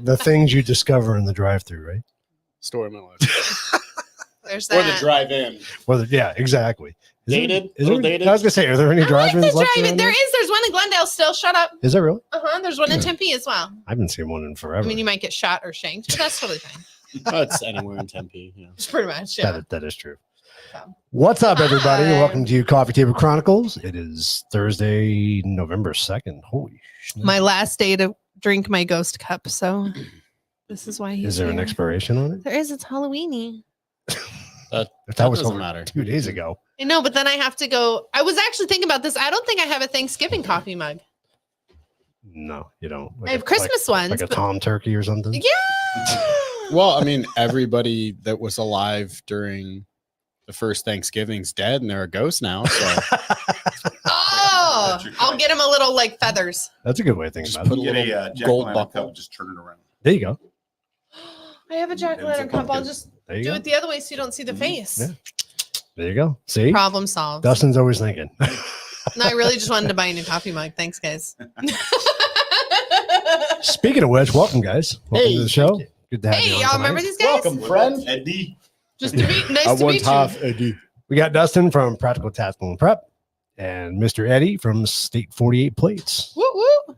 the things you discover in the drive-thru, right? Story of my life. There's that. Or the drive-in. Yeah, exactly. Dated? I was gonna say, are there any drive-ins left? There is. There's one in Glendale still. Shut up. Is there really? There's one in Tempe as well. I haven't seen one in forever. I mean, you might get shot or shanked, but that's totally fine. It's anywhere in Tempe. Yeah. It's pretty much. Yeah. That is true. What's up, everybody? Hi. Welcome to Coffee Table Chronicles. It is Thursday, November 2nd. Holy shit. My last day to drink my ghost cup. So this is why he's Is there an here. expiration on it? There is. It's Halloweeny. That was doesn't over matter. 2 days ago. I know, but then I have to go. I was actually thinking about this. I don't think I have a Thanksgiving coffee mug. No, you don't. I have Christmas ones. Like a but- Tom Turkey or something? Yeah. Well, I mean, everybody that was alive during the first Thanksgiving's dead, and they're a ghost now. So Oh, I'll get him a little like feathers. That's a good way to think Just about put it. a Get little a gold jack-o'-lantern buckle. cup, just turn it around. There you go. I have a jack-o'-lantern cup. I'll just There you do go. it the other way so you don't see the face. Yeah. There you go. See? Problem solved. Dustin's always thinking. No, I really just wanted to buy a new coffee mug. Thanks, guys. Speaking of which, welcome, guys. Welcome to the show. thank Good to have you Hey, on y'all tonight. remember these guys? Welcome, friend. Eddie. Just to meet. Nice to meet you. Eddie. We got Dustin from Practical Tactical and Prep and Mr. Eddie from State 48 Plates. Woo woo.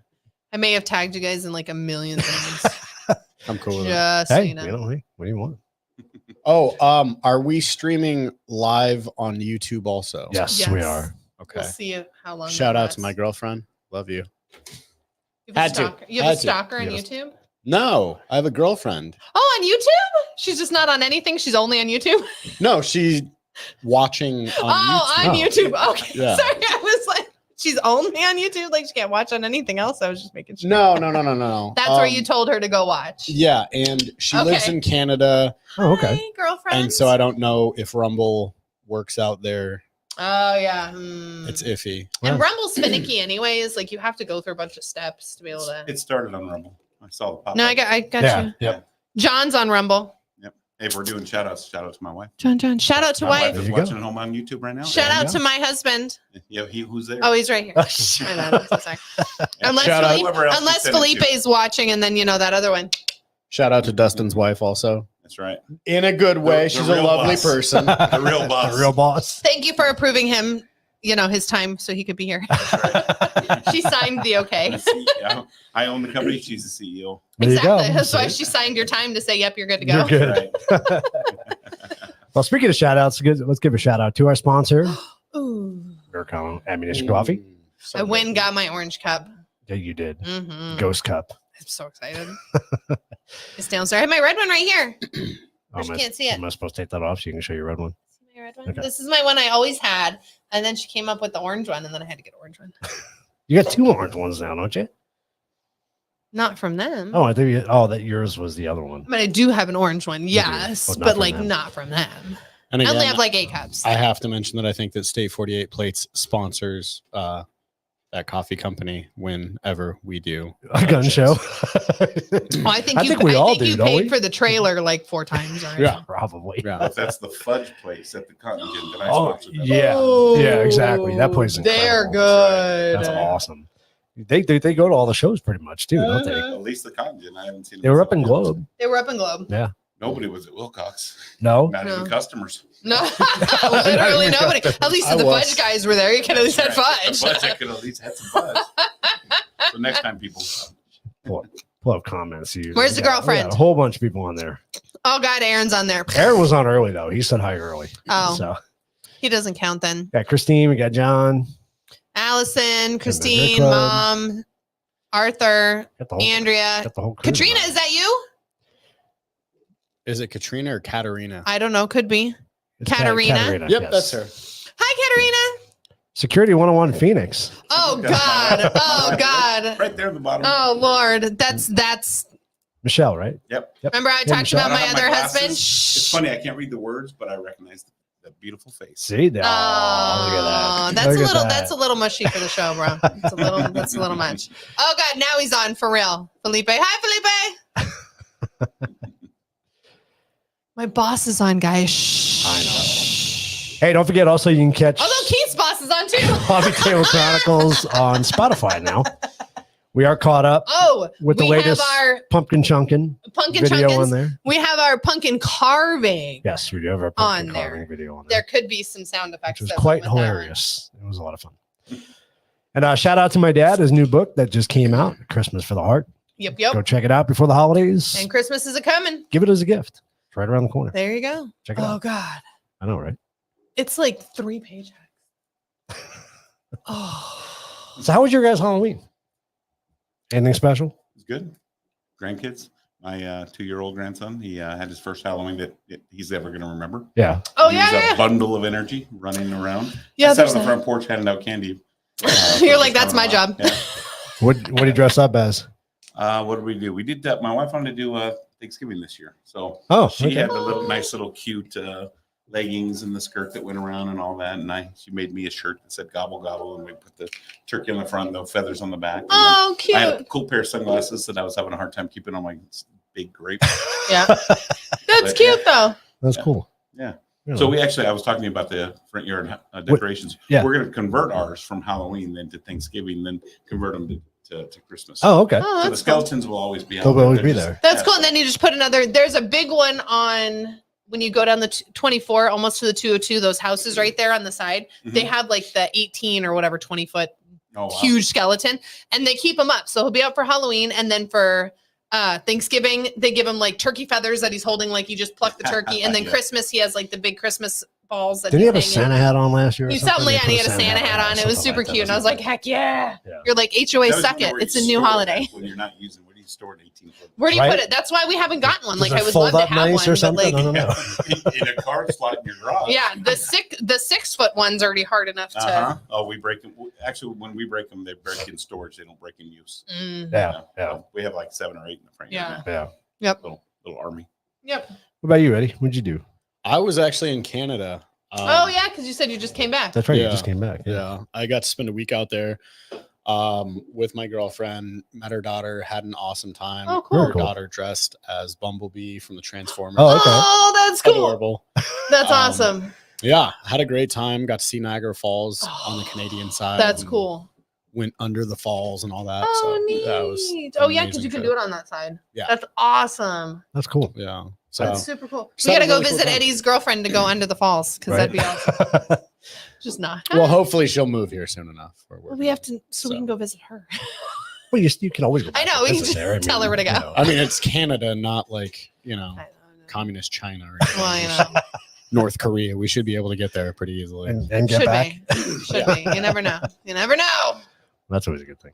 I may have tagged you guys in like a million things. I'm cool with that. Just so Hey, you know. hey, what do you want? Oh, are we streaming live on YouTube also? Yes, we are. Okay. We'll see how long. Shout that out to my lasts. girlfriend. Love you. You have a Had to. stalker, you have a Had to. stalker on Yes. YouTube? No, I have a girlfriend. Oh, on YouTube? She's just not on anything. She's only on YouTube. No, she's watching on Oh, YouTube. on YouTube. Okay. Yeah. Sorry. I was like, she's only on YouTube. Like she can't watch on anything else. I was just making sure. No. That's where you told her to go watch. Yeah, and she lives Okay. in Canada, Oh, okay. Hi, girlfriend. and so I don't know if Rumble works out there. Oh yeah. Hmm. It's iffy. And Wow. Rumble's finicky, anyways. Like you have to go through a bunch of steps to be able to. It started on Rumble. I saw the pop. No, I got Yeah. you. Yep. John's on Rumble. Hey, if we're doing shout outs, shout out to my wife. John. Shout out to My wife wife. There is you go. watching at home on YouTube right now. Shout There out you to go. my husband. Yeah, who's there? Oh, he's right here. My bad. I'm so sorry. Unless, Shout out- Whoever else you unless send it to. Felipe is watching, and then you know that other one. Shout out to Dustin's wife also. That's right. In a good way. The She's a real lovely boss. person. The real boss. The real boss. Thank you for approving him. You know his time so he could be here. She signed the okay. Yeah, I own the company. She's the CEO. There you Exactly. go. That's why See? she signed your time to say, "Yep, you're good to go." You're good. Right. Well, speaking of shout outs, let's give a shout out to our sponsor, Ooh. Aircon Ammunition Coffee. I went and got my orange cup. Yeah, you did. Mm-hmm. Ghost Cup. I'm so excited. It's downstairs. I have my red one right here. Oh, You can't see it. Am I supposed to take that off so you can show your red one? My red one. Okay. This is my one I always had, and then she came up with the orange one, and then I had to get an orange one. You got two orange ones now, don't you? Not from them. Oh, I think that yours was the other one. I mean, I do have an orange one, yes, but not but from like them. not from them. And I only again, have like 8 cups. I have to mention that I think that State 48 Plates sponsors that coffee company whenever we do A gun show. Well, I think I you, think we all think do, you don't paid we? for the trailer like 4 times already. Yeah. Probably. Yeah. If that's the fudge place at the Cotton Gin that I Oh, sponsored. them. yeah. Yeah, exactly. That place is They're incredible. good. That's awesome. They go to all the shows pretty much too, don't they? At least the Cotton Gin. I haven't seen. They were up in Globe. They were up in Globe. Yeah. Nobody was at Wilcox. No. Not No. even customers. No, literally nobody. At least I if the was. fudge guys were there, you could at least had The fudge. fudge, I could at least had some fudge. So next time, people. Pull up comments. Where's the girlfriend? A whole bunch of people on there. Oh God, Aaron's on there. Aaron was on early though. He said hi early. Oh, So he doesn't count then. got Christine. We got John. Allison, Christine, Club. Mom, Arthur, Got the whole, Andrea, got the whole crew Katrina. on. Is that you? Is it Katrina or Katarina? I don't know. Could be. It's Katarina? Yep, yes. that's her. Hi, Katarina. Security 101 Phoenix. Oh That's my God. wife. Oh God. Right there at the bottom. Oh Lord. That's. Michelle, right? Yep. Remember I Yeah, talked Michelle. about I my don't have other my husband. glasses. It's Shh. funny. I can't read the words, but I recognize the beautiful face. See that? Oh, look at that. that's Look a at little. that. That's a little mushy for the show, bro. It's a little. That's a little much. Oh God, now he's on for real. Felipe. Hi, Felipe. My boss is on, guys. Shh. I know. Hey, don't forget also you can catch Although Keith's boss is on too. Coffee Table Chronicles on Spotify now. We are caught up. Oh, with the we latest have our pumpkin chunkin pumpkin video on chunkins. there. We have our pumpkin carving. Yes, we do have our pumpkin On there. carving video on There there, could be some sound effects. which was that quite went with that one. hilarious. It was a lot of fun. And shout out to my dad, his new book that just came out, Christmas for the Heart. Yep. Go check it out before the holidays. And Christmas is a coming. Give it as a gift. It's right around the corner. There you go. Check it Oh out. God. I know, right? It's like 3 paychecks. Oh. So how was your guys' Halloween? Anything special? It's good. Grandkids. My 2-year-old grandson, he had his first Halloween that he's ever going to remember. Yeah. Oh He yeah. was Yeah. a bundle of energy running around. Yeah. I sat There's on the that. front porch handing out candy. You're so like, it was that's my kind of job. What did you dress up as? What did we do? We did that. My wife wanted to do Thanksgiving this year. So Oh, she okay. had the nice little cute leggings and the skirt that went around and all that. And she made me a shirt that said gobble gobble, and we put the turkey on the front, the feathers on the back. And Oh, then I had cute. a cool pair of sunglasses that I was having a hard time keeping on my big grape. Yeah. That's But, cute though. That's Yeah. cool. Yeah. Yeah. So I was talking to you about the front yard decorations. Yeah. We're going to convert ours from Halloween then to Thanksgiving, then convert them to Christmas. Oh, okay. Oh, so the that's cool. skeletons will always be out. They'll always They're be just- there. That's yeah, cool. And then you just put another. There's a big one on when you go down the 24, almost to the 202. Those houses right there on the side. They Mhm. have like the 18 or whatever 20-foot Oh, wow. huge skeleton, and they keep him up. So he'll be out for Halloween, and then for Thanksgiving they give him like turkey feathers that he's holding, like you just pluck the turkey, and then Yeah. Christmas he has like the big Christmas balls that Did he have a he's hanging. Santa hat on last year? or He something? something, yeah, and he put had a Santa hat on. It was something super like that. cute, and I was like, heck yeah! Yeah. You're like HOA That was suck where it. you It's a new store holiday. that When you're not using, where do you store an 18-foot? Where do you Right? put it? That's why we haven't gotten one. Does Like it I would fold love to up have nice one, or but something? like I don't know. in a card slot in your garage. yeah, the 6-foot one's already hard enough to. Uh-huh. Oh, we break them. Actually, when we break them, they break in storage. They don't break in use. Mm, Yeah. Yeah. We have like 7 or 8 in the front. Yeah. yard Yeah. now. Little army. yep. What about you, Eddie? What'd you do? I was actually in Canada. Oh yeah, because you said you just came back. That's right. You Yeah. just came back. Yeah, I got to spend a week out there with my girlfriend. Met her daughter, had an awesome time. Oh, cool. Her Cool. daughter dressed as Bumblebee from the Transformers. Oh, okay. Oh, that's cool. Adorable. That's Um, awesome. Yeah, had a great time. Got to see Niagara Falls on the Oh, Canadian side. That's and cool. Went under the falls and all that. Oh, so neat. that was Oh yeah, because you can trip. do it on that side. Yeah. That's awesome. That's cool. Yeah. So That's super cool. So We got to that was go really cool visit time. Eddie's girlfriend to go under the falls because that'd be awesome. Just not. well, hopefully she'll move here soon enough. Well, we have to, so we can go visit her. Well, you can always go I back know, to we can visit just there. tell her where to go. you know. I mean, it's Canada, not like, I don't know. communist China or Well, you know, North Korea. We should be able to get there pretty easily. and get should back. be. Should be. You never know. You never know. That's always a good thing.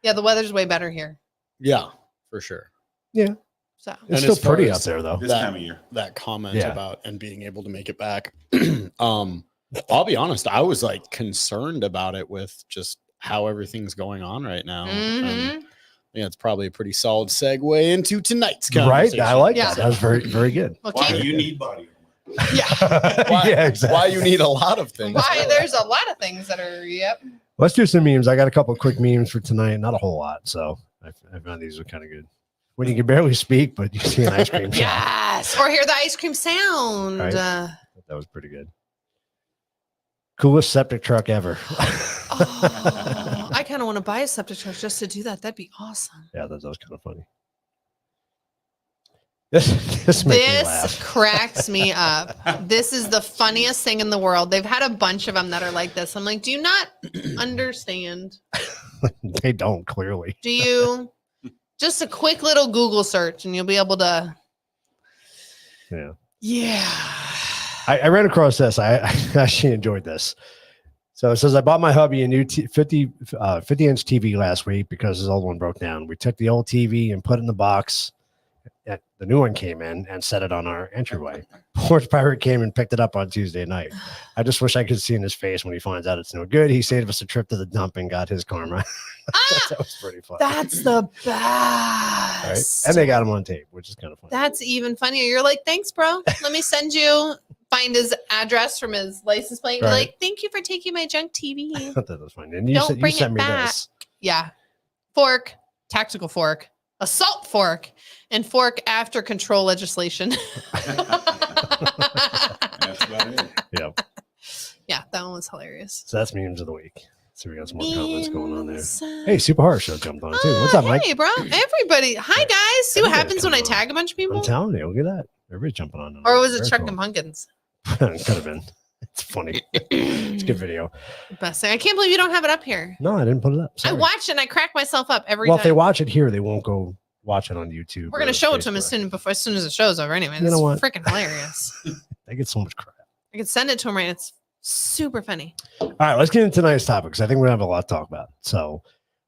Yeah, the weather's way better here. Yeah, for sure. So It's And still as far pretty as out there, though. This That- time of year. That comment Yeah. about and being able to make it back. I'll be honest, I was like concerned about it with just how everything's going on right now. And Mhm. yeah, it's probably a pretty solid segue into tonight's Right? conversation. I like Yeah. that. That was very, very good. well, Why keep, do you need body armor? yeah. Why, yeah, exactly. why you need a lot of things. Why really. there's a lot of things that are yep. Let's do some memes. I got a couple quick memes for tonight. Not a whole lot. So I found these are kind of good. When you can barely speak, but you see an ice cream shop. Yes. Or hear the ice cream sound. Right. That was pretty good. Coolest septic truck ever. Oh, I kind of want to buy a septic truck just to do that. That'd be awesome. Yeah, that was kind of funny. This makes me This laugh. cracks me up. This is the funniest thing in the world. They've had a bunch of them that are like this. I'm like, do you not understand? They don't clearly. Do you? Just a quick little Google search and you'll be able to. Yeah. Yeah. I ran across this. I actually enjoyed this. So it says, I bought my hubby a new 50-inch TV last week because his old one broke down. We took the old TV and put it in the box. The new one came in and set it on our entryway. Porch Pirate came and picked it up on Tuesday night. I just wish I could see in his face when he finds out it's no good. He saved us a trip to the dump and got his karma. Ah, That was pretty fun. that's the Right? best. And they got him on tape, which is kind of fun. That's even funnier. You're like, thanks, bro. Let me send you, find his address from his license plate. And be Right. like, thank you for taking my junk TV. That was fun. And you Don't said, you bring sent it me back. this. Yeah. Fork, tactical fork, assault fork, and fork after control legislation. That's about it. Yeah. Yeah, that one was hilarious. So that's memes of the week. So we got some more comments going on there. Inside. Hey, Super Horror Show jumped on too. What's up, Mike? Hey, bro. Everybody. Hi, guys. See what Everybody happens when I coming on. tag a bunch of people? I'm telling you, look at that. Everybody's jumping on. Or was it Very Chuck cool. and Pumpkins? Could have been. It's funny. It's a good video. Best thing. I can't believe you don't have it up here. No, I didn't put it up. I Sorry. watch it and I crack myself up every Well, if they time. watch it here, they won't go watch it on YouTube. We're gonna or show it to them Facebook. as soon as the show's over. Anyway, You it's know what? freaking hilarious. They get so much crap. I can send it to him right. It's super funny. All right, let's get into tonight's topic because I think we're gonna have a lot to talk about. So,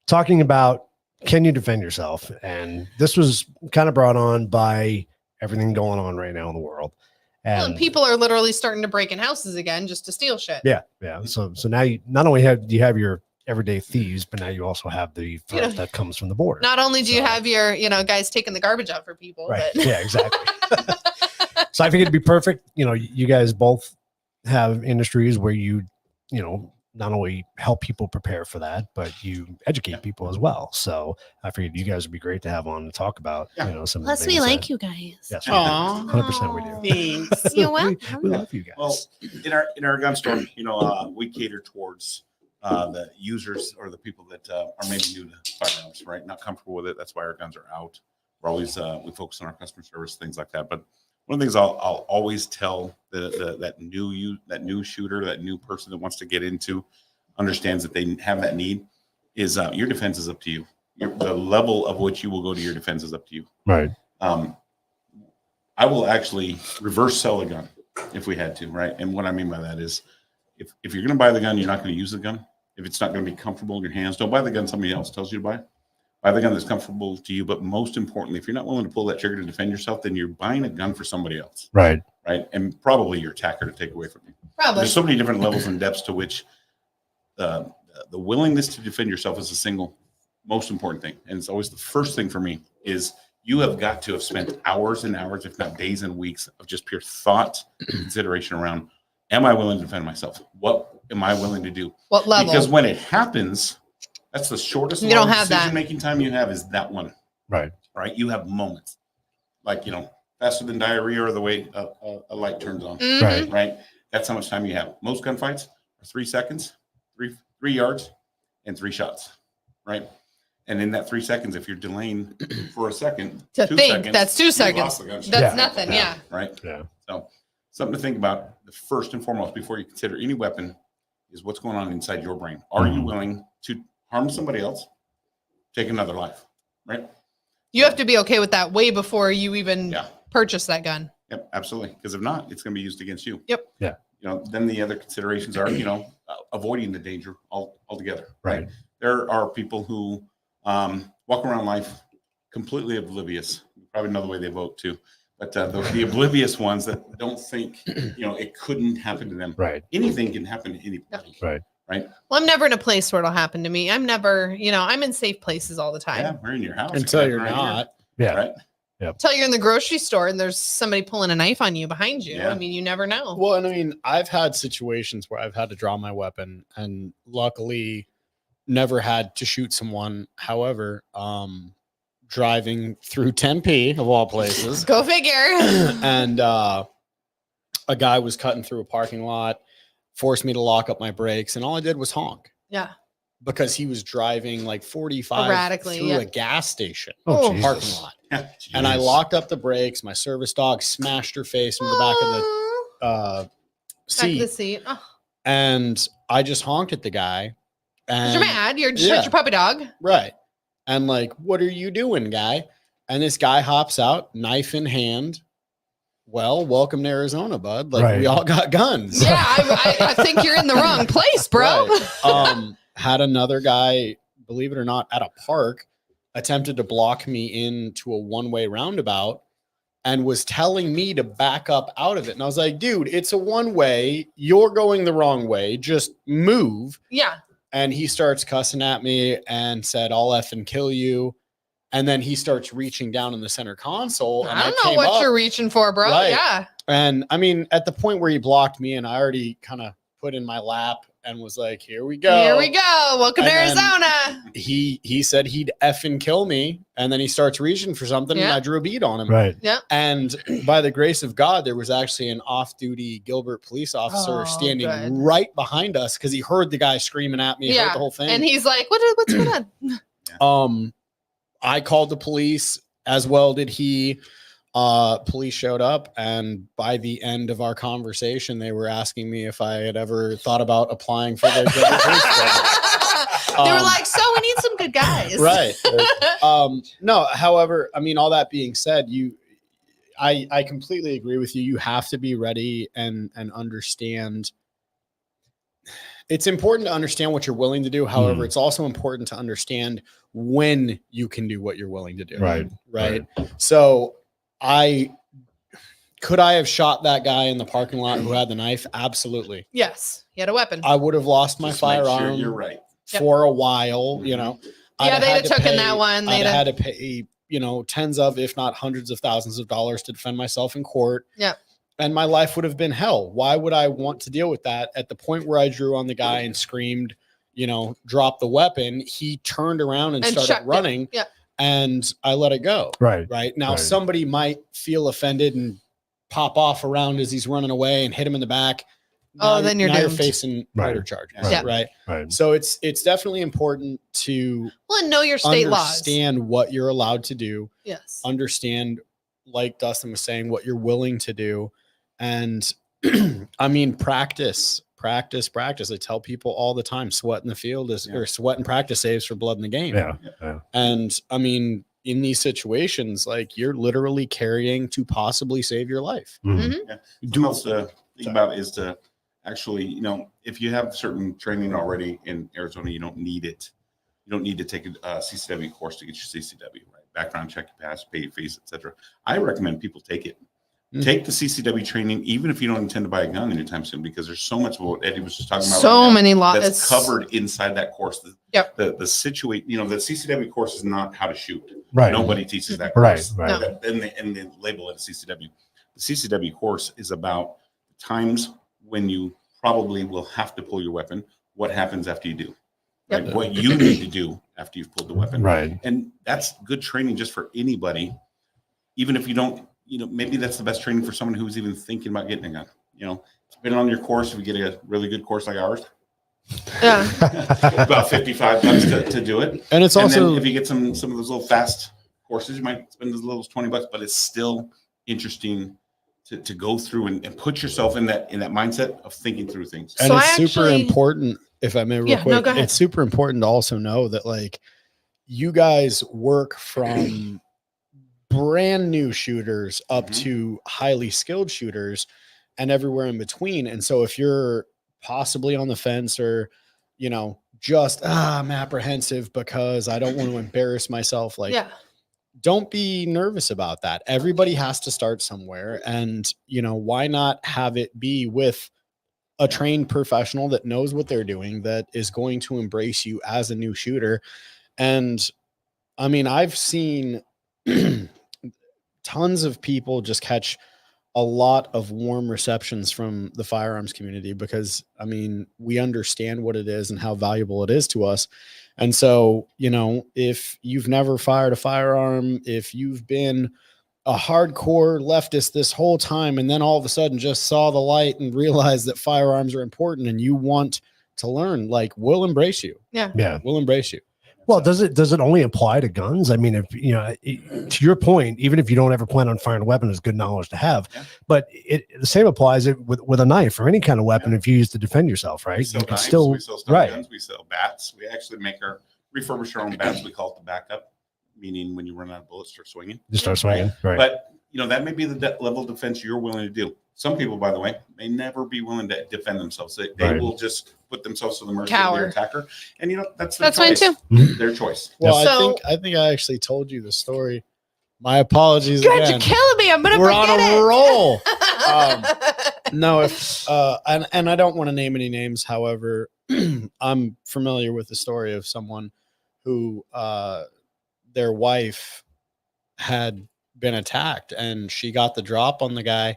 talking about can you defend yourself, and this was kind of brought on by everything going on right now in the world. Well, And and people are literally starting to break in houses again just to steal shit. yeah. So now you not only have your everyday thieves, but now you also have the threat that comes from the border. Not only do you So- have your, guys taking the garbage out for people, Right. but Yeah, exactly. So I think it'd be perfect. You guys both have industries where you not only help people prepare for that, but you educate people as well. So I figured you guys would be great to have on to talk about, some of the plus we things like that- you guys. Yes, we do. Aw. 100% we do. Thanks. You're we welcome. love you guys. Well, in our gun store, we cater towards the users or the people that are maybe new to firearms, right? Not comfortable with it. That's why our guns are out. We're always we focus on our customer service, things like that. But one of the things I'll always tell that new shooter, that new person that wants to get into, understands that they have that need, is your defense is up to you. The level of which you will go to your defense is up to you. Right. I will actually reverse sell a gun if we had to, right? And what I mean by that is if you're going to buy the gun, you're not going to use the gun. If it's not going to be comfortable in your hands, don't buy the gun somebody else tells you to buy. Buy the gun that's comfortable to you. But most importantly, if you're not willing to pull that trigger to defend yourself, then you're buying a gun for somebody else, Right. right? And probably your attacker to take away from you. Probably. There's so many different levels and depths to which the willingness to defend yourself is the single most important thing. And it's always the first thing for me is you have got to have spent hours and hours, if not days and weeks, of just pure thought consideration around, am I willing to defend myself? What am I willing to do? What level? Because when it happens, that's the shortest You don't have that. decision-making time you have is that one, Right. right? You have moments. Like, faster than diarrhea or the way a light turns on, Mhm. Right. right? That's how much time you have. Most gunfights are 3 seconds, three yards, and 3 shots, right? And in that 3 seconds, if you're delaying for a second, To 2 think, seconds, that's 2 you seconds. lost the gunshot, That's Yeah. nothing. Yeah. right? Yeah. So something to think about. The first and foremost, before you consider any weapon, is what's going on inside your brain. Are you willing to harm somebody else, take another life, right? You have to be okay with that way before you even Yeah. purchase that gun. Yep, absolutely. Because if not, it's going to be used against you. Yep. Yeah. Then the other considerations are, avoiding the danger altogether. Right. There are people who walk around life completely oblivious. Probably another way they vote too. But the oblivious ones that don't think, it couldn't happen to them. Right. Anything can happen to anybody. Right. Right. Well, I'm never in a place where it'll happen to me. I'm never, I'm in safe places all the time. Yeah, we're in your house. Until It you're can happen right not. Yeah. here, right? Until you're in the grocery store and there's somebody pulling a knife on you behind you. Yeah. I mean, you never know. Well, and I mean, I've had situations where I've had to draw my weapon and luckily never had to shoot someone. However, driving through Tempe of all places, Go figure. and a guy was cutting through a parking lot, forced me to lock up my brakes, and all I did was honk Yeah. because he was driving like 45 Erratically, through yeah. a gas station Oh. Jesus. parking lot. And I Jeez. locked up the brakes. My service dog smashed her face from the back of the Aw. Back of seat, the seat. Oh, and I just honked at the guy. 'cause And you're mad. You're just yeah. hurt your puppy dog. right, and like, what are you doing, guy? And this guy hops out, knife in hand. Well, welcome to Arizona, bud. Like Right. we all got guns. Yeah, I think you're in the wrong place, bro. Right. Had another guy, believe it or not, at a park, attempted to block me into a one-way roundabout and was telling me to back up out of it. And I was like, dude, it's a one-way. You're going the wrong way. Just move. Yeah. And he starts cussing at me and said, I'll effing kill you. And then he starts reaching down in the center console. And I don't know came what up, you're reaching for, bro. Right. Yeah. And I mean, at the point where he blocked me and I already kind of put in my lap and was like, here we go. Here we go. Welcome to And then- Arizona. He said he'd effing kill me, and then he starts reaching for something, and Yeah. I drew a bead on him. Right. And by the grace of God, there was actually an off-duty Gilbert police officer Oh, standing good. right behind us because he heard the guy screaming at me, heard the whole thing. And he's like, what's going on? I called the police, as well did he. Police showed up, and by the end of our conversation, they were asking me if I had ever thought about applying for the Gilbert Police Department. They were like, so we need some good guys. Right. No, however, I mean, all that being said, I completely agree with you. You have to be ready and understand. It's important to understand what you're willing to do. However, it's also important to understand when you can do what you're willing to do. Right. So could I have shot that guy in the parking lot who had the knife? Absolutely. Yes. He had a weapon. I would have lost my Just make sure firearm you're right. for a while, you know. Yeah, I'd they'd had have to taken pay- that one. I'd They'd had have, to pay, you know, tens of, if not hundreds of thousands of dollars to defend myself in court. Yeah. And my life would have been hell. Why would I want to deal with that? At the point where I drew on the guy and screamed, you know, drop the weapon, he turned around and chucked started it. running. Yeah. And I let it go. Right. Right. Now, Right. somebody might feel offended and pop off around as he's running away and hit him in the back. Oh, then you're now you're doomed. facing Right. murder charges. Yeah. Right. Right. So it's definitely important to well, and know your state laws. understand what you're allowed to do, Yes. understand, like Dustin was saying, what you're willing to do. And I mean, practice. I tell people all the time, sweat in the field is, or sweat and practice saves for blood in the game. Yeah. Yeah. And I mean, in these situations, like you're literally carrying to possibly save your life. Mhm. Something else to think about is to actually, you know, if you have certain training already in Arizona, you don't need it. You don't need to take a CCW course to get your CCW, right? Background check, pass, pay fees, etc. I recommend people take it. Take the CCW training, even if you don't intend to buy a gun anytime soon, because there's so much of what Eddie was just talking about. So right now many laws. that's covered inside that course. Yep. The situate, you know, the CCW course is not how to shoot. Right. Nobody teaches that Right. course. Right. No. And they label it a CCW. The CCW course is about times when you probably will have to pull your weapon. What happens after you do? Yep. Right? What you need to do after you've pulled the weapon. Right. And that's good training just for anybody, even if you don't. You know, maybe that's the best training for someone who's even thinking about getting a gun. You know, depending on your course, if you get a really good course like ours, Yeah. about $55 to do it. And it's And also, then if you get some of those little fast courses, you might spend as little as $20, but it's still interesting to go through and put yourself in that mindset of thinking through things. and So it's I super actually- important, if I may real Yeah, no, quick, go ahead. it's super important to also know that like you guys work from brand new shooters up Mhm. to highly skilled shooters and everywhere in between. And so if you're possibly on the fence or, you know, just I'm apprehensive because I don't want to embarrass myself, like Yeah. don't be nervous about that. Everybody has to start somewhere. And, you know, why not have it be with a trained professional that knows what they're doing, that is going to embrace you as a new shooter. And I mean, I've seen tons of people just catch a lot of warm receptions from the firearms community because, I mean, we understand what it is and how valuable it is to us. And so, you know, if you've never fired a firearm, if you've been a hardcore leftist this whole time, and then all of a sudden just saw the light and realized that firearms are important and you want to learn, like we'll embrace you. Yeah. We'll embrace you. Well, does it only apply to guns? I mean, if you know, to your point, even if you don't ever plan on firing a weapon, it's good knowledge to have. Yeah. But the same applies with a knife or any kind of weapon if you use to defend yourself, right? We sell You can knives, still we sell stun right. guns, we sell bats. We actually refurbish our own bats. We call it the backup, meaning when you run out of bullets, start swinging. just start swinging. Right. But you know that may be the level of defense you're willing to do. Some people, by the way, may never be willing to defend themselves. They Right. will just put themselves to the mercy Cower. of their attacker, and you know that's their That's fine choice. too. Their choice. Well, So- I think I actually told you the story. My apologies God, again. you're killing me. I'm gonna We're on forget a it. roll. No, if and I don't want to name any names. However, I'm familiar with the story of someone who their wife had been attacked and she got the drop on the guy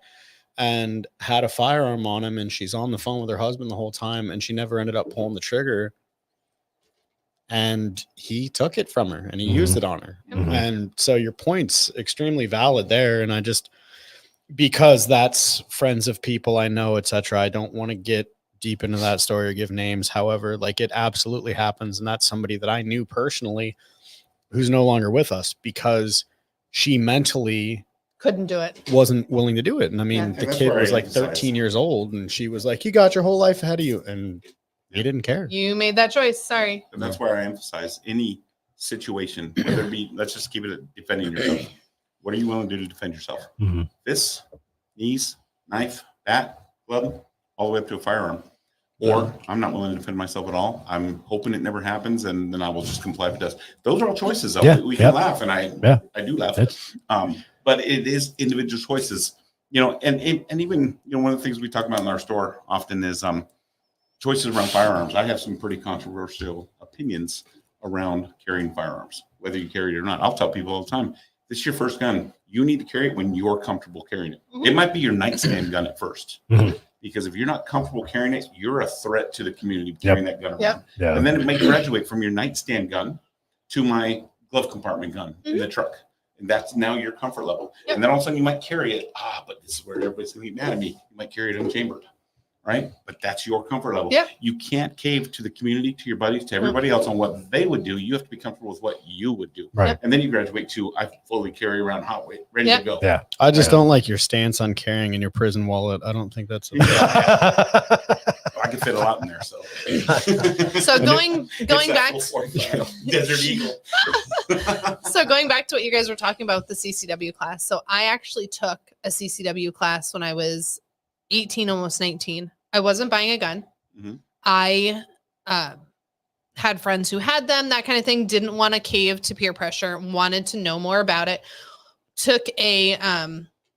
and had a firearm on him, and she's on the phone with her husband the whole time, and she never ended up pulling the trigger. And he took it from her and he used it on her. And so your point's extremely valid there. And I just, because that's friends of people I know, etc., I don't want to get deep into that story or give names. However, like it absolutely happens. And that's somebody that I knew personally who's no longer with us because she mentally Couldn't do it. wasn't willing to do it. And I mean, Yeah. the that's kid where was I like emphasize. 13 years old and she was like, you got your whole life ahead of you. And he didn't care. You made that choice. Sorry. And that's where I emphasize any situation, whether it be, let's just keep it at defending yourself. What are you willing to do to defend yourself? Fists, knees, knife, bat, club, all the way up to a firearm. Or I'm not willing to defend myself at all. I'm hoping it never happens, and then I will just comply if it does. Those are all choices, though. Yeah, We can laugh, and I do laugh. But it is individual choices, you know, and even, you know, one of the things we talk about in our store often is choices around firearms. I have some pretty controversial opinions around carrying firearms, whether you carry it or not. I'll tell people all the time, this is your first gun. You need to carry it when you're comfortable carrying it. It might be your nightstand gun at first, because if you're not comfortable carrying it, you're a threat to the community carrying that gun around. And then it may graduate from your nightstand gun to my glove compartment gun in the truck. And that's now your comfort level. And then all of a sudden you might carry it. But this is where everybody's going to get mad at me. You might carry it unchambered. Right? But that's your comfort level. You can't cave to the community, to your buddies, to everybody else on what they would do. You have to be comfortable with what you would do. Right. And then you graduate to, I fully carry around hot weight, ready to go. Yeah. I just don't like your stance on carrying in your prison wallet. I don't think that's I can fit a lot in there. So, So going back, Desert Eagle. so going back to what you guys were talking about with the CCW class. So I actually took a CCW class when I was 18, almost 19. I wasn't buying a gun. I had friends who had them, that kind of thing. Didn't want to cave to peer pressure. Wanted to know more about it. Took a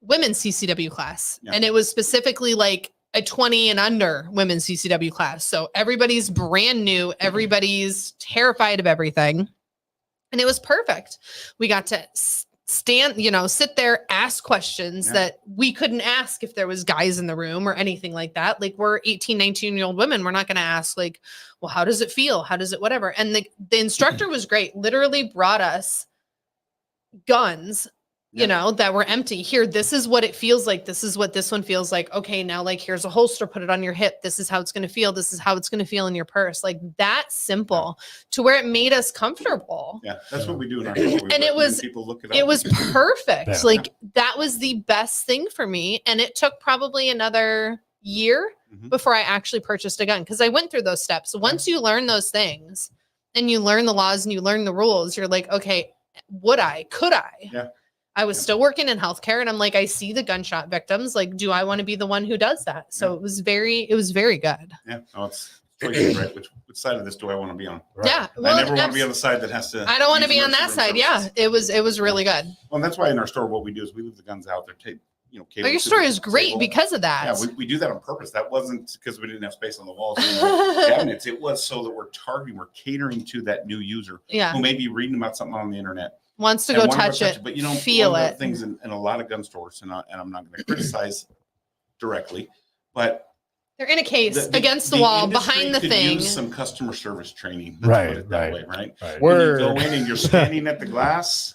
women's CCW class, and it was specifically like a 20 and under women's CCW class. So everybody's brand new. Everybody's terrified of everything, and it was perfect. We got to stand, you know, sit there, ask questions that we couldn't ask if there was guys in the room or anything like that. Like we're 18, 19-year-old women. We're not going to ask like, well, how does it feel? How does it, whatever. And the instructor was great. Literally brought us guns, you know, that were empty. Here, this is what it feels like. This is what this one feels like. Okay, now like here's a holster, put it on your hip. This is how it's going to feel. This is how it's going to feel in your purse. Like that simple to where it made us comfortable. Yeah, that's what we do in our store. And it was, people look it up. it was perfect. Like that was the best thing for me. And it took probably another year before I actually purchased a gun. Cause I went through those steps. Once you learn those things and you learn the laws and you learn the rules, you're like, okay, could I? Yeah. I was still working in healthcare and I'm like, I see the gunshot victims. Like, do I want to be the one who does that? So it was very good. Yeah. No, it's choices, right? Which side of this do I want to be on? Right. Yeah. I never want to be on the side that has to. I don't want to use be on that emergency side. room Yeah. services. It was really good. Well, and that's why in our store, what we do is we leave the guns out. They're Oh, your store is great because of that. Yeah, we do that on purpose. That wasn't because we didn't have space on the walls or the cabinets. It was so that we're catering to that new user who may be reading about something on the internet. Wants to go touch it, but you know, feel one of it. the things in a lot of gun stores, and I'm not going to criticize directly, but they're in a case against the wall industry behind the could thing. use some customer service training. Right, Put it that way, right. When you go in and you're standing at the glass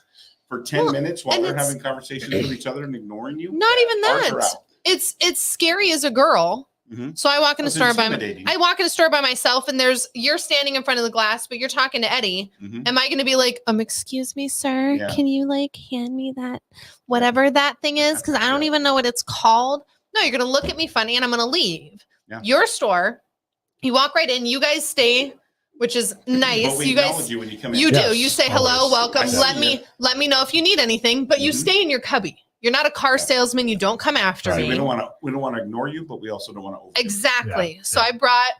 for 10 minutes while and they're it's- having conversations with each other and ignoring you. Not even Ours are that. out. It's scary as a girl. So I walk in the That's store intimidating. I walk in a store by myself and you're standing in front of the glass, but you're talking to Eddie. Am I going to be like, excuse me, sir, Yeah. can you like hand me that, whatever that thing is? Cause I don't even know what it's called. No, you're going to look at me funny and I'm going to leave. Yeah. Your store, you walk right in, you guys stay, which is nice. But we You acknowledge guys, you when you come in. you do. Yes, You say hello, always. welcome. I see Let me know if you need anything, but you stay in your cubby. You're not a car salesman. You don't come after So me. we don't want to ignore you, but we also don't want to overdo it. Exactly. Yeah, So I brought,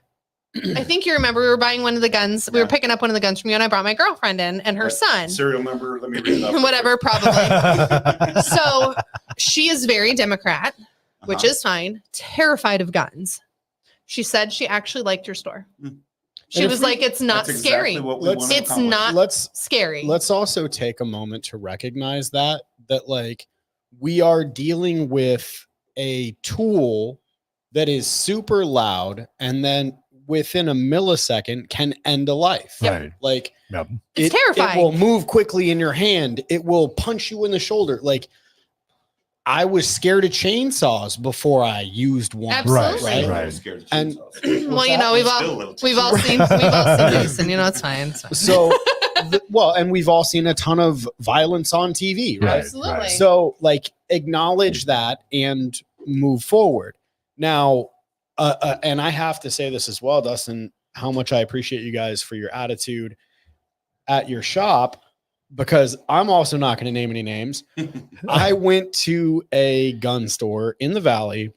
I think you remember we were buying one of the guns. We were Yeah. picking up one of the guns from you, and I brought my girlfriend in and her son. Serial number. Let me read it up. Whatever, probably. So she is very Democrat, which Uh-huh. is fine. Terrified of guns. She said she actually liked your store. She And if was we- like, it's not That's scary. exactly what we Let's- want to It's accomplish. not scary. Let's also take a moment to recognize that like we are dealing with a tool that is super loud and then within a millisecond can end a life. Right. Like Yep. It's it terrifying. will move quickly in your hand. It will punch you in the shoulder. Like I was scared of chainsaws before I used one. Absolutely. Right. Right. I'm scared of And- chainsaws. Well, you know, we've Still a all little we've all seen this, and you know it's fine. It's fine. So, well, and we've all seen a ton of violence on TV, right? Absolutely. So, like, acknowledge that and move forward. Now, and I have to say this as well, Dustin, how much I appreciate you guys for your attitude at your shop, because I'm also not going to name any names. I went to a gun store in the Valley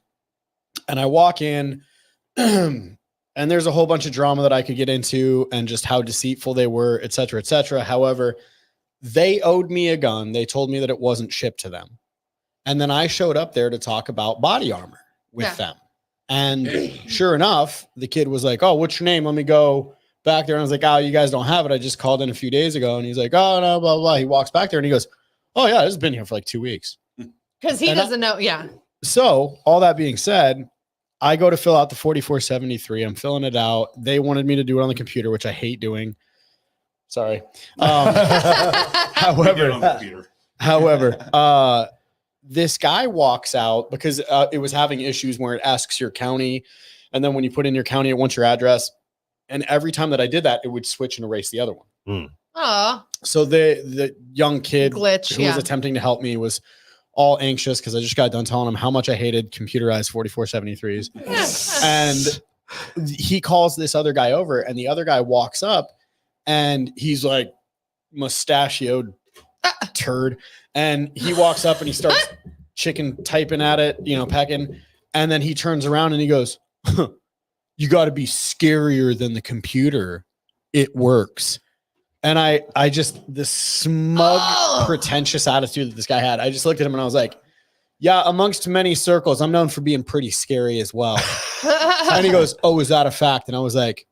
and I walk in and there's a whole bunch of drama that I could get into and just how deceitful they were, et cetera, et cetera. However, they owed me a gun. They told me that it wasn't shipped to them. And then I showed up there to talk about body armor with them. And sure enough, the kid was like, "Oh, what's your name? Let me go back there." And I was like, "Oh, you guys don't have it. I just called in a few days ago." And he's like, "Oh, no, blah, blah, blah." He walks back there and he goes, "Oh yeah, this has been here for like 2 weeks." Because he And doesn't know. Yeah. So all that being said, I go to fill out the 4473. I'm filling it out. They wanted me to do it on the computer, which I hate doing. Sorry. However, this guy walks out because it was having issues where it asks your county. And then when you put in your county, it wants your address. And every time that I did that, it would switch and erase the other one. Oh, So the young kid glitch. who was attempting to help me was all anxious because I just got done telling him how much I hated computerized 4473s. And he calls this other guy over, and the other guy walks up and he's like mustachioed turd. And he walks up and he starts chicken typing at it, you know, pecking. And then he turns around and he goes, "You got to be scarier than the computer. It works." And I just, the smug, pretentious attitude that this guy had, I just looked at him and I was like, "Yeah, amongst many circles, I'm known for being pretty scary as well." And he goes, "Oh, is that a fact?" And I was like,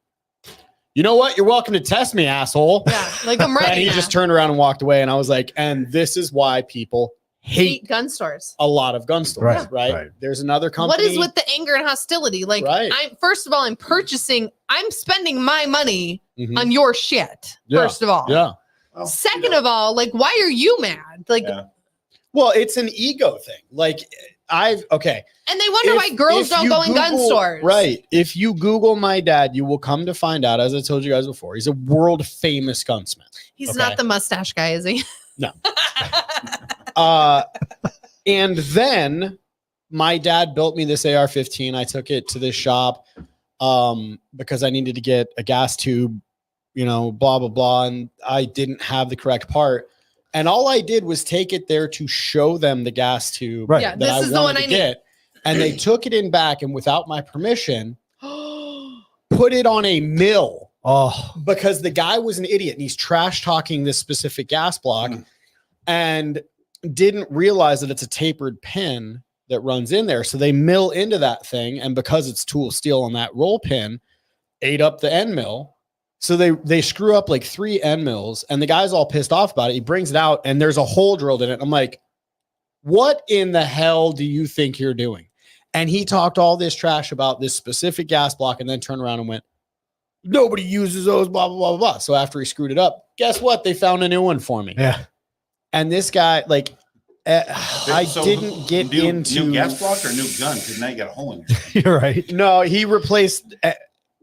"You know what? You're welcome to test me, asshole." Yeah, like I'm ready. And he now. just turned around and walked away. And I was like, and this is why people hate gun stores. a lot of gun stores, Right, right? right. There's another company. What is with the anger and hostility? Like, Right. first of all, I'm spending my money Mhm. on your shit. Yeah, First of all. Yeah. Well, Second of all, like, why are you mad? Like, Yeah. Well, it's an ego thing. Like okay. and they wonder why girls if don't you go in gun Google- stores. Right. If you Google my dad, you will come to find out, as I told you guys before, he's a world famous gunsmith. He's Okay. not the mustache guy, is he? No. And then my dad built me this AR-15. I took it to this shop because I needed to get a gas tube, you know, blah, blah, blah. And I didn't have the correct part. And all I did was take it there to show them the gas tube Right. Yeah, that this I is the wanted one to I need. get. And they took it in back and without my permission, put it on a mill Oh, because the guy was an idiot and he's trash talking this specific gas block and didn't realize that it's a tapered pin that runs in there. So they mill into that thing. And because it's tool steel on that roll pin, ate up the end mill. So they screw up like 3 end mills and the guy's all pissed off about it. He brings it out and there's a hole drilled in it. I'm like, what in the hell do you think you're doing? And he talked all this trash about this specific gas block and then turned around and went, "Nobody uses those, blah, blah, blah, blah." So after he screwed it up, guess what? They found a new one for me. yeah. And this guy, like, I So didn't get into new gas block or new gun because now you got a hole in your You're right. No, he replaced.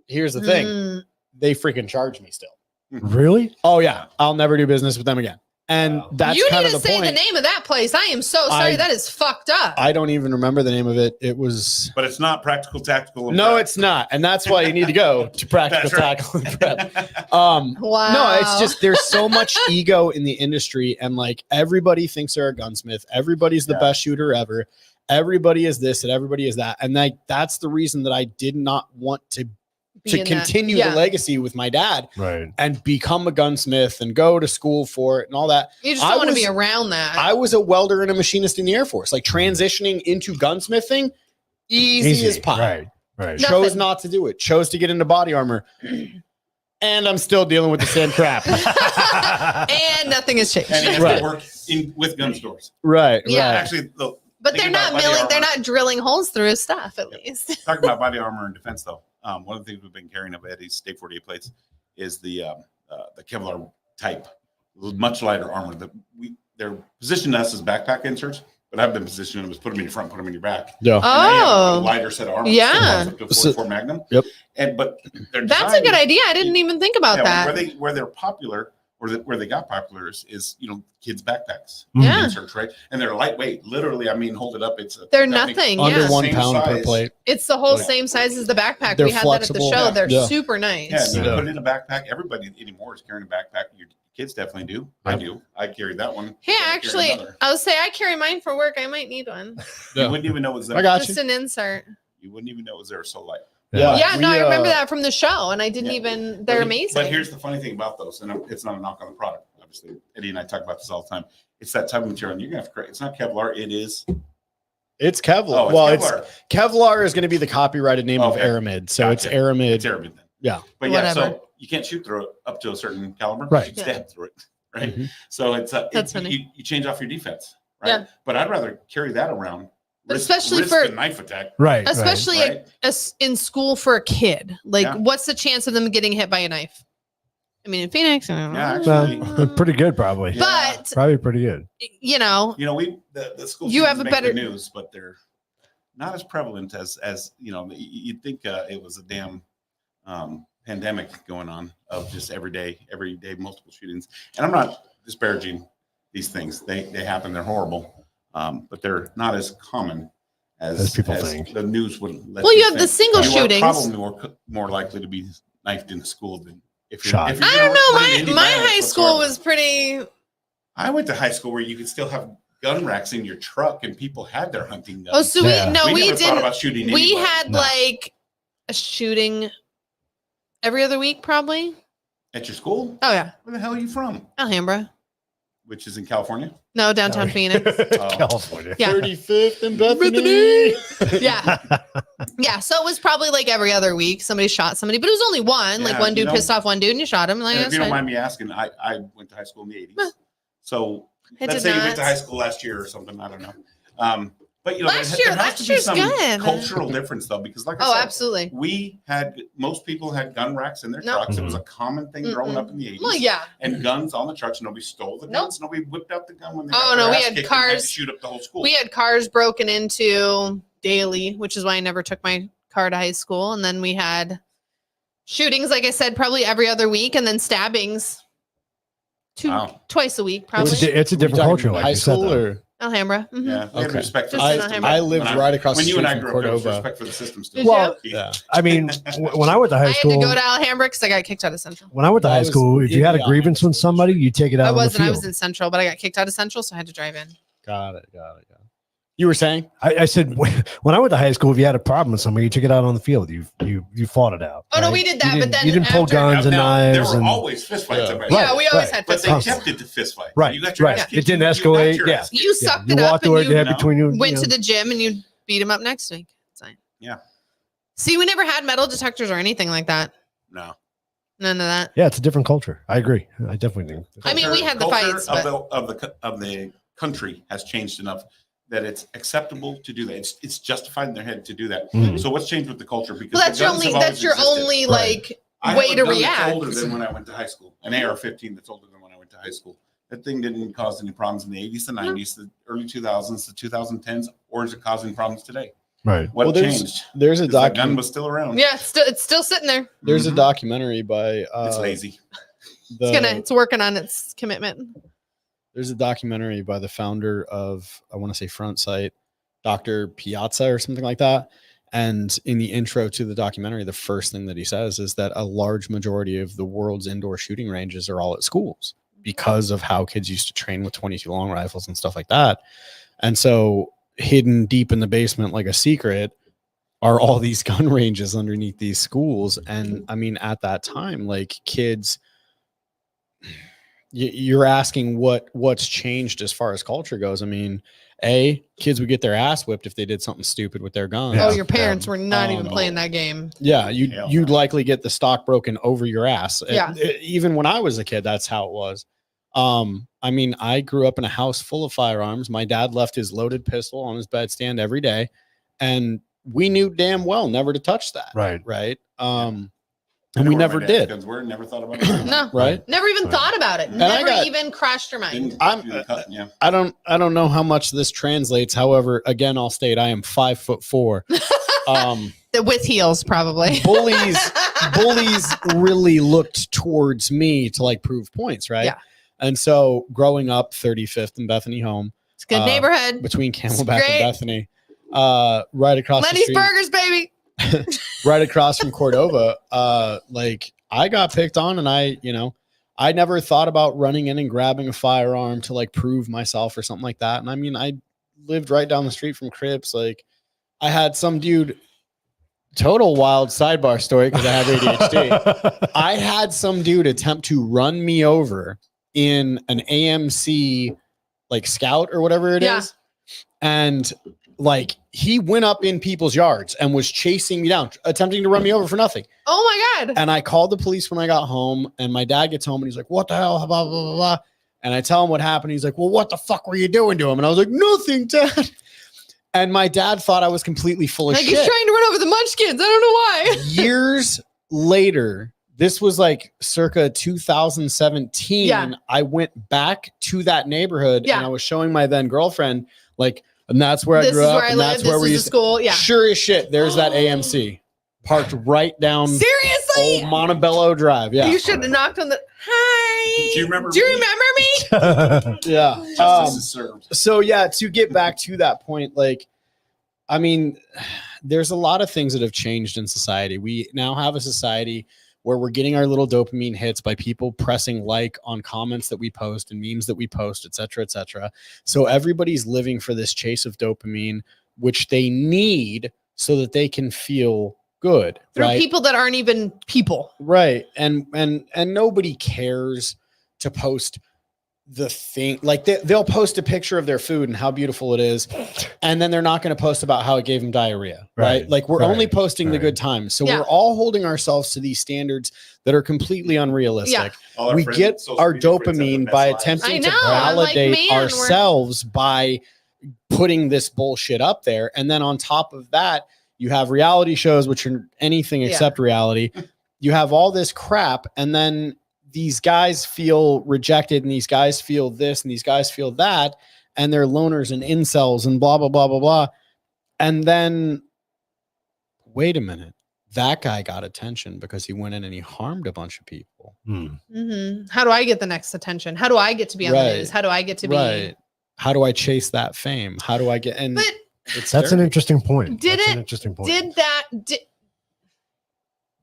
Here's the thing: Mm. they freaking charge me still. Really? Oh yeah, I'll never do business with them again. And Wow. that's You kind need of to the say point. the name of that place. I am so sorry. That is fucked up. I don't even remember the name of it. It was But it's not practical, tactical. And no, prep. it's not, and that's why you need to go to practical That's right. tackle and prep. Wow. No, it's just there's so much ego in the industry, and like everybody thinks they're a gunsmith. Everybody's the Yeah. best shooter ever. Everybody is this and everybody is that, and like that's the reason that I did not want to Be in that- continue yeah. the legacy with my dad Right. and become a gunsmith and go to school for it and all that. You just I don't want to was- be around that. I was a welder and a machinist in the Air Force. Like transitioning into gunsmithing, easy as pie. Right. Right. No. Chose Nothing. not to do it. Chose to get into body armor. And I'm still dealing with the same crap. and nothing has changed. And it has Right. to work with gun stores. Right. Yeah. Right. Actually, But Think they're about not body milling. They're armor. not drilling holes through his stuff. At least. Talking about body armor and defense, though, one of the things we've been carrying of Eddie's State 48 plates is the Kevlar type, much lighter armor. They're positioned us as backpack inserts, but I've been positioning them as put them in your front, put them in your back. Yeah. And they have a Oh, lighter set of armor. Yeah. Up to a 44 Magnum. Yep. But they're that's a good designed- idea. I didn't even think about that. Where they're popular, or where they got popular is kids' backpacks. Yeah. Inserts, right? And they're lightweight. Literally, I mean, hold it up. They're I think nothing. Under Yeah. 1 Same pound per size. plate. It's the whole Like- same size as the backpack. They're We had that at the flexible. show. They're Yeah. super nice. Yeah, you Yeah. can put it in a backpack. Everybody anymore is carrying a backpack. Your kids definitely do. I Yep. do. I carried that one. Hey, I carry actually, another. I would say I carry mine for work. I might need one. You wouldn't even know it was there. I got Just you. an insert. You wouldn't even know it was there. So light. Yeah. Yeah, no, we, I remember uh, that from the show, and I didn't Yeah. even. They're amazing. But here's the funny thing about those, and it's not a knock on the product. Obviously, Eddie and I talk about this all the time. It's that type of material, and you're gonna have to correct. It's not Kevlar. It is. It's Kevlar. Oh, well, Kevlar. Kevlar is going to be the copyrighted name of Okay. Aramid. So Gotcha. it's Aramid. It's Aramid then. Yeah. But yeah, Whatever. so you can't shoot through it up to a certain caliber. Right. You can stab through it. Right. Mhm. So it's That's funny. You change off your defense. Right. Yeah. But I'd rather carry that around. Especially risk for- a knife attack. Right. Especially Right. in school for a kid. Like, Yeah. what's the chance of them getting hit by a knife? I mean, in Phoenix, I don't know. Yeah, actually. Well, pretty good, probably. Yeah. But Probably pretty good. you know, The school You have shootings a make better- the news, but they're not as prevalent as you'd think it was a damn pandemic going on of just every day multiple shootings. And I'm not disparaging these things. They happen. They're horrible, but they're not as common As people think. The news would let well, you have think. the single You shootings. are probably more likely to be knifed in the school than if you're, Shot. if you're I don't gonna know. play any My violence high school whatsoever. was pretty. I went to high school where you could still have gun racks in your truck and people had their hunting guns. Oh, so Yeah. we no, we never thought didn't. about shooting We anybody. had No. like a shooting every other week, probably. At your school? Oh yeah, Where the hell are you from? Alhambra. Which is in California? No, downtown Phoenix. California. Yeah. 35th and Bethany. Yeah, yeah. So it was probably like every other week somebody shot somebody, but it was only one. Like Yeah, one you dude know- pissed off one dude and you shot him. Like And if that's you don't fine. mind me asking, I went to high school in the 80s. Huh. So I let's did say you went to not. high school last year or something. I don't know. But Last there year- has last to be year's some good. cultural difference though, because like I Oh, said, absolutely. most people had gun racks in their No. trucks. It was a common thing growing Mm-mm. up in the 80s. Well, yeah. And guns on the trucks. Nobody stole the Nope. guns. Nobody whipped out the gun when they Oh, got no, their we ass had kicked and had to cars. shoot up the whole school. We had cars broken into daily, which is why I never took my car to high school. And then we had shootings, like I said, probably every other week, and then stabbings Wow. twice a week, It's probably. a different culture. Like high you said, school though. or Alhambra. Mhm. Yeah, we had Okay. respect for Just the in system. Alhambra. I lived When right across when the you street and I from grew up, there was Cordova. respect for the system still. Did Well, you? Yeah. I mean, when I went to I high had to school, go to Alhambra because I got kicked out of Central. when I went to I high was school, if you had a in grievance the with somebody, you take it out I on the wasn't. I field. was in Central, but I got kicked out of Central, so I had to drive in. Got it. You were saying? I said when I went to high school, if you had a problem with somebody, you took it out on the field. You fought it out. Oh, no, right? we did that, You but didn't- then you didn't pull after- guns and Now, there knives were and always fist fights. Yeah. I bet. Yeah, Right, we always right. had But fist they fights. kept it to fist fight. Right, You got your right. ass It kicked, didn't you got escalate, your yeah. ass kicked. You yeah, sucked you it up walked and away you there know, between you. went you to know. the gym and you beat him up next week. It's fine. Yeah. See, we never had metal detectors or anything like that. No. None of that. Yeah, it's a different culture. I agree. I definitely do. I mean, we had the Culture fights, of the country has changed enough that it's acceptable to do that. It's justified in their head to do that. Mhm. So what's changed with the culture? Because Well, that's the your guns only. have That's your always existed. only Right. like I have way a to gun that's react. older than when I went to high school. An AR-15 that's older than when I went to high school. That thing didn't cause any problems in the 80s, the 90s, the early 2000s, the 2010s, or is it causing problems today? Right. What Well, there's- changed? There's a 'Cause that gun document. was still around. Yeah, it's still sitting there. There's a Mhm. documentary by It's lazy. It's working on its commitment. There's a documentary by the founder of, I want to say Front Sight, Dr. Piazza or something like that. And in the intro to the documentary, the first thing that he says is that a large majority of the world's indoor shooting ranges are all at schools because of how kids used to train with 22 long rifles and stuff like that. And so hidden deep in the basement, like a secret, are all these gun ranges underneath these schools. And I mean, at that time, like kids, you're asking what's changed as far as culture goes. I mean, kids would get their ass whipped if they did something stupid with their guns. Yeah. Oh, your parents were not even Oh, playing that game. Yeah, Hell you'd no. likely get the stock broken over your ass. Yeah. Even when I was a kid, that's how it was. I mean, I grew up in a house full of firearms. My dad left his loaded pistol on his bedstand every day, and we knew damn well never to touch that. Right. Right. I And we know where never my dad's did. guns were, never thought about it. No, Right. never even Right. thought about it. And I Never got- even crossed your mind. Yeah. I don't know how much this translates. However, again, I'll state I am 5'4". With heels, probably. bullies really looked towards me to like prove points, right? Yeah. And so growing up 35th and Bethany home It's a good neighborhood. between Camelback great. and Bethany, right across the Lenny's street, Burgers, baby. right across from Cordova, like I got picked on, and I never thought about running in and grabbing a firearm to like prove myself or something like that. And I mean, I lived right down the street from Crips. Like I had some dude, total wild sidebar story because I have ADHD. I had some dude attempt to run me over in an AMC like Scout or whatever it is, Yeah. and like he went up in people's yards and was chasing me down, attempting to run me over for nothing. Oh my God. And I called the police when I got home, and my dad gets home and he's like, "What the hell?" Blah blah blah blah. And I tell him what happened. He's like, "Well, what the fuck were you doing to him?" And I was like, "Nothing, Dad." And my dad thought I was completely full of Like shit. he's trying to run over the munchkins. I don't know why. Years later, this was like circa 2017. Yeah. I went back to that neighborhood, Yeah. and I was showing my then girlfriend, like, and that's where I This grew is up, where I and live. that's This where we is the used to. school. Yeah. Sure as shit, there's that AMC parked right down Seriously? Old Montebello Drive. Yeah, You should have knocked on the. Hi. Do you remember Do you me? remember me? yeah. Justice is served. So yeah, to get back to that point, like, I mean, there's a lot of things that have changed in society. We now have a society where we're getting our little dopamine hits by people pressing like on comments that we post and memes that we post, et cetera, et cetera. So everybody's living for this chase of dopamine, which they need so that they can feel good. Through right? people that aren't even people. Right. And nobody cares to post the thing. Like they'll post a picture of their food and how beautiful it is, and then they're not going to post about how it gave them diarrhea. Right. Right, Like we're right, only posting the right. good times. So Yeah. we're all holding ourselves to these standards that are completely unrealistic. Yeah. All our We friends- get social our media friends have the dopamine best by lives. attempting I to know, I'm like, validate man, we're- ourselves by putting this bullshit up there. And then on top of that, you have reality shows, which are anything Yeah. except reality. You have all this crap, and then these guys feel rejected, and these guys feel this, and these guys feel that, and they're loners and incels and blah, blah, blah, blah, blah. And then, wait a minute, that guy got attention because he went in and he harmed a bunch of people. Hmm. Mhm. How do I get the next attention? How do I get to be on Right. the news? How do I get to be? Right. How do I chase that fame? How do I get, and But it's That's an terrible. interesting point. Did That's it- an interesting point.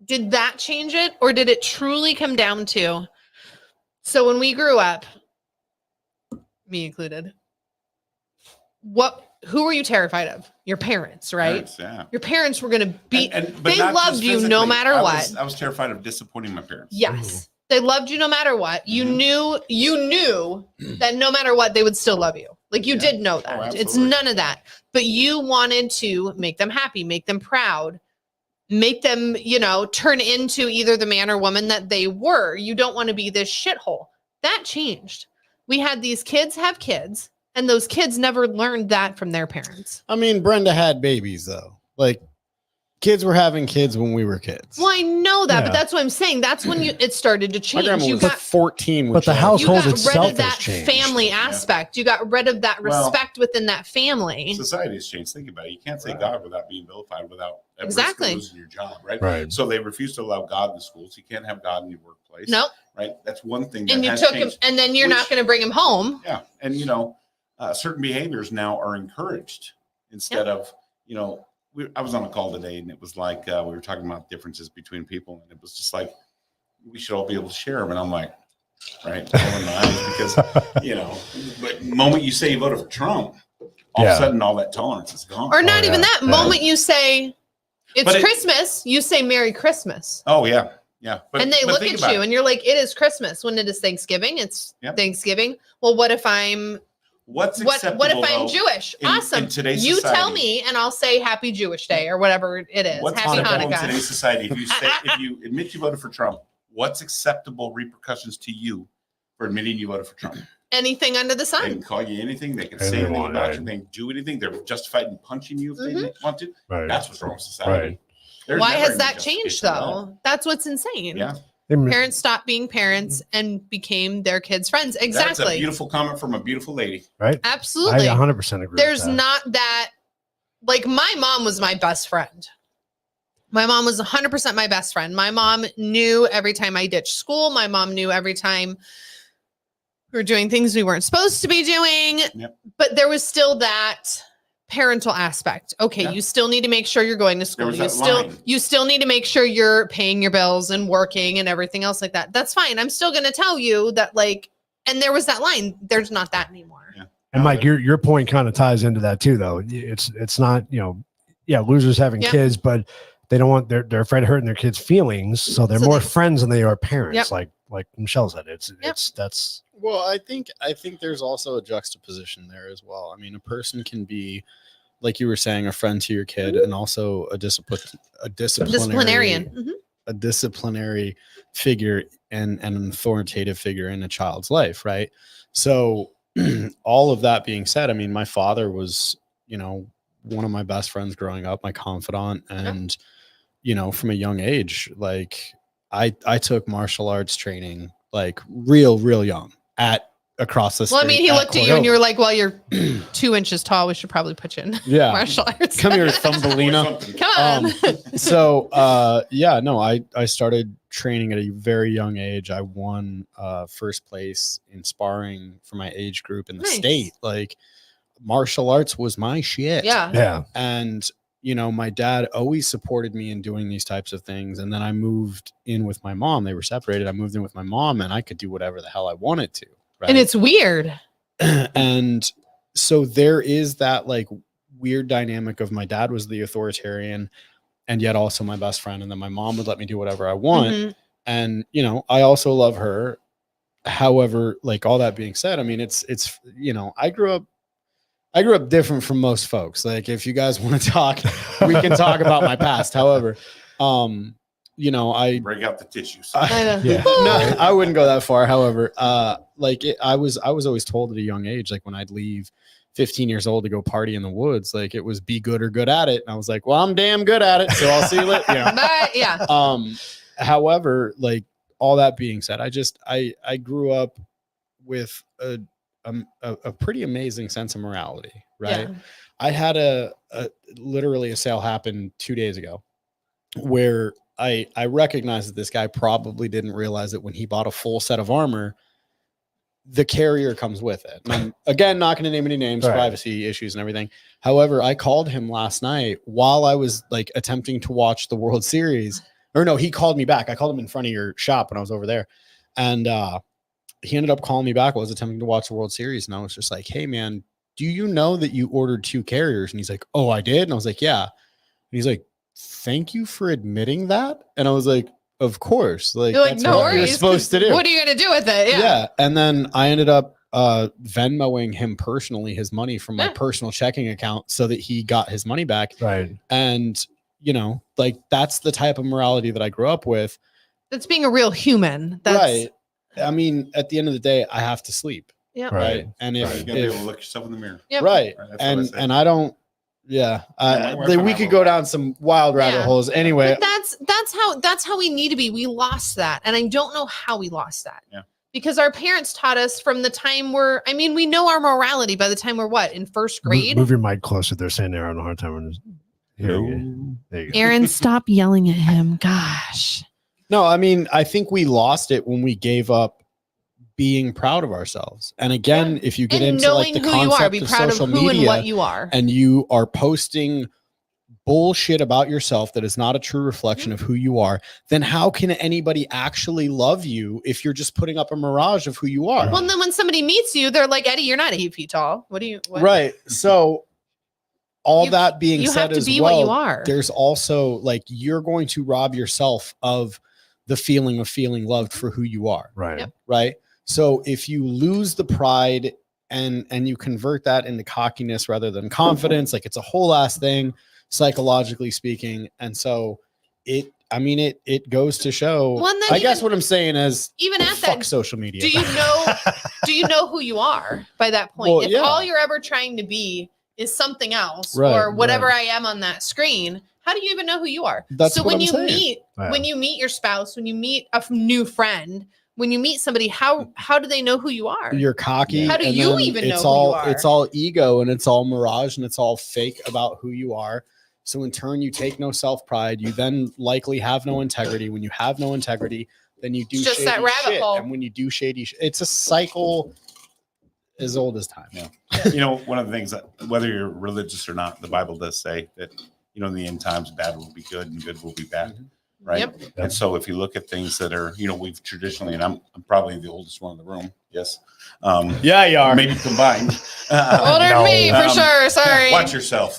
did that change it, or did it truly come down to? So when we grew up, me included, who were you terrified of? Your parents, right? Parents, yeah. Your parents were going to be. But they not loved just you no physically. matter what. I was terrified of disappointing my parents. Yes. They loved you no matter what. You Mhm. knew that no matter what, they would still love you. Like you Yeah. did know Oh, that. It's absolutely. none of that. But you wanted to make them happy, make them proud, make them, turn into either the man or woman that they were. You don't want to be this shithole. That changed. We had these kids have kids, and those kids never learned that from their parents. I mean, Brenda had babies though. Like kids were having kids when we were kids. Well, I know that, Yeah. but that's what I'm saying. That's when it started to My change. grandma You was got 14. when But the she had- house- you household got rid itself of that has changed. family aspect. You got rid of that Well, respect within that family. Society has changed. Think about it. You can't say Right. God without being vilified, without at risk Exactly. of losing your job, right? Right. So they refuse to allow God in the schools. You can't have God in your workplace. Nope. Right. That's one thing that And you has took him, changed. and then you're not Which- going to bring him home. Yeah, and certain behaviors now are encouraged instead of I was on a call today, and it was like we were talking about differences between people, and it was just like we should all be able to share them. And I'm like, right, rolling my eyes because but the moment you say you voted for Trump, all of Yeah. a sudden all that tolerance is gone. Or not Oh, even yeah. that Yeah. moment you say it's But it- Christmas, you say Merry Christmas. Oh yeah, yeah. And they look think at about you it. and you're like, it is Christmas. When it is Thanksgiving, it's Yep. Thanksgiving. Well, what if I'm What's what acceptable, if I'm though, Jewish? in Awesome. today's You tell society? me and I'll say Happy Jewish Day or whatever it is. What's Happy acceptable in Hanukkah. today's society? If you admit you voted for Trump, what's acceptable repercussions to you for admitting you voted for Trump. Anything under the They sun. can call you anything. They can Anything say they anything want, about right. you. They can do anything. They're justified in punching you if they want to. Right. That's what's wrong with society. Right. There's Why never has any that changed justification for though? That's what's insane. that. Yeah. Parents stopped being parents and became their kids' friends. That's a Exactly. beautiful comment from a beautiful lady. Right. Absolutely. I 100% agree. There's with that. not that, like, my mom was my best friend. My mom was 100% my best friend. My mom knew every time I ditched school. My mom knew every time we were doing things we weren't supposed to be doing. Yep. But there was still that parental aspect. Okay, Yeah. you still need to make sure you're going to school. was You that still line. you still need to make sure you're paying your bills and working and everything else like that. That's fine. I'm still going to tell you that, like, and there was that line. There's not that anymore. Yeah. And Mike, your point kind of ties into that too, though. It's not, losers having Yep. kids, but they don't want they're afraid of hurting their kids' feelings, so they're So more they- friends than they are parents. Yep. Like Michelle said, it's Yep. that's Well, I think there's also a juxtaposition there as well. I mean, a person can be, like you were saying, a friend to your kid, and also a Disciplinarian. Mhm. a disciplinary figure and an authoritative figure in a child's life, right? So, all of that being said, I mean, my father was, one of my best friends growing up, my confidant, and from a young age, like I took martial arts training like real young across the street. Well, I mean, he looked at you and you Cordova. were like, well, you're 2 inches tall. We should probably put you in Yeah. martial arts. Come here, Or Thumbelina. something. Come on. So I started training at a very young age. I won first place in sparring for my age group in the Nice. state. Like, martial arts was my shit. Yeah. And my dad always supported me in doing these types of things. And then I moved in with my mom. They were separated. I moved in with my mom, and I could do whatever the hell I wanted to. Right. And it's weird. And so there is that like weird dynamic of my dad was the authoritarian and yet also my best friend, and then my mom would let me do whatever I want. Mhm. And I also love her. However, like, all that being said, I mean, it's I grew up different from most folks. Like, if you guys want to talk, we can talk about my past. However, I Break out the tissues. I know. Yeah. no, I wouldn't go that far. However, I was always told at a young age, like when I'd leave 15 years old to go party in the woods, like it was be good or good at it. And I was like, well, I'm damn good at it. So I'll see you later. But yeah. However, like, all that being said, I grew up with a pretty amazing sense of morality, right? Yeah. I had literally a sale happen 2 days ago where I recognized that this guy probably didn't realize that when he bought a full set of armor, the carrier comes with it. And I'm, again, not going to name any names, Right. privacy issues and everything. However, I called him last night while I was like attempting to watch the World Series. Or no, he called me back. I called him in front of your shop when I was over there. And he ended up calling me back while I was attempting to watch the World Series. And I was just like, hey, man, do you know that you ordered 2 carriers? And he's like, oh, I did? And I was like, yeah. And he's like, thank you for admitting that. And I was like, of course. Like, You're like, that's no what you're worries. supposed to do. What are you going to do with it? Yeah. Yeah. And then I ended up Venmoing him personally his money from my Yeah. personal checking account so that he got his money back. right. And, like, that's the type of morality that I grew up with. That's being a real human. That's Right. I mean, at the end of the day, I have to sleep. Yeah. Right. And Right, if, you gotta be able if to look yourself in the mirror. Yep. right. Right, that's what I say. And I don't, yeah. my wife We and I could will. go down some wild rabbit Yeah. holes anyway. But that's how we need to be. We lost that. And I don't know how we lost that. Yeah. Because our parents taught us from the time we know our morality by the time we're what, in first grade? Move your mic closer. They're saying they're having a hard time. Here you go. There you go. Aaron, stop yelling at him. Gosh. No, I mean, I think we lost it when we gave up being proud of ourselves. And again, if you get And into like knowing the who you are, concept be of proud of social who and media what you are. and you are posting bullshit about yourself that is not a true reflection of who you are, then how can anybody actually love you if you're just putting up a mirage of who you are? Well, and then when somebody meets you, they're like, Eddie, you're not 8 feet tall. What? Right. So all that being You said have to as be well, what you are. there's also like you're going to rob yourself of the feeling of feeling loved for who you are. Right. Yep. Right. So if you lose the pride and you convert that into cockiness rather than confidence, like it's a whole ass thing, psychologically speaking. And so I mean, it goes to show. Well, and then I guess even- what I'm saying is, Even at fuck that, social media. do you know who you are by that point? Well, if yeah. all you're ever trying to be is something else Right, or whatever right. I am on that screen, how do you even know who you are? That's so what when I'm you saying. meet Yeah. when you meet your spouse, when you meet a new friend, when you meet somebody, how do they know who you are? You're cocky. How do and you then even it's know who you all are? it's all ego and it's all mirage and it's all fake about who you are. So in turn, you take no self-pride. You then likely have no integrity. When you have no integrity, then you do It's just shady that rabbit shit. hole. And when you do shady shit, it's a cycle as old as time. Yeah. You know, one of the things that whether you're religious or not, the Bible does say that, you know, in the end times, bad will be good and good will be bad. Mhm. Right. Yep. And so if you look at things that are, you know, we've traditionally, and I'm probably the oldest one in the room. Yes. Yeah, you are. Maybe combined. Older than me, for Um, sure. Sorry. Watch yourself.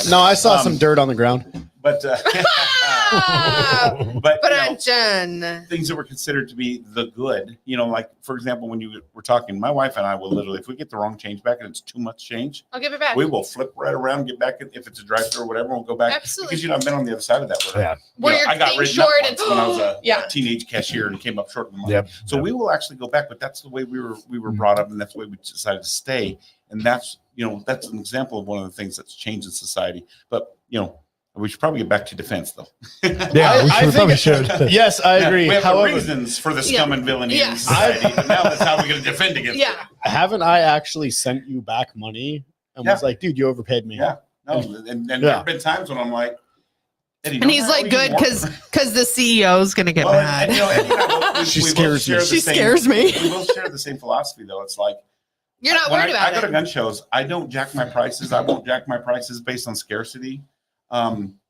No, I saw Um, some dirt on the ground. But, but, But you know, Jen. things that were considered to be the good, you know, like for example, when you were talking, my wife and I will literally, if we get the wrong change back and it's too much change, I'll give it back. we will flip right around, get back. If it's a drive-through or whatever, we'll go back. Absolutely. Because, you know, I've been on the other side of that. Where, Yeah. Where you know, you're I got being written up short once when I was a Yeah. teenage cashier and came up short of the money. Yep. So we will actually go back, but that's the way we were brought up, and that's the way we decided to stay. And that's, you know, that's an example of one of the things that's changed in society. But, you know, we should probably get back to defense, though. Yeah, we probably should. Yes, I agree. We have However, the reasons for the Yeah. scum and villainy Yeah. in society, but now that's how we're going to defend against Yeah. it. haven't I actually sent you back money and was like, dude, you overpaid me? Yeah. No, and there Yeah. have been times when I'm like, Eddie, And he's like, good, because the CEO is gonna get mad. And, you know, Eddie and I both- She we both scares me. share the She same- scares me. We both share the same philosophy, though. It's like, You're not when worried I about go to it. gun shows, I don't jack my prices. I won't jack my prices based on scarcity,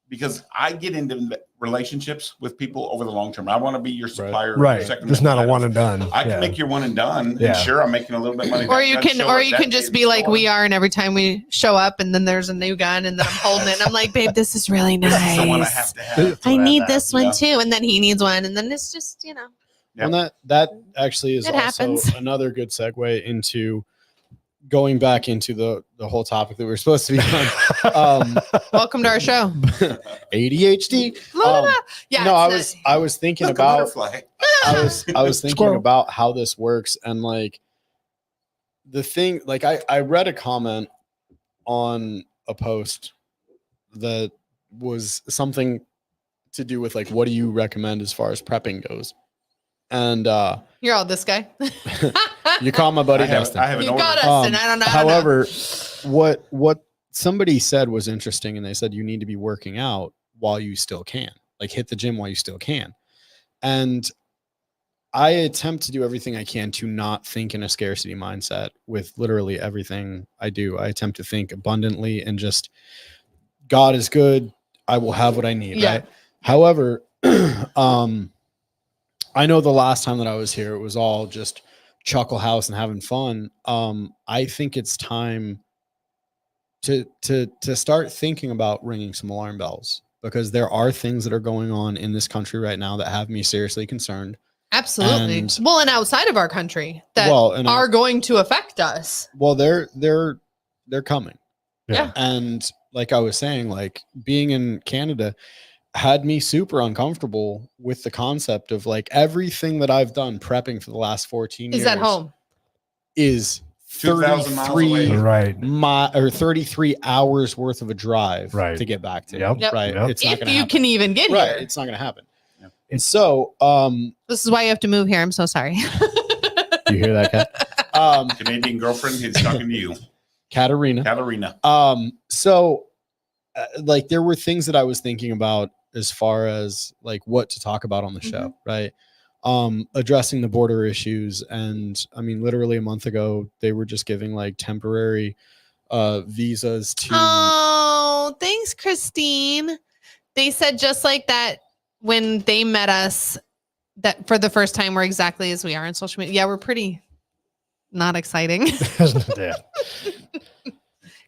because I get into relationships with people over the long term. I want to be your supplier, your Right. second Just not a item. one and done. I can Yeah. make your one and done. Yeah. And sure, I'm making a little bit of money. Or that you gun can, show or at you that can day just in be the like store. we are, and every time we show up, and then there's a new gun, and then I'm holding it, and I'm like, babe, this is really That's the one I nice. have to have. I need this you one know? too, and then he needs one, and then it's just, you know. Yep. And that actually is It also happens. another good segue into going back into the whole topic that we were supposed to be on. Welcome to our show. ADHD. Yeah. No, it's I was thinking Look, a about butterfly. I was thinking Squirrel. about how this works and like the thing like I read a comment on a post that was something to do with like what do you recommend as far as prepping goes? And You're all this guy. you call my buddy I have Dustin. an You order. got us, and I don't know. However, what somebody said was interesting, and they said you need to be working out while you still can, like hit the gym while you still can. And I attempt to do everything I can to not think in a scarcity mindset with literally everything I do. I attempt to think abundantly and just God is good. I will have what I need. Yeah. Right. However, I know the last time that I was here, it was all just chuckle house and having fun. I think it's time to start thinking about ringing some alarm bells because there are things that are going on in this country right now that have me seriously concerned. Absolutely. And- Well, and outside of our country that and are going to affect us. well, they're coming. Yeah. And like I was saying, like being in Canada had me super uncomfortable with the concept of like everything that I've done prepping for the last 14 years Is at home. is 2,000 miles away. 33 hours worth of a drive Right. to get back to. Yep. Yep. Right. Yep. It's not If going to you happen. can even get Right. here. It's not going to happen. Yep. And so, This is why you have to move here. I'm so sorry. you hear that, Kat? Canadian girlfriend, he's talking to you. Katarina. Katarina. So like there were things that I was thinking about as far as like what to talk about on the show, right? Addressing the border issues. And I mean, literally a month ago, they were just giving like temporary visas to Oh, thanks, Christine. They said just like that when they met us that for the first time we're exactly as we are on social media. Yeah, we're pretty not exciting. Yeah.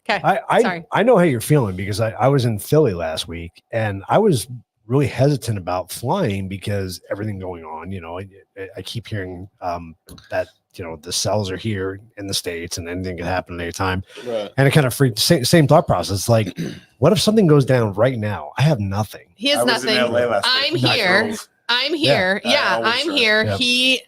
Okay. I Sorry. I know how you're feeling because I was in Philly last week and I was really hesitant about flying because everything going on, you know, I keep hearing that the cells are here in the States and anything can happen at any time. Right. And it kind of freaked, same thought process. Like, what if something goes down right now? I have nothing. He has I was nothing. in LA last I'm week. here. Drove. I'm here. Yeah, Yeah, always I'm try. here. Yep.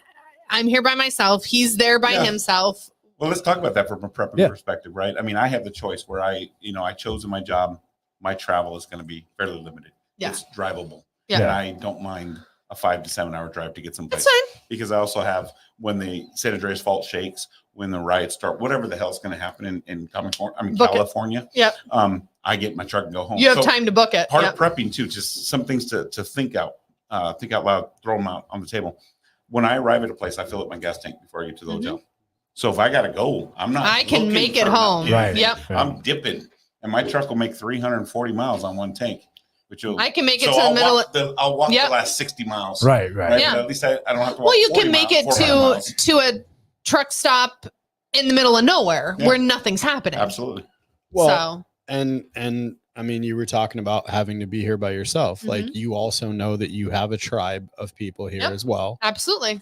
I'm here by myself. He's there by Yeah. himself. Well, let's talk about that from a prepping Yeah. perspective, right? I mean, I have the choice where I chose in my job, my travel is going to be fairly limited. Yeah. It's drivable. Yeah. And I don't mind a 5 to 7 hour drive to get someplace. That's fine. Because I also have, when the San Andreas fault shakes, when the riots start, whatever the hell's going to happen in Book it. California. Yep. I get in my truck and go home. You have So time to book it. part Yep. of prepping too, just some things to think out loud, throw them out on the table. When I arrive at a place, I fill up my gas tank before I get to the hotel. So if I got to go, I'm not. I can looking make it for home. anything. Right. Yep. I'm dipping, and my truck will make 340 miles on one tank, which will. I can make it so to the I'll middle. walk I'll walk Yep. the last 60 miles. Right. Right. Yeah. But at least I don't have to walk. Well, you 40 can make miles, it 400 miles. to a truck stop in the middle of nowhere Yeah. where nothing's happening. Absolutely. Well, So and I mean, you were talking about having to be here by yourself. Mm-hmm. Like, you also know that you have a tribe of people here Yep. as well. absolutely.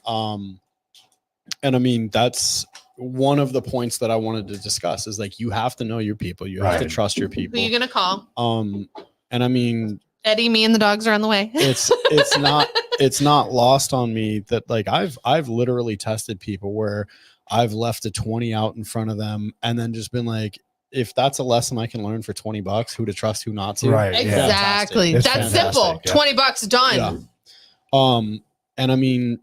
And I mean, that's one of the points that I wanted to discuss is like, you have to know your people. You have to Right. trust your Who people. are you gonna call? And I mean, Eddie, me and the dogs are on the way. it's not lost on me that like I've literally tested people where I've left a 20 out in front of them and then just been like, if that's a lesson I can learn for $20, who to trust, who not to. Right. Yeah. Exactly. It's That's simple. fantastic, yeah. $20 done. Yeah. And I mean,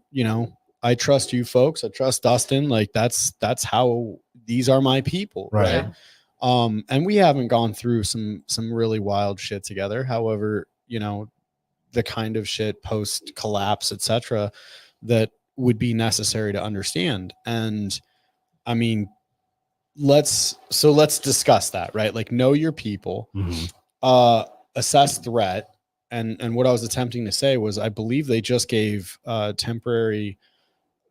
I trust you folks. I trust Dustin. Like that's how these are my people. Right. Right. And we haven't gone through some really wild shit together. However, the kind of shit post collapse, etc., that would be necessary to understand. And I mean, let's discuss that, right? Like, know your people, assess threat. And what I was attempting to say was, I believe they just gave temporary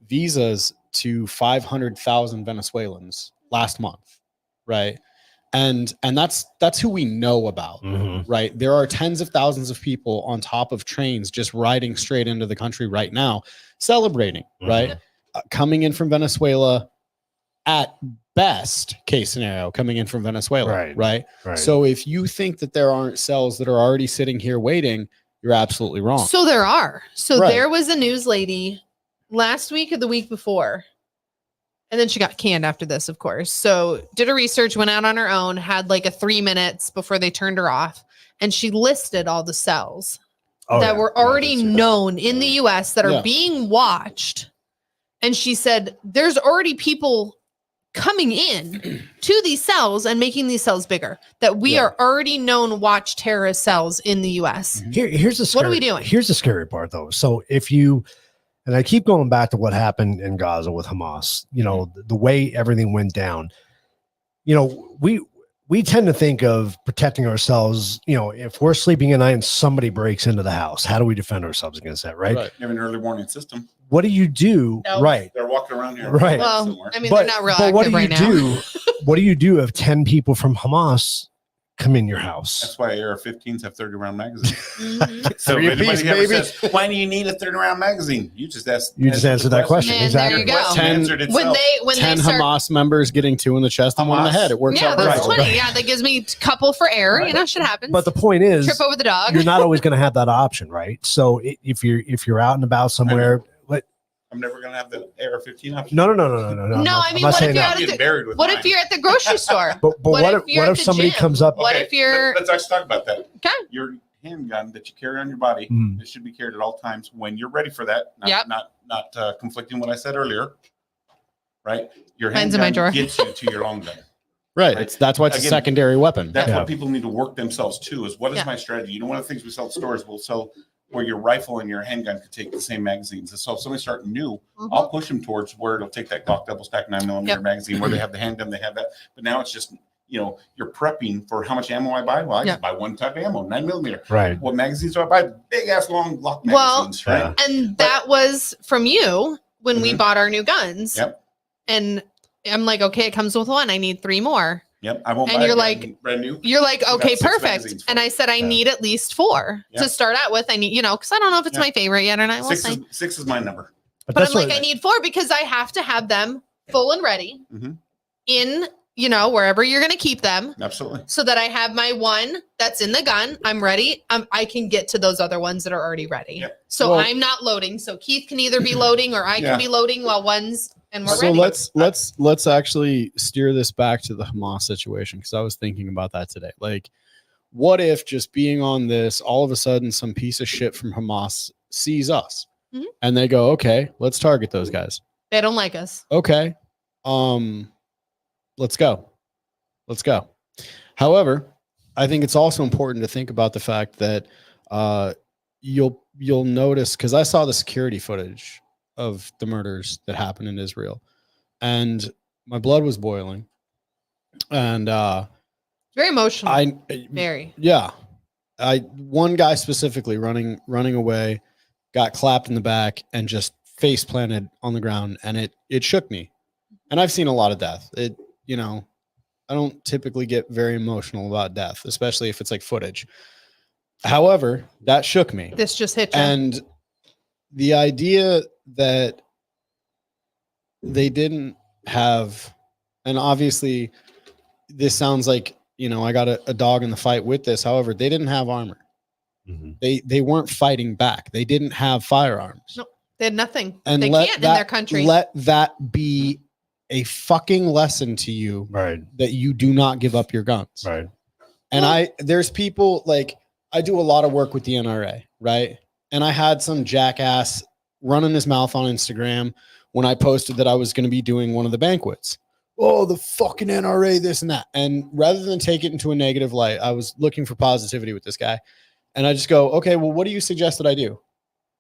visas to 500,000 Venezuelans last month, right? And that's who we know about, right? There are tens of thousands of people on top of trains just riding straight into the country right now, celebrating, right? Coming in from Venezuela, at best case scenario, coming in from Venezuela, right? So if you think that there aren't cells that are already sitting here waiting, you're absolutely wrong. So there are. So Right. there was a news lady last week or the week before. And then she got canned after this, of course. So did a research, went out on her own, had like a 3 minutes before they turned her off. And she listed all the cells that were already known in the US that are being watched. And she said, there's already people coming in to these cells and making these cells bigger, that we are already known watch terrorist cells in the US. Here's the scary, What are we doing? Here's the scary part, though. So if you, and I keep going back to what happened in Gaza with Hamas, the way everything went down, we tend to think of protecting ourselves. If we're sleeping at night and somebody breaks into the house, how do we defend ourselves against that? Right. You have an early warning system. What do you do? No. Right. They're walking around here. Right. Well, somewhere. I mean, they're not real active what do you right now. do? What do you do if 10 people from Hamas come in your house? That's why AR-15s have 30-round magazines. Mhm. So Three if anybody piece, ever baby. says, why do you need a 30-round magazine? You just answered that question. And Exactly. there you go. Answered When itself. when 10 they start, Hamas members getting 2 in the chest and 1 in the Hamas. head. It works yeah, out that's perfectly. 20. Yeah, that gives me a couple for air. Shit happens. But the point is, Trip over the dog. you're not always going to have that option, right? So if you're out and about somewhere, I'm never going to have the AR-15 option. no. No, I mean, I'm not what if saying you're that. at I'm the- getting buried with What mine. if you're at the grocery store? But What what if if you're what at if the somebody gym? comes up? What if you're- Let's actually talk about that. Okay. Your handgun that you carry on your body, Mhm. it should be carried at all times when you're ready for that. Not, Yep. not conflicting what I said earlier. Right? Your Mine's in my drawer. handgun gets you to your long gun. Right. That's why it's a Again, secondary weapon. That's Yeah. what people need to work themselves to is what is Yeah. my strategy? One of the things we sell at stores, we'll sell where your rifle and your handgun could take the same magazines. And so if somebody starting new, Mhm. I'll push them towards where it'll take that Glock double stack 9mm Yep. magazine where they have the handgun, they have that. But now it's just, you're prepping for how much ammo I buy. Well, I Yep. just buy one type of ammo, 9mm. Right. What magazines do I buy? Big ass long Glock Well, magazines, right? And that was from you when we Mhm. bought our new guns. Yep. And I'm like, okay, it comes with 1. I need 3 more. Yep. I won't And buy you're a like- gun brand new. You're like, got okay, 6 perfect. magazines for And it. I said, I Yeah. need at least 4 Yeah. to start out with. I need, because I don't know if it's Yeah. my favorite yet or not. We'll see. Six is my number. But I'm like, I need 4 because I have to have them full and ready in, wherever you're going to keep them. Absolutely. So that I have my one that's in the gun. I'm ready. I can get to those other ones that are already ready. Yep. So I'm not loading. So Keith can either be loading or I can be loading while one's and we're ready. So let's actually steer this back to the Hamas situation, because I was thinking about that today. Like, what if just being on this, all of a sudden some piece of shit from Hamas sees us and they go, okay, let's target those guys. They don't like us. Okay. Let's go. However, I think it's also important to think about the fact that you'll notice, because I saw the security footage of the murders that happened in Israel, and my blood was boiling. And very emotional. Very. Yeah. One guy specifically running away, got clapped in the back and just face planted on the ground, and it shook me. And I've seen a lot of death. I don't typically get very emotional about death, especially if it's like footage. However, that shook me. This just hit you. And the idea that they didn't have, and obviously this sounds like, I got a dog in the fight with this. However, they didn't have armor. They weren't fighting back. They didn't have firearms. No, they had nothing. And they can't in their country. Let that be a fucking lesson to you, that you do not give up your guns. Right. And there's people, like, I do a lot of work with the NRA, right? And I had some jackass running his mouth on Instagram when I posted that I was going to be doing one of the banquets. Oh, the fucking NRA, this and that. And rather than take it into a negative light, I was looking for positivity with this guy. And I just go, okay, well, what do you suggest that I do?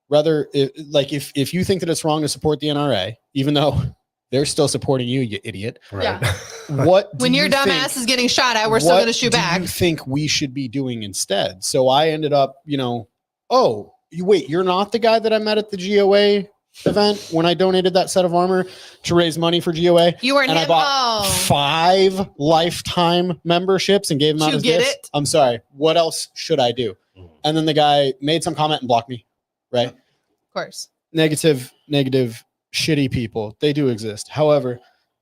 Rather, if you think that it's wrong to support the NRA, even though they're still supporting you, you idiot. Right. Yeah. When your dumb ass is getting shot at, we're still going to shoot back. What do you think we should be doing instead? So I ended up, wait, you're not the guy that I met at the GOA event when I donated that set of armor to raise money for GOA? You were in and him. I bought 5 lifetime memberships and gave them out as get gifts. it? I'm sorry. What else should I do? And then the guy made some comment and blocked me. Right? Of course. Negative, shitty people. They do exist. However,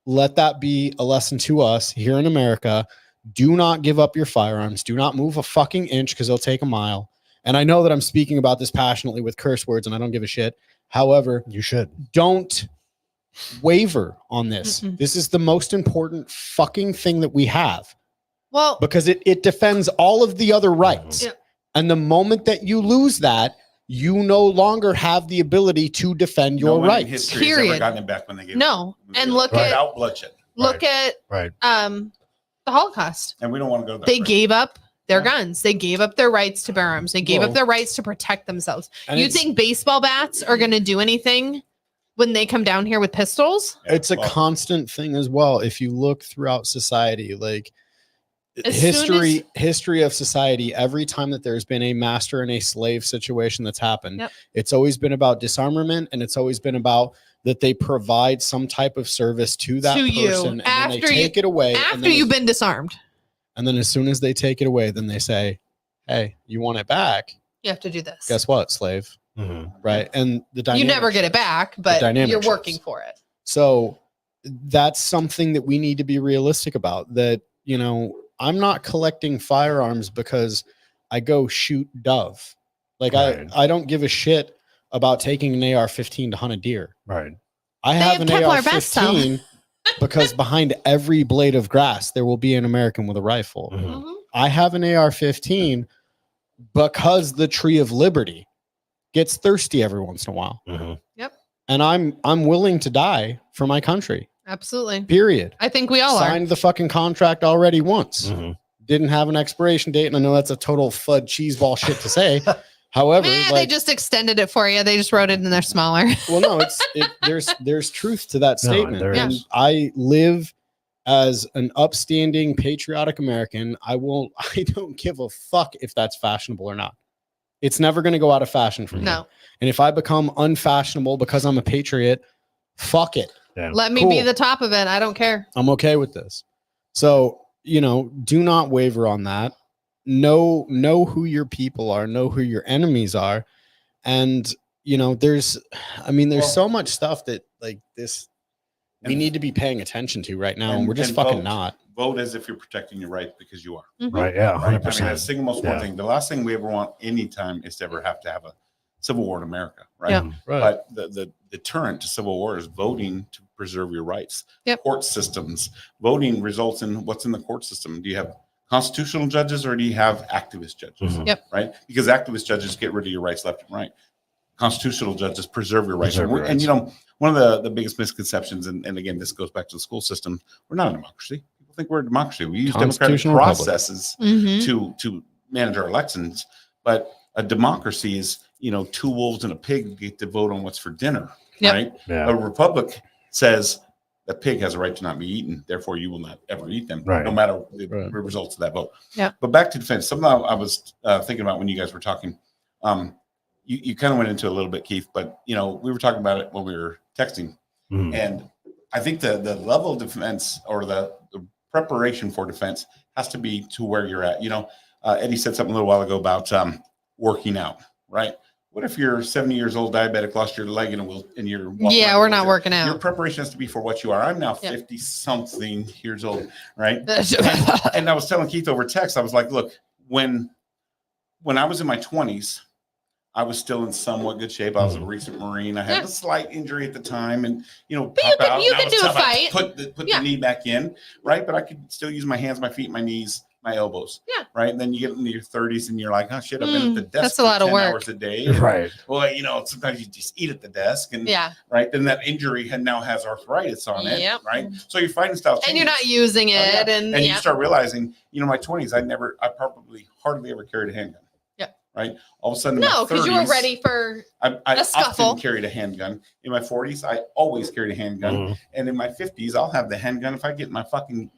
let that be a lesson to us here in America. Do not give up your firearms. Do not move a fucking inch, because they'll take a mile. And I know that I'm speaking about this passionately with curse words, and I don't give a shit. However, you should. Don't waver on this. This is the most important fucking thing that we have. Well, because it defends all of the other rights. Yeah. And the moment that you lose that, you no longer have the ability to defend your rights. Period. Ever gotten it back when they gave and look at without bloodshed. Look at the Holocaust. And we don't want to go there. They gave up their guns. They gave up their rights to bear arms. They gave up their rights to protect themselves. You think baseball bats are going to do anything when they come down here with pistols? It's a constant thing as well. If you look throughout society, like history of society, every time that there's been a master and a slave situation that's happened, it's always been about disarmament, and it's always been about that they provide some type of service to that person, and then they take it away after you've been disarmed. And then as soon as they take it away, then they say, hey, you want it back? You have to do this. Guess what, slave? Right. And you never get it back, but you're working for it. So that's something that we need to be realistic about, that, I'm not collecting firearms because I go shoot dove. Like I don't give a shit about taking an AR-15 to hunt a deer. Right. I have an AR-15 because behind every blade of grass, there will be an American with a rifle. I have an AR-15 because the tree of liberty gets thirsty every once in a while. Yep. And I'm willing to die for my country. Absolutely. Period. I think we all signed the fucking contract already once. Didn't have an expiration date, and I know that's a total fud cheeseball shit to say. However, they just extended it for you. They just wrote it in there smaller. Well, no, there's truth to that statement. And I live as an upstanding, patriotic American. I don't give a fuck if that's fashionable or not. It's never going to go out of fashion for me. No. And if I become unfashionable because I'm a patriot, fuck it. Yeah. Let me be the top of it. I don't care. I'm okay with this. So, do not waver on that. Know who your people are, know who your enemies are. And you know, there's Well- so much stuff that like this we And- need to be paying attention to right now, and and- we're just and fucking vote. not. Vote as if you're protecting your rights because you are. Right. Yeah. Right? I mean, 100%. that's the single most important Yeah. thing. The last thing we ever want anytime is to ever have a civil war in America, right? Yeah. Right. But the deterrent to civil war is voting to preserve your rights. Yep. Court systems. Voting results in what's in the court system. Do you have constitutional judges or do you have activist judges? Mhm. Yep. Right? Because activist judges get rid of your rights left and right. Constitutional judges preserve your rights. Preserve your And you rights. know, one of the biggest misconceptions, and again, this goes back to the school system, we're not a democracy. People think we're a democracy. We use democratic Constitutional republic. processes Mhm. to manage our elections, but a democracy is, you know, two wolves and a pig get to vote on what's for dinner, Yep. right? Yeah. A republic says the pig has a right to not be eaten, therefore you will not ever eat them, Right. no matter the Right. results of that vote. Yeah. But back to defense, something I was thinking about when you guys were talking. You kind of went into a little bit, Keith, but you know, we were talking about it when we were texting. Mhm. And I think the level of defense or the preparation for defense has to be to where you're at. You know, Eddie said something a little while ago about working out, right? What if you're 70 years old, diabetic, lost your leg and you're walking Yeah, around we're in a not wheelchair? working Your out. preparation has to be for what you are. I'm now Yep. 50 something years old, right? And I was telling Keith over text, I was like, look, when I was in my 20s, I was still in somewhat good shape. I was a recent Marine. I had Yeah. a slight injury at the time, and you know, But you pop could- out, you and I could was do a tough. I fight. Put Yeah. the knee back in, right? But I could still use my hands, my feet, my knees, my elbows. Yeah. Right. And then you get into your 30s, and you're like, oh shit, I've been at the desk that's a for lot of 10 work. hours a day. And, Right. well, you know, sometimes you just eat at the desk, and Yeah. right. Then that injury now has arthritis on it. Yep. Right. So your fighting style And you're not changes. using Oh, yeah. it. And, And yeah. you start realizing, you know, my 20s, I probably hardly ever carried a handgun. Yeah. Right. All of a sudden, in No, my because you were 30s, ready for I a scuffle. often carried a handgun. In my 40s, I always carried a handgun. Mhm. And in my 50s, I'll have the handgun. If I get in my fucking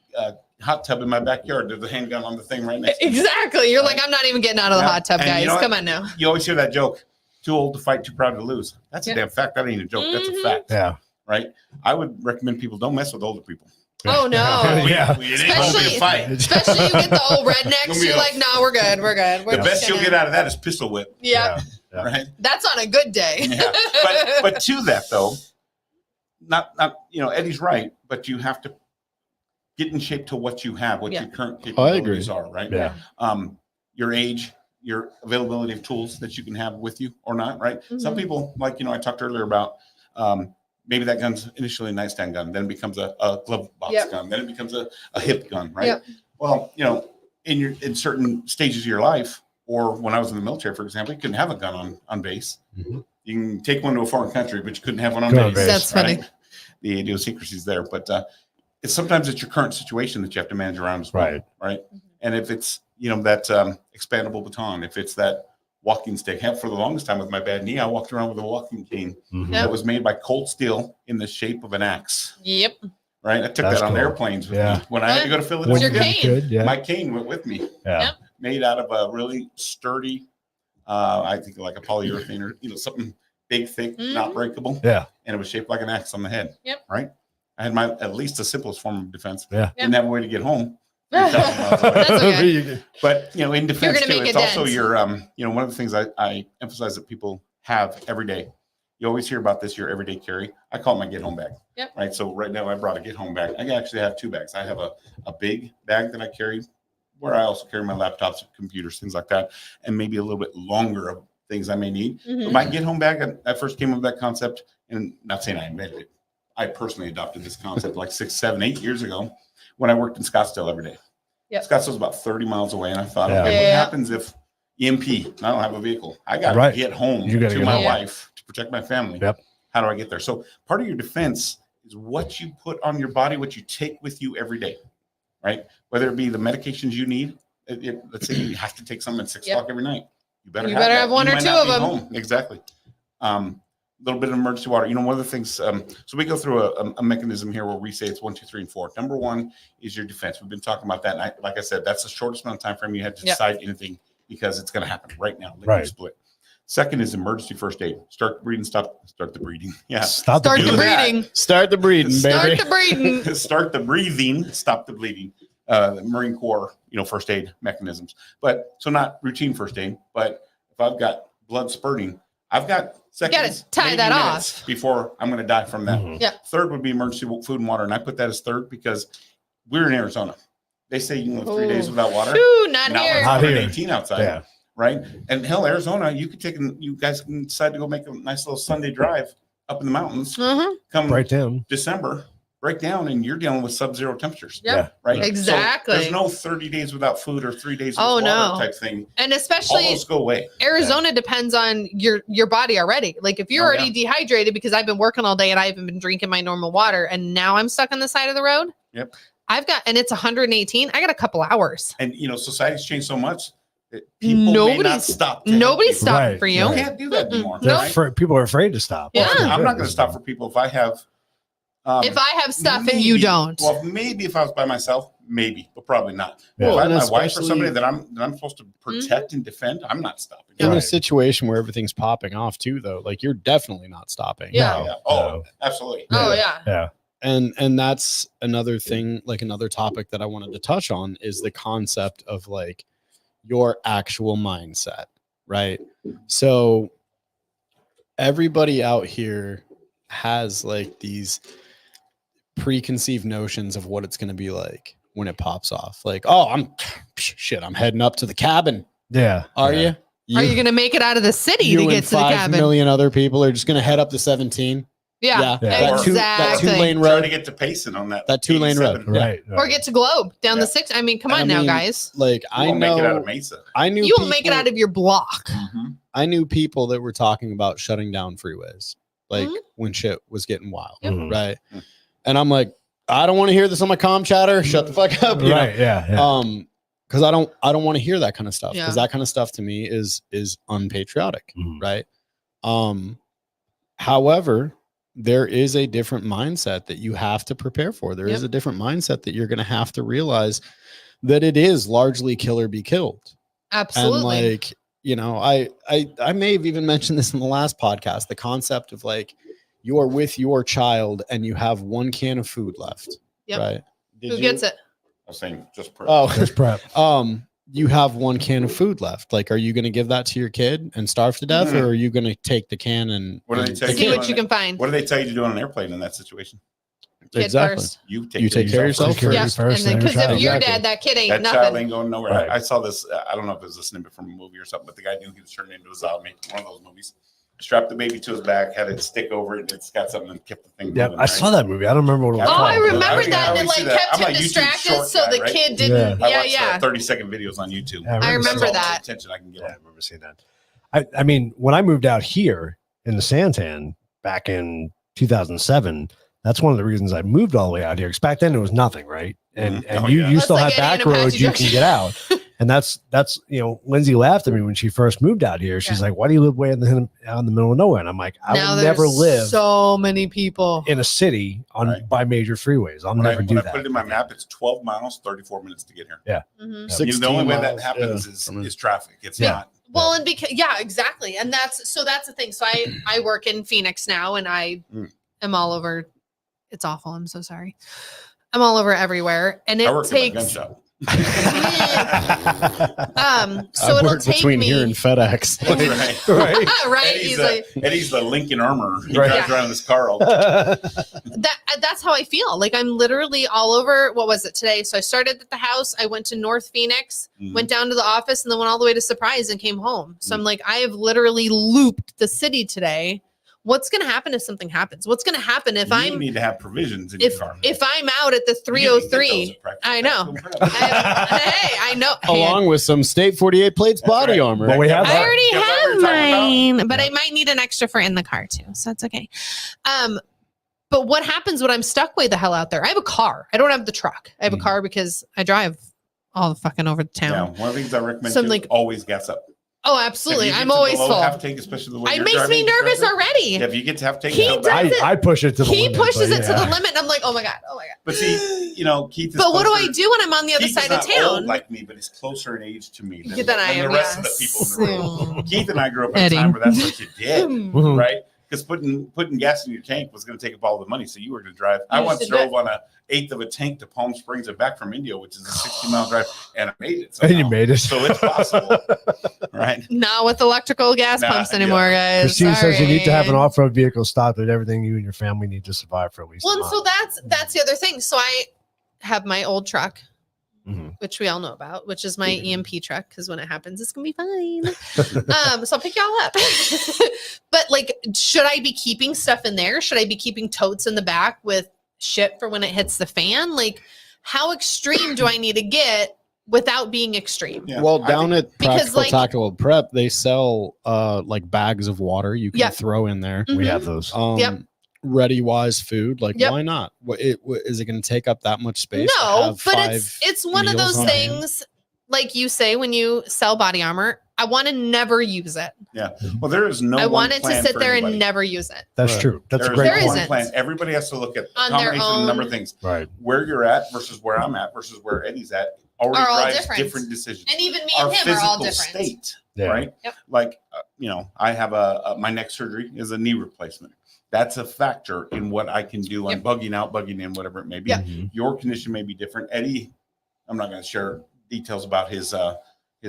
hot tub in my backyard, there's a handgun on the thing right next to me. exactly. You're Right. like, I'm not even getting out of the Yeah. hot tub, And you guys. know what? Come on now. You always hear that joke, too old to fight, too proud to lose. That's Yeah. a damn fact. That ain't a joke. That's a Mhm. fact. Yeah. Right? I would recommend people don't mess with older people. Oh no. Yeah. It ain't gonna be Especially- a fight. Especially you get the old Gonna rednecks. be You're a- like, no, we're good. We're good. We're The just best you'll gonna- get out of that is pistol whip. Yeah. Yeah. Right? That's on a good day. Yeah. But to that though, not you know, Eddie's right, but you have to get in shape to what you have, what Yeah. your current I agree. capabilities are, right? Yeah. Your age, your availability of tools that you can have with you or not, right? Some Mhm. people, like, you know, I talked earlier about maybe that gun's initially a nightstand gun, then it becomes a glove box Yep. gun, then it becomes a hip gun, right? Yep. Well, you know, in certain stages of your life, or when I was in the military, for example, you couldn't have a gun on base. Mhm. You can take one to a foreign country, but you couldn't have one on Go on base. base. That's funny. right? The idiosyncrasies there, but sometimes it's your current situation that you have to manage around as well, Right. right? And if it's, you know, that expandable baton, if it's that walking stick, heck, for the longest time with my bad knee, I walked around with a walking cane Mhm. Yeah. that was made by cold steel in the shape of an axe, Yep. right? I took That's that on cool. airplanes with Yeah. me when I had to go to When When your Philadelphia. you cane. could, yeah. My cane went with me, Yeah. Yep. made out of a really sturdy, I think like a polyurethane or, you know, something big, thick, not Mhm. breakable. Yeah. And it was shaped like an axe on the head. Yep. Right. I had at least the simplest form of defense. Yeah. Didn't have a way to get home. That's okay. But, you know, in defense gonna too, make it's a also dent. your, you know, one of the things I emphasize that people have every day. You always hear about this, your everyday carry. I call it my get home bag. Yep. Right. So right now I brought a get home bag. I actually have two bags. I have a big bag that I carry where I also carry my laptops, computers, things like that, and maybe a little bit longer of things I may need. Mhm. But my get home bag, I first came up with that concept, and not saying I invented it. I personally adopted this concept like 6, 7, 8 years ago when I worked in Scottsdale every day. Yep. Scottsdale's about 30 miles away, and I thought, Yeah. okay, what Yeah. happens if EMP? I don't have a vehicle. I got to Right. get home You gotta to get my home. wife to protect my family. Yep. How do I get there? So part of your defense is what you put on your body, what you take with you every day, right? Whether it be the medications you need. Let's say you have to take some at 6 Yep. o'clock every night. You better You better that. have one You or might two not of be them. home. Exactly. A little bit of emergency water. You know, one of the things, so we go through a mechanism here where we say it's 1, 2, 3, and 4. Number 1 is your defense. We've been talking about that. And like I said, that's the shortest amount of time frame you had to Yep. decide anything because it's going to happen right now. Lickety Right. Split. Second is emergency first aid. Start the breathing, start the breathing. Yeah. Start Start the Do that. breeding. Start the breeding, Start baby. the breeding. Start the breathing, stop the bleeding. The Marine Corps, you know, first aid mechanisms. But so not routine first aid, but if I've got blood spurting, I've got seconds, tie maybe that minutes off. before I'm going to die from that. Mhm. Yeah. Third would be emergency food and water, and I put that as third because we're in Arizona. They say you can live 3 days without water. Shoo, not Now here. it's Not here. 118 outside, Yeah. right? And hell, Arizona, you guys can decide to go make a nice little Sunday drive up in the mountains. Mhm. Come Right down. December, break down, and you're dealing with sub-zero temperatures. Yep. Yeah. Right. Exactly. So there's no 30 days without food or 3 days Oh, without no. water type thing. And All especially those go away. Arizona depends on your body already. Like if you're Oh, already dehydrated because I've been working all day and I haven't been drinking my normal water and now I'm stuck on the side of the road. Yep. And it's 118. I got a couple hours. And society's changed so much that people may not Nobody's- stop. to help Nobody's people. stopping Right, for you. You right. can't do that anymore. They're Right? people are afraid to stop. Yeah. I'm not going to stop for people if I have. If I have stuff and you maybe- don't. Well, maybe if I was by myself, maybe, but probably not. Yeah. If I Well, had and my wife or especially- somebody that I'm supposed to protect and defend, I'm not stopping. In Right. a situation where everything's popping off too, though, like you're definitely not stopping. Yeah. Yeah. No. Oh, absolutely. Oh yeah. Yeah. And that's another thing, like another topic that I wanted to touch on is the concept of like your actual mindset, right? So everybody out here has like these preconceived notions of what it's going to be like when it pops off. Like, oh, I'm heading up to the cabin. Yeah. Are yeah. you? Are you going to make it out of the city you to and get to the 5 cabin? million other people are just going to head up to 17. Yeah, Yeah. That exactly. two-lane Trying road. to get to Payson on that. That 2-lane road. 87. Right. Or get to Globe down the Yeah. 6. I mean, come And on I now, mean, guys. Like You I won't make it out know, of Mesa. I knew You won't make it people- out of your block. I knew people that were talking about shutting down freeways, like Mhm. when shit was getting wild, Yep. Mhm. right? And I'm like, I don't want to hear this on my comm chatter. Shut the fuck up, you know? Right. Yeah. Yeah. Because I don't want to hear that kind of stuff. Yeah. Because that kind of stuff to me is unpatriotic, Mhm. right? However, there is a different mindset that you have to prepare for. There is Yep. a different mindset that you're going to have to realize that it is largely kill or be killed. Absolutely. And like, you know, I may have even mentioned this in the last podcast, the concept of like you are with your child and you have one can of food left. Yep. Right. Who gets it? I was saying just Oh, Just prep. you have one can of food left. Like, are you going to give that to your kid and starve to death, Mhm. or are you going to take the can and What do they and tell the you? See kid? what you can find. What do they tell you to do on an airplane in that situation? Kid Exactly. first. You You take care of yourself Take care of Yeah. you first, And then then because your if child. you're Exactly. dead, that kid ain't That nothing. child ain't going nowhere. Right. I saw this. I don't know if it was a snippet from a movie or something, but the guy knew he was turning into a zombie. One of those movies. Strapped the baby to his back, had it stick over it. It's got something and kept the thing. Yeah, moving, I saw that movie. I don't remember what it was Yeah. Oh, called. I remember I that. And it always like see that. kept I'm him a YouTube distracted short so guy, the right? kid didn't. I Yeah, watch yeah. 30-second videos on YouTube. Yeah, I remember That's all the that. attention I can get. Yeah, I remember seeing that. I mean, when I moved out here in the Santan back in 2007, that's one of the reasons I moved all the way out here. Because back then it was nothing, right? And Mhm. and Oh, you yeah. you That's still like had Eddie back in Apache roads you Junction. can get out. And that's Lindsay laughed at me when she first moved out here. She's Yeah. like, "Why do you live way out in the middle of nowhere?" And I'm like, "I Now will there's never live so many people. in a city on Right. by major freeways. I'll When I never do that." put it in my map, it's 12 miles, 34 minutes to get here. Mhm. Yeah. You know, the only way that 16 happens miles, yeah. is traffic. It's Yeah. not. Well, and because exactly, and that's the thing. So I work in Phoenix now, and I am all over. It's awful. I'm so sorry. I'm all over everywhere, and I it work in my gun takes. shop. So I it'll work take between me. here and FedEx. Right. right. Right, Eddie's, he's the, like Eddie's the Lincoln armor. He Right. drives around in his car all the time. that's how I feel. Like I'm literally all over. What was it today? So I started at the house. I went to North Phoenix, Mhm. went down to the office, and then went all the way to Surprise and came home. So I'm like, I have literally looped the city today. What's going to happen if something happens? What's going to happen if You need to have provisions in your car. if I'm out at the You can get those 303? at Practice I know. Practical Prep. Hey, I know. Hey, Along with some State 48 plates That's body right. armor. Well, we have I that. already Yeah, what we have were talking mine, but I might need an extra for in the car too. So that's okay. But what happens when I'm stuck way the hell out there? I have a car. I don't have the truck. I have a Mhm. car because I drive all the fucking over the Yeah, town. one of the things I recommend So I'm too, like- always gas up. Oh, If absolutely. you get I'm to the always low full. half tank, especially the way It you're makes me driving, nervous driving. already. Yeah, if you get to half tank, He it'll does back. it. I push it to the He limit, pushes but it to yeah. the limit. And I'm like, oh my God. Oh my God. But see, Keith is But what do I closer- do when I'm on the other Keith side is of not old town? like me, but he's closer in age to me Than I than am, the rest of yes. the people in the room. Keith and I grew up at Eddie. a time where that's what you did, Mhm. right? because putting gas in your tank was going to take up all the money. So you were going to drive. I You once should drove do on a eighth of a tank to Palm Springs and back from India, which is a 60-mile drive, and I made it. And you somehow. made it. So it's possible, right? Not with electrical gas Nah, pumps anymore, guys. Christine says you need to have an Sorry. off-road vehicle stocked with everything you and your family need to survive for at least. Well, a and so month. that's the other thing. So I have my old truck, Mhm. which we all know about, which is my EMP truck, because when it happens, it's gonna be fine. So I'll pick y'all up. But like, should I be keeping stuff in there? Should I be keeping totes in the back with shit for when it hits the fan? Like, how extreme do I need to get without being extreme? Yeah. Well, I down think- at Because, Practical like- Tactical Prep, they sell like bags of water you can Yeah. throw in there. We Mhm. have those. Yep. Ready wise food, like Yep. why not? Is it going to take up that much space? to No, have but 5 it's one of meals those on hand? things, like you say, when you sell body armor, I want to never use it. Well, there is no. I one want it to plan sit for there anybody. and never use it. That's Right. true. That's There a is great There no point. one isn't. plan. Everybody has to look at the On their combination of a number of own- things. Right. Where you're at versus where I'm at versus where Eddie's at already Are all drives different. different decisions. And even me Our and him are all physical different. state, Yeah. right? Yep. Like, I have my neck surgery is a knee replacement. That's a factor in what I can do. I'm Yep. bugging out, bugging in, whatever it may be. Yeah. Mhm. Your condition may be different. Eddie, I'm not going to share details about his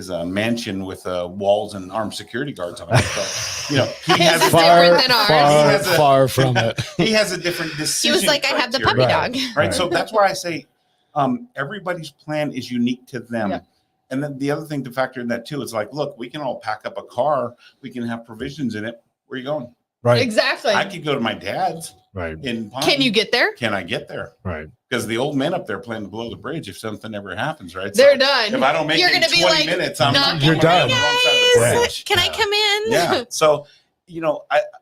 mansion with walls and armed security guards on it. But, he has It's a different than different, ours. far, He has a- far from it. he has a different decision. He was like, I have the puppy criteria, dog. right? So that's why I say everybody's plan is unique to them. Yeah. And then the other thing to factor in that too is like, look, we can all pack up a car, we can have provisions in it. Where are you going? Right. Exactly. I could go to my dad's Right. in Pine. Can you get there? Can I get there? Right. Because the old men up there plan to blow the bridge if something ever happens, right? They're So done. if I don't make You're it in gonna be 20 like, minutes, I'm "Not You're on done. the wrong side of the Guys, bridge. can I come in? Yeah. So,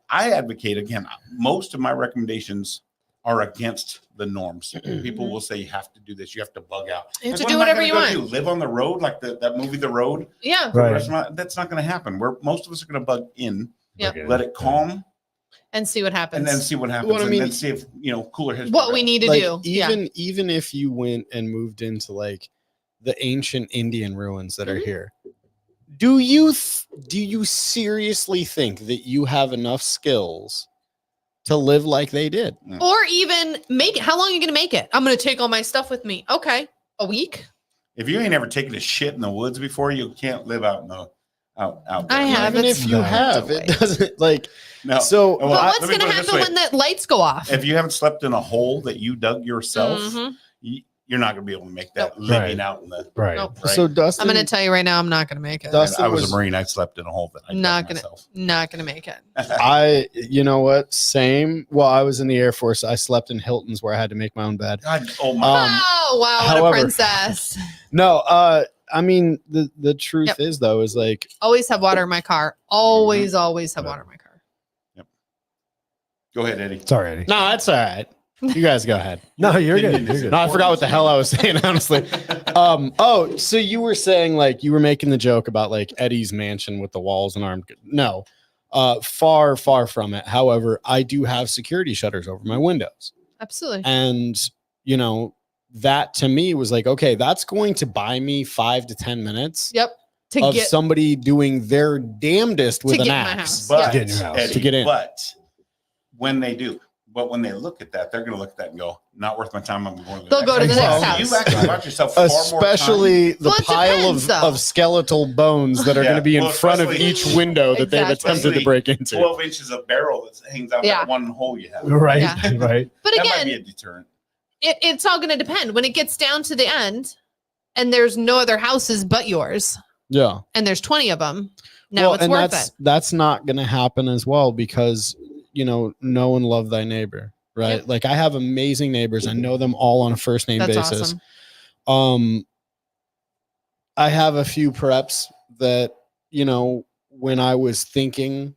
I advocate again, most of my recommendations are against the norms. People will say you have to do this, you have to bug out. You have Like, to what do am I whatever you gonna want. do? Live on the road like that movie The Road? Yeah. For the Right. rest of that's not going to happen. Most of us are going to bug in, Yeah. Okay. let it calm, And see what happens. and then see what happens, Well, I and mean- then see if cooler heads. what we need to Like, do. Yeah. even if you went and moved into like the ancient Indian ruins that are Mhm. here, do you seriously think that you have enough skills to live like they did? Or even make it. How long are you going to make it? I'm going to take all my stuff with me. Okay. A week? If you ain't ever taken a shit in the woods before, you can't live out in the out. I there, have. right? Even it's if you not have, the it way. doesn't like No. so. Well, But I- what's let me going to put it this happen way. when the lights go off? If you haven't slept in a hole that you dug yourself, Mhm. you're not going to be able to make that living Right. out in the. Right. Nope. Right? So Dustin, I'm going to tell you right now, I'm not going to make it. Dustin I was was- a Marine. I slept in a hole that I dug Not gonna- myself. Not going to make it. you know what? Same. Well, I was in the Air Force. I slept in Hilton's where I had to make my own bed. God, oh my! Oh, wow. What however- a princess. No, I mean the truth Yep. is though is like Always have water in my car. Always, always have Yeah. water in my car. Go ahead, Eddie. Sorry, Eddie. no, that's all right. You guys go ahead. No, you're good. Opinion You're is good. No, I forgot what the hell I was saying, honestly. Oh, so you were saying like you were making the joke about like Eddie's mansion with the walls and armed. No, far from it. However, I do have security shutters over my windows, Absolutely. and that to me was like, okay, that's going to buy me 5 to 10 minutes Yep. To of get somebody doing their damnedest with To an get in my axe. house. But Get in your house. Eddie, To get in. But when they look at that, they're going to look at that and go, "Not worth my time. I'm going to the They'll next go to the house." next So house. You actually bought yourself far more time. Especially the Well, it pile depends, though. of skeletal bones that are Yeah, going to be in well, front of especially- each window that they've Exactly. attempted to break into. 12 inches of barrel that hangs out Yeah. that one hole you have. Right. Yeah. Right. But That might be again, a deterrent. it's all going to depend. When it gets down to the end and there's no other houses but yours Yeah. and there's 20 of them, now it's and worth that's it. that's not going to happen as well because know and love thy neighbor, right? Yep. Like I have amazing neighbors. I know them all on a first name That's basis. awesome. I have a few preps that when I was thinking,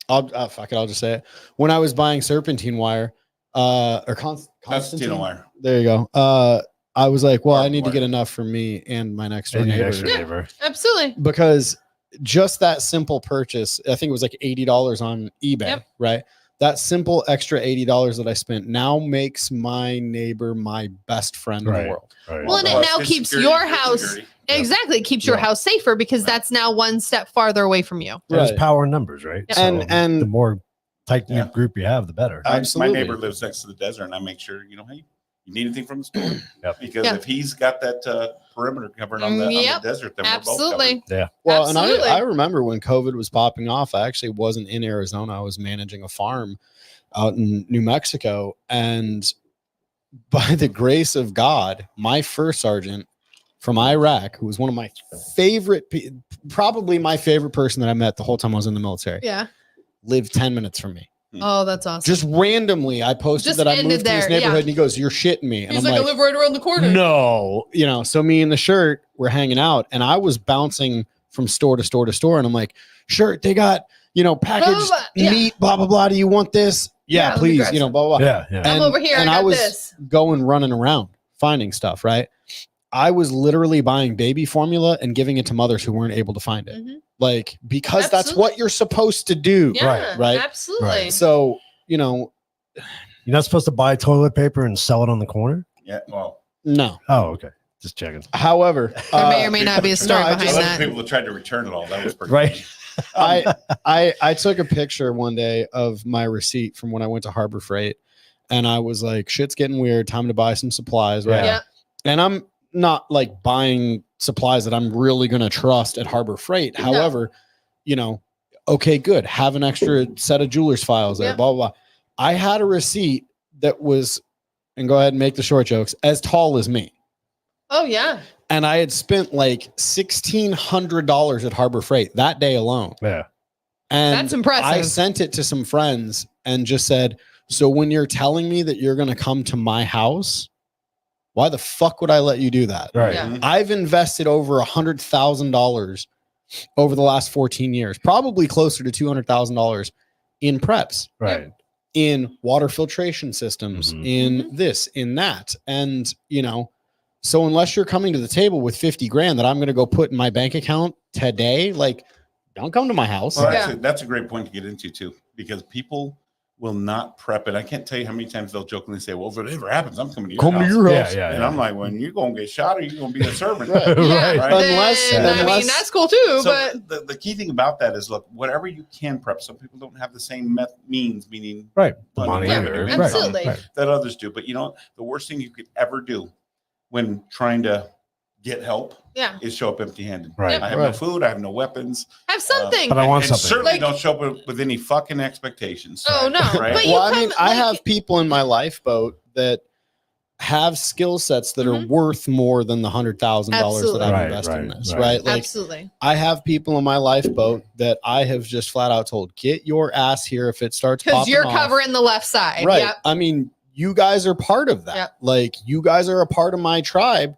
I'll just say it. When I was buying serpentine wire, or Constantine wire. there you go. I was like, well, I Barbed need to get wire. enough for me and my next door And your neighbor. extra Yeah. neighbor. Absolutely. Because just that simple purchase, I think it was like $80 on eBay, Yep. right? That simple extra $80 that I spent now makes my neighbor my best friend in Right. the world. Right. Well, and it Plus, now good keeps security, your good house security. exactly it keeps your Yeah. house safer because Right. that's now one step farther away from you. There's Right. power in numbers, right? Yeah. And- the more tight knit group you have, the better. Absolutely. My neighbor lives next to the desert, and I make sure, hey, you need anything from the store? Yep. Because if he's got that perimeter covered on the desert, then we're both Absolutely. covered. Yeah. Well, Absolutely. and I remember when COVID was popping off, I actually wasn't in Arizona. I was managing a farm out in New Mexico. And by the grace of God, my first sergeant from Iraq, who was one of my favorite, probably my favorite person that I met the whole time I was in the military, Yeah. lived 10 minutes from me. Oh, that's awesome. Just randomly, I posted Just that I ended moved to this there, neighborhood, yeah. and he goes, "You're shitting me." And He's I'm like, like, I live right around the corner. no, so me and the shirt were hanging out, and I was bouncing from store to store to store, and I'm like, shirt, they got packaged Blah, blah, meat, blah blah blah. Do you want this? Yeah, Yeah, let me please, grab some. blah blah. Yeah. Yeah. I'm over here. And I I got was this. going running around finding stuff. Right, I was literally buying baby formula and giving it to mothers who weren't able to find it, Mhm. like because that's Absolutely. what you're supposed to do. Yeah, right. Absolutely. Right. So You're not supposed to buy toilet paper and sell it on the corner? Yeah, well, no. Oh, okay. Just checking. However, There may or may not be a story no, I behind just- I that. people that tried to return it all. That was pretty Right. funny. I took a picture one day of my receipt from when I went to Harbor Freight, and I was like, shit's getting weird, time to buy some supplies, right? Yeah. And I'm not like buying supplies that I'm really going to trust at Harbor Freight. No. However, okay, good, have an extra set of jeweler's files there, Yeah. blah blah blah. I had a receipt that was, and go ahead and make the short jokes, as tall as me. Oh yeah. And I had spent like $1,600 at Harbor Freight that day alone. Yeah. And That's impressive. I sent it to some friends and just said, so when you're telling me that you're going to come to my house, why the fuck would I let you do that? Right. Yeah. I've invested over $100,000 over the last 14 years, probably closer to $200,000 in preps, Right. in water filtration systems, Mhm. in this, in that. And, so unless you're coming to the table with 50 grand that I'm going to go put in my bank account today, like, don't come to my house. Well, Yeah. actually, that's a great point to get into too, because people will not prep it. I can't tell you how many times they'll jokingly say, "Well, if it ever happens, I'm coming to your house." Yeah. Yeah. And I'm like, "When you're gonna get shot, or you're gonna be a servant?" Right. Yeah. Right. Then, Unless- I mean, unless- that's cool too. So but the key thing about that is, look, whatever you can prep. Some people don't have the same means, meaning Right. The money, money. Yeah, or- income absolutely. Right. that others do. But the worst thing you could ever do when trying to get help yeah, is show up empty-handed. Right. I have no Right. food. I have no weapons. have something. But I want And something. certainly Like- don't show up with any fucking expectations. Oh no. Right. But you Well, I come, mean, I like- have people in my lifeboat that have skill sets that are Mhm. worth more than the $100,000 that I've Right, invested in right, this, right. right? Like, absolutely. I have people in my lifeboat that I have just flat out told, get your ass here if it starts Because popping you're off. covering the left side. Right. Yep. I mean, you guys are part of that. Yep. Like, you guys are a part of my tribe.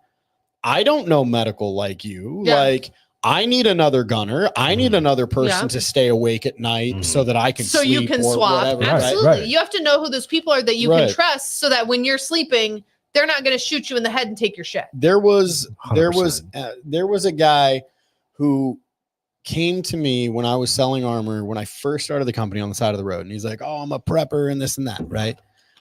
I don't know medical like you. Yeah. Like, I need another gunner. I need Mhm. another person Yeah. to stay awake at night Mhm. so that I can So you sleep can or swap. whatever. Right, Absolutely. right. You have to know who those people are that you Right. can trust so that when you're sleeping, they're not going to shoot you in the head and take your shit. There was 100%. there was a guy who came to me when I was selling armor when I first started the company on the side of the road, and he's like, "Oh, I'm a prepper and this and that," right?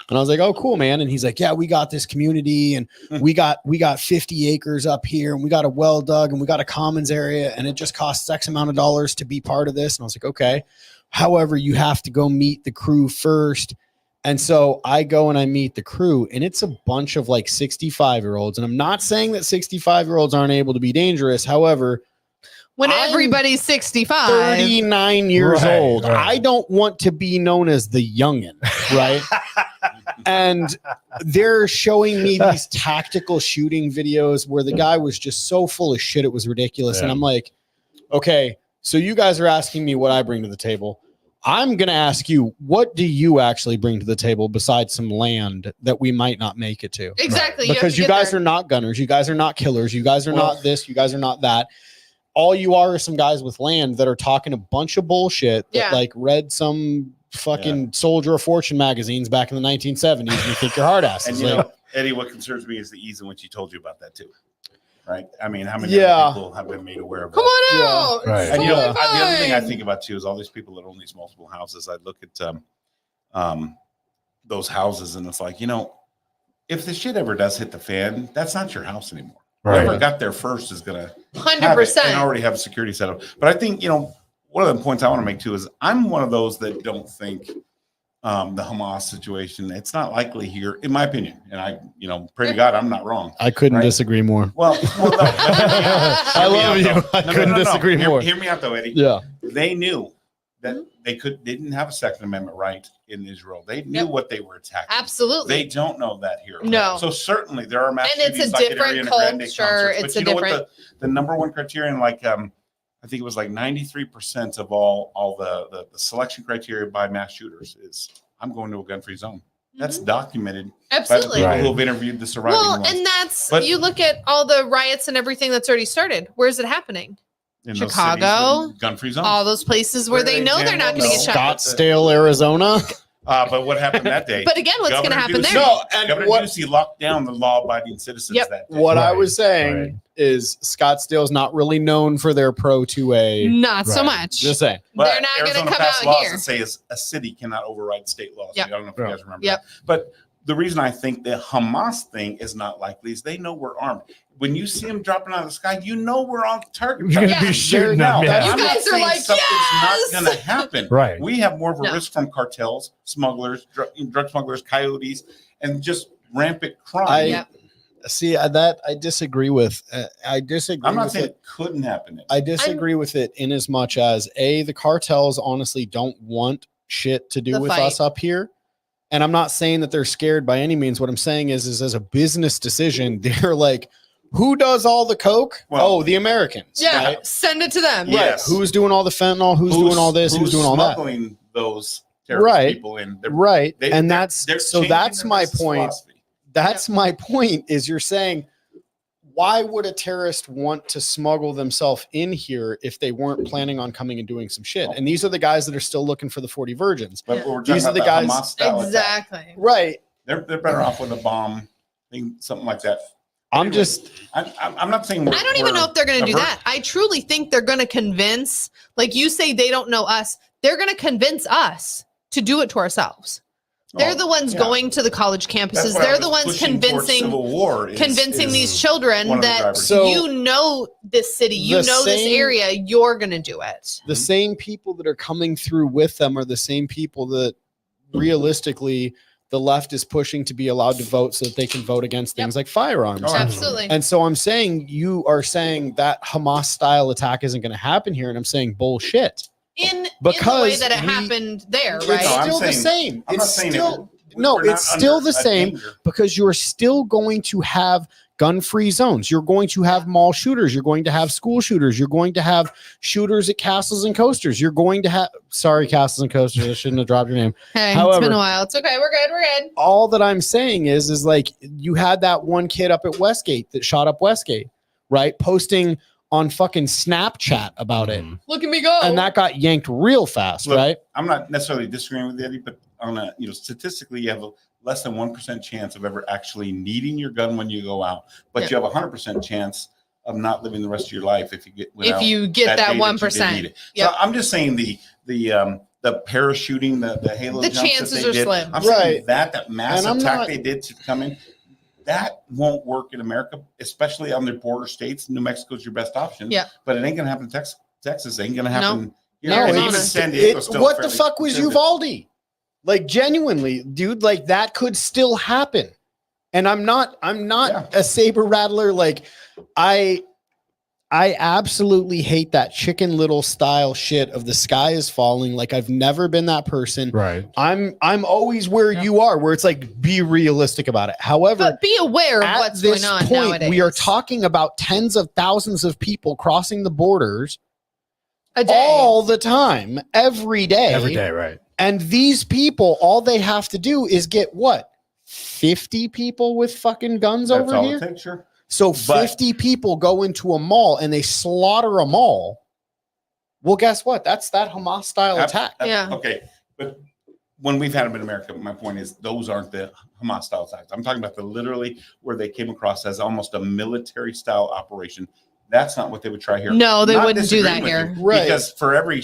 And I was like, "Oh, cool, man." And he's like, "Yeah, we got this community, and we got 50 acres up here, and we got a well dug, and we got a commons area, and it just costs X amount of dollars to be part of this." And I was like, "Okay, however, you have to go meet the crew first." And so I go and I meet the crew, and it's a bunch of like 65-year-olds. And I'm not saying that 65-year-olds aren't able to be dangerous. However, When I'm everybody's 65. 39 years Right, old. right. I don't want to be known as the youngin, right? And they're showing me these tactical shooting videos where the guy was just so full of shit, it was ridiculous. And Yeah. I'm like, okay, so you guys are asking me what I bring to the table. I'm going to ask you, what do you actually bring to the table besides some land that we might not make it to? Exactly. Because you guys are not gunners. You guys are not killers. You guys are Well- not this. You guys are not that. All you are some guys with land that are talking a bunch of bullshit that Yeah. like read some fucking Soldier of Fortune magazines back in the 1970s and you think you're hard asses. And you Like, know, Eddie, what concerns me is the ease in which he told you about that too. Right? I mean, how many Yeah. other people have been made aware of Come that? on Yeah. out. Right. It's And totally the other thing I fine. think about too is all these people that own these multiple houses. I look at those houses, and it's like, if the shit ever does hit the fan, that's not your house anymore. Whoever Right. got there first is gonna have it and 100%. already have a security setup. But I think one of the points I want to make too is I'm one of those that don't think the Hamas situation. It's not likely here, in my opinion. And I, pray to God I'm not wrong. I couldn't Right. disagree more. Well, no, I love you. I couldn't disagree more. Hear me out though, Eddie. Yeah. They knew that they didn't have a Second Amendment right in Israel. They knew what they were attacking. Absolutely. They don't know that here. No. So certainly there are mass And it's shootings a like at different Ariana Grande culture. concerts. It's But a you know different- what the number one criterion, like I think it was like 93% of all the selection criteria by mass shooters is I'm going to a gun-free zone. That's documented by the Absolutely. people Right. who have interviewed the surviving Well, ones. and that's But- you look at all the riots and everything that's already started. Where's it happening? In those Chicago, cities with gun-free zones. All those places where Where they they know they're damn not well going to get know. shot. Scottsdale, Arizona. But what happened that day? But again, what's going to Governor happen Ducey- there? No, and Governor what- Ducey locked down the law-abiding citizens Yep. that day. What I Right, was saying right. is Scottsdale's not really known for their pro 2A. Not so Right. much. Just saying. But They're not going Arizona to come passed out laws here. that say a city cannot override state laws. Yep. I don't know if you Yeah. guys remember Yep. that. But the reason I think the Hamas thing is not likely is they know we're armed. When you see them dropping out of the sky, you know we're on target. You're gonna Yeah. be shooting Now, them. that- You I'm not guys are saying like, something's yes! not going to happen. Right. We have more of a No. risk from cartels, smugglers, drug smugglers, coyotes, and just rampant crime. I Yep. see that I disagree with. I disagree. I'm not with saying it. it couldn't happen. I disagree with it in as much as the cartels honestly don't want shit to do The with fight. us up here. And I'm not saying that they're scared by any means. What I'm saying is as a business decision, they're like, who does all the coke? Well, the Americans. Yeah, Right? send it to them. Yeah. Yes. Who's doing all the fentanyl? Who's doing all this? Who's doing all that? Smuggling those terrorist Right. people in. Right. They- And they're- that's they're so changing that's their my business point. philosophy. That's my point is you're saying, why would a terrorist want to smuggle themselves in here if they weren't planning on coming and doing some shit? And these are the guys that are still looking for the 40 virgins. But Yeah. we're talking These are about the guys- Hamas style attack. Exactly. Right. They're better off with a bomb, something like that. I'm Anyway, just I'm not saying I don't even know if they're going to do avert- that. I truly think they're going to convince, like you say, they don't know us. They're going to convince us to do it to ourselves. They're Oh, the ones yeah. going to the college campuses. That's why I They're the was ones pushing towards convincing civil war is these children one of the that drivers. So- you know this city, you The know this same- area, you're going to do it. the same people that are coming through with them are the same people that realistically the left is pushing to be allowed to vote so that they can vote against things like firearms. Oh, Absolutely. And so I'm saying you are saying that Hamas style attack isn't going to happen here. And I'm saying bullshit. In the way Because that it we- happened there, It's right? No, I'm still the saying- same. I'm not It's saying still, it, no, we're not it's still under the a same danger. because you're still going to have gun-free zones. You're going to have mall shooters. You're going to have school shooters. You're going to have shooters at castles and coasters. You're going to have, sorry, castles and coasters. I shouldn't have dropped your name. Hey, it's However- been a while. It's okay. We're good. We're good. All that I'm saying is like you had that one kid up at Westgate that shot up Westgate, right? Posting on fucking Snapchat about it. Mhm. Look at me go. And that got yanked real fast, Look, right? I'm not necessarily disagreeing with Eddie, but on a statistically, you have a less than 1% chance of ever actually needing your gun when you go out, but Yeah. you have a 100% chance of not living the rest of your life if you get if you get that day 1%. you did need it. Yep. So I'm just saying the parachuting, the halo The jumps that chances they are did, slim. I'm saying Right. that mass And I'm attack not- they did to come in, that won't work in America, especially on the border states. New Mexico's your best option. Yeah. But it ain't gonna happen in Texas. Texas ain't gonna happen. here. No, and it's- even San Diego's still what the fairly fuck was conservative. Uvalde? Like genuinely, dude, like that could still happen. And I'm not Yeah. a saber rattler. Like I absolutely hate that Chicken Little style shit of the sky is falling. Like I've never been that person. Right. I'm always where you are, where it's like be realistic about it. However, But be aware of at what's this going on point, nowadays. we are talking about tens of thousands of people crossing the borders a day. all the time, every day. Every day, right. And these people, all they have to do is get what? 50 people with fucking guns That's over all here? it takes, sure. So But- 50 people go into a mall and they slaughter a mall. Well, guess what? That's that Hamas style attack. Yeah. Okay. But when we've had them in America, my point is those aren't the Hamas style attacks. I'm talking about the literally where they came across as almost a military style operation. That's not what they would try here. No, they Not wouldn't do that disagreeing here. with you, Right. Because for every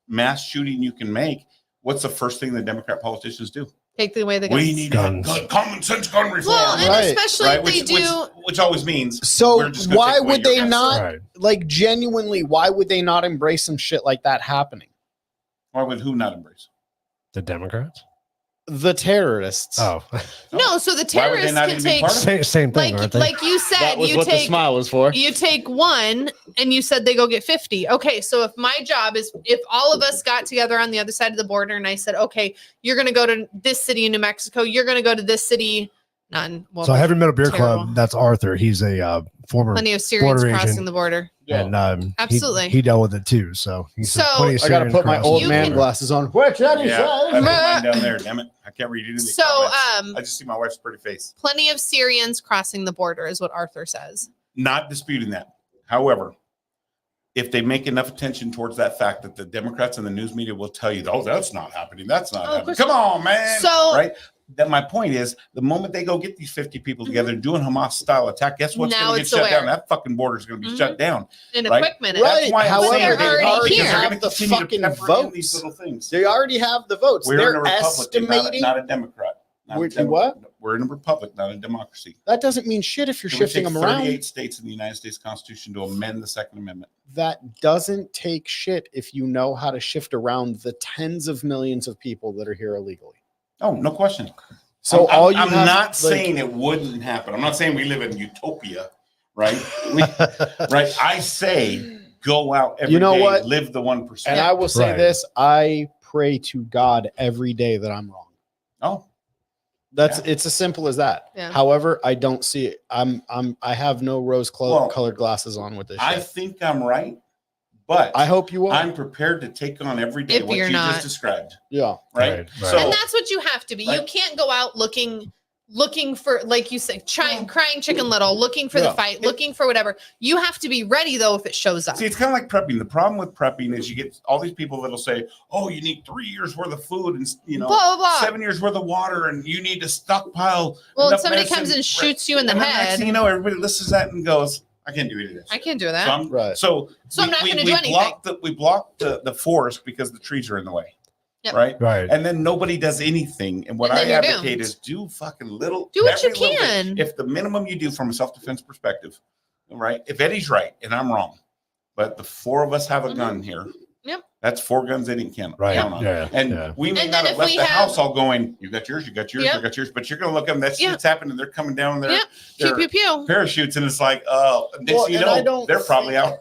mass shooting you can make, what's the first thing the Democrat politicians do? Take away the guns. We need Guns. common sense gun reform. well, and Right, especially right? if they do. Which always means So we're just gonna why take away would your they guns. not, Right. like genuinely, why would they not embrace some shit like that happening? Why would who not embrace? The Democrats. the terrorists. Oh, No, so the Why would they terrorists not can even be take part of it? same thing, aren't they? like you said, That was you what the take smile was for. you take one and you said they go get 50. Okay, so if my job is if all of us got together on the other side of the border and I said, okay, you're gonna go to this city in New Mexico, you're gonna go to this city, So Heavy Metal Beer terrible. Club, that's Arthur. He's a former, plenty of Syrians border crossing agent. the border. and Absolutely. he dealt with it too. So he's So- plenty of I gotta Syrians put my crossing old the man border. glasses on. Which Eddie Yeah, I says. put mine down there. Damn it! I can't read you. So I just see my wife's pretty face. plenty of Syrians crossing the border is what Arthur says. Not disputing that. However, if they make enough attention towards that fact that the Democrats and the news media will tell you, oh, that's not happening. That's not Oh, of happening. course Come not. on, man. So- right. That my point is the moment they go get these 50 people together doing Hamas style attack, guess what's Now going to get it's shut aware. down? That fucking border is going to be shut down. In a Right. quick minute. Right. That's why I'm However, saying they're they already are, because here. they're going to Have the continue to fucking pepper in these votes. little things. They already have the votes. We're They're in a republic, estimating. not a Democrat. Not a We're- what? We're in a republic, not a democracy. That doesn't mean shit if you're It would shifting take them around. 38 states in the United States Constitution to amend the Second Amendment. That doesn't take shit if you know how to shift around the tens of millions of people that are here illegally. Oh, no question. So I'm, all you I'm have, not like- saying it wouldn't happen. I'm not saying we live in utopia, right? Right. I say go out every day, You know what? live the 1%. And I will say Right. this: I pray to God every day that I'm wrong. Oh, That's Yeah. it's as simple as that. Yeah. However, I don't see it. I have no rose Well, colored glasses on with this I shit. think I'm right, but I hope you are. I'm prepared to take on every day If what you're you not. just described, yeah. right? Right. So And that's what you have to be. You Right. can't go out looking for, like you said, crying chicken little, looking for the Yeah. fight, looking for whatever. You have to be ready though if it shows up. see, it's kind of like prepping. The problem with prepping is you get all these people that'll say, "Oh, you need 3 years worth of food and Blah blah blah. 7 years worth of water, and you need to stockpile." Well, if enough somebody medicine." comes and shoots you in the And then next head, thing you know, everybody listens to that and goes, "I can't do any of this." I can't do So, that. I'm, Right. so, So I'm not gonna do anything. We blocked the forest because the trees are in the way, Yep. right? Right. And then nobody does anything. And what And I then you're advocate doomed. is do fucking little. Do what you every little bit. can. If the minimum you do from a self-defense perspective, right? If Eddie's right and I'm wrong, but the four of us have a Mhm. gun here. Yep. That's 4 guns they didn't count. Right. count on. Yeah. And yeah. we may And not then have if left we the have- house all going, you got yours, you got yours, Yep. you got yours, but you're going to look at them. That Yep. shit's happening. They're coming down there. Yep. Pew Their pew pew. parachutes, and it's like, oh, next Well, thing you and I know, don't they're probably think- out.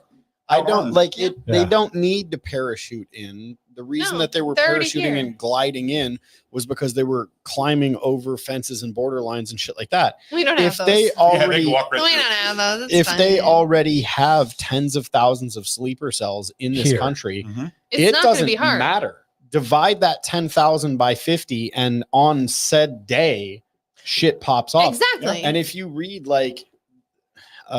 I out don't running. like it. Yeah. They don't need to parachute in. The reason No, that they were they're already parachuting here. and gliding in was because they were climbing over fences and border lines and shit like that. We don't If have those. they Yeah, they already, can walk right we through. don't have those. It's if they fine. already have tens of thousands of sleeper cells in this Here. country, Mhm. it's it not going to doesn't be hard. matter. Divide that 10,000 by 50, and on said day, shit pops off. Exactly. And if you read like,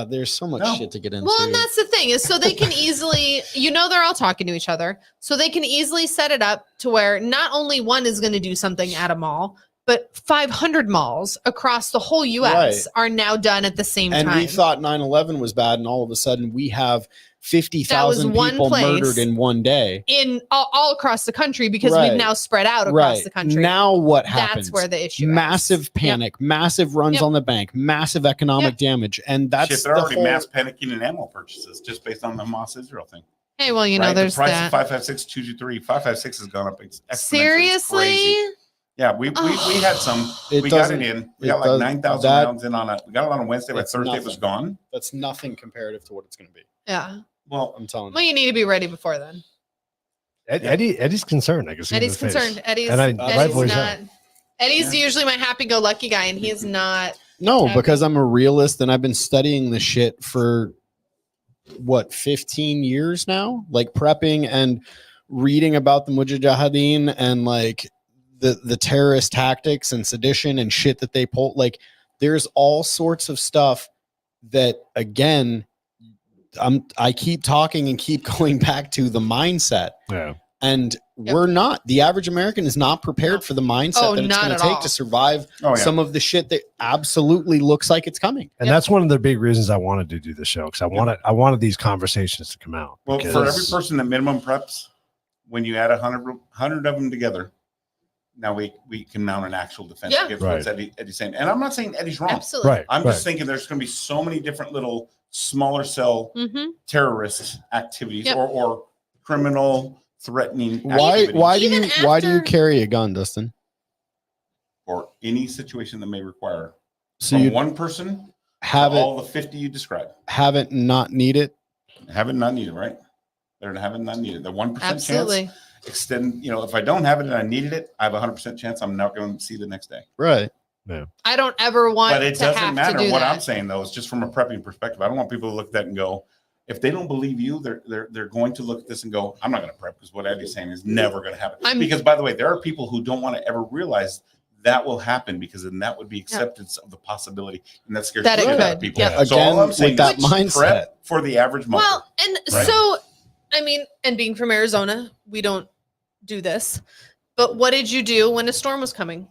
there's so much No. shit to get into. Well, and that's the thing is, so they can easily, they're all talking to each other, so they can easily set it up to where not only one is going to do something at a mall, but 500 malls across the whole U.S. Right. are now done at the same and time. we thought 9/11 was bad, and all of a sudden we have 50,000 one people place. murdered in one day. in all across the country because Right. we've now spread out across Right the country. now, what happens? That's where the issue is. Massive panic, massive runs Yep. on the bank, massive economic Yep. damage, and that's Shit, they're the already whole- mass panicking in ammo purchases just based on the Hamas Israel thing. Hey, well, right? there's the price that. of 5.56, 223, 5.56 has gone up exponentially. It's Seriously? crazy. Yeah, we had some. It We got doesn't- it in. We it got like does- 9,000 that- rounds in on it. We got it on a Wednesday, but It's Thursday it was nothing. gone. That's nothing comparative to what it's going to be. Yeah. Well, I'm telling Well, you. you need to be ready before then. Eddie's concerned. I can see in Eddie's his face. concerned. Eddie's And rightfully not. so. Eddie's usually my happy-go-lucky guy, and he's not. No, Happy. because I'm a realist and I've been studying this shit for 15 years now, like prepping and reading about the Mujahideen and like the terrorist tactics and sedition and shit that they pull. Like there's all sorts of stuff that, again, I keep talking and keep going back to the mindset. Yeah. And Yep. we're not, the average American is not prepared for the mindset Oh, that it's not going at to take all. to survive oh yeah. some of the shit that absolutely looks like it's coming. And Yep. that's one of the big reasons I wanted to do the show because I wanted these conversations to come out. Well, because- for every person that minimum preps, when you add 100 of them together, now we can mount an actual defense Yeah. against Right. what's Eddie's saying. And I'm not saying Eddie's wrong. Absolutely. right, I'm right. just thinking there's going to be so many different little smaller cell Mm-hmm. terrorist activities Yep. or criminal threatening. Why activities. why do Even you why do you after- carry a gun, Dustin? for any situation that may require. So From you one person have to it, all the 50 you described. have it not need it. Have it not needed, right? They're having not needed. The 1% Absolutely. chance extend, if I don't have it and I needed it, I have a 100% chance I'm not going to see the next day. Right. I don't ever want But it to doesn't have matter to do what that. I'm saying though. It's just from a prepping perspective. I don't want people to look at that and go, if they don't believe you, they're going to look at this and go, I'm not going to prep because what Eddie's saying is never going to happen. Because by the way, there are people who don't want to ever realize that will happen because then that would be acceptance of the possibility, and that scares That the it shit out of could. people. Yeah. So all I'm saying with that is mindset. prep for the average month. Well, and Right. so, I mean, and being from Arizona, we don't do this. But what did you do when a storm was coming?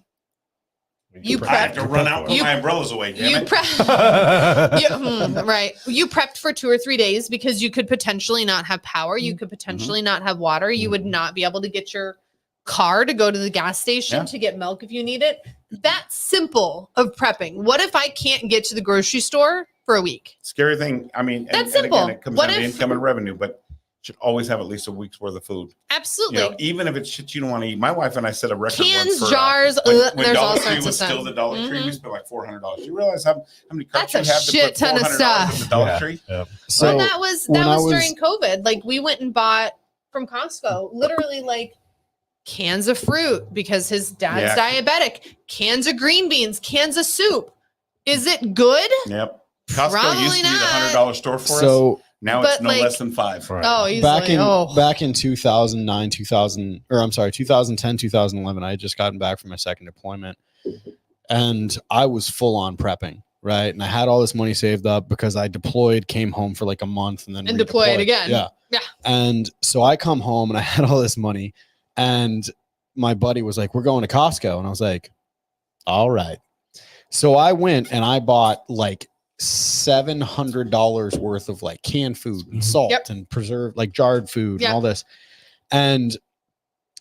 You I have prepped. to run out, put my umbrellas away. Damn You it. prepped. Right. You prepped for 2 or 3 days because you could potentially not have power. You could potentially not have water. You would not be able to get your car to go to the gas station Yeah. to get milk if you need it. That's simple of prepping. What if I can't get to the grocery store for a week? Scary thing. I mean, That's and simple. again, it comes What down to if- income and revenue, but should always have at least a week's worth of food. Absolutely. Even if it's shit you don't want to eat. My wife and I set a record Cans, once for, jars, when there's Dollar all Tree sorts of was stuff. still the Dollar Tree, we Mhm. spent like $400. You realize how many cups That's you a have to shit put ton of $400 in the Dollar Yeah. Tree? Yeah. So Well, that was when I was- during COVID. Like we went and bought from Costco, literally like cans of fruit because his dad's diabetic, cans of green beans, cans of soup. Is it good? Yep. Costco Probably used to be the not. $100 store for us. So Now it's But, no like- less than $5. Right. Oh, easily. back in 2009, 2010, 2011, I had just gotten back from my second deployment, and I was full on prepping, right? And I had all this money saved up because I deployed, came home for like a month, and then And deployed redeployed. again. Yeah, Yeah. And so I come home and I had all this money, and my buddy was like, "We're going to Costco," and I was like, "All right." So I went and I bought like $700 worth of like canned food and salt Yep. and preserved, like jarred food Yep. and all this. And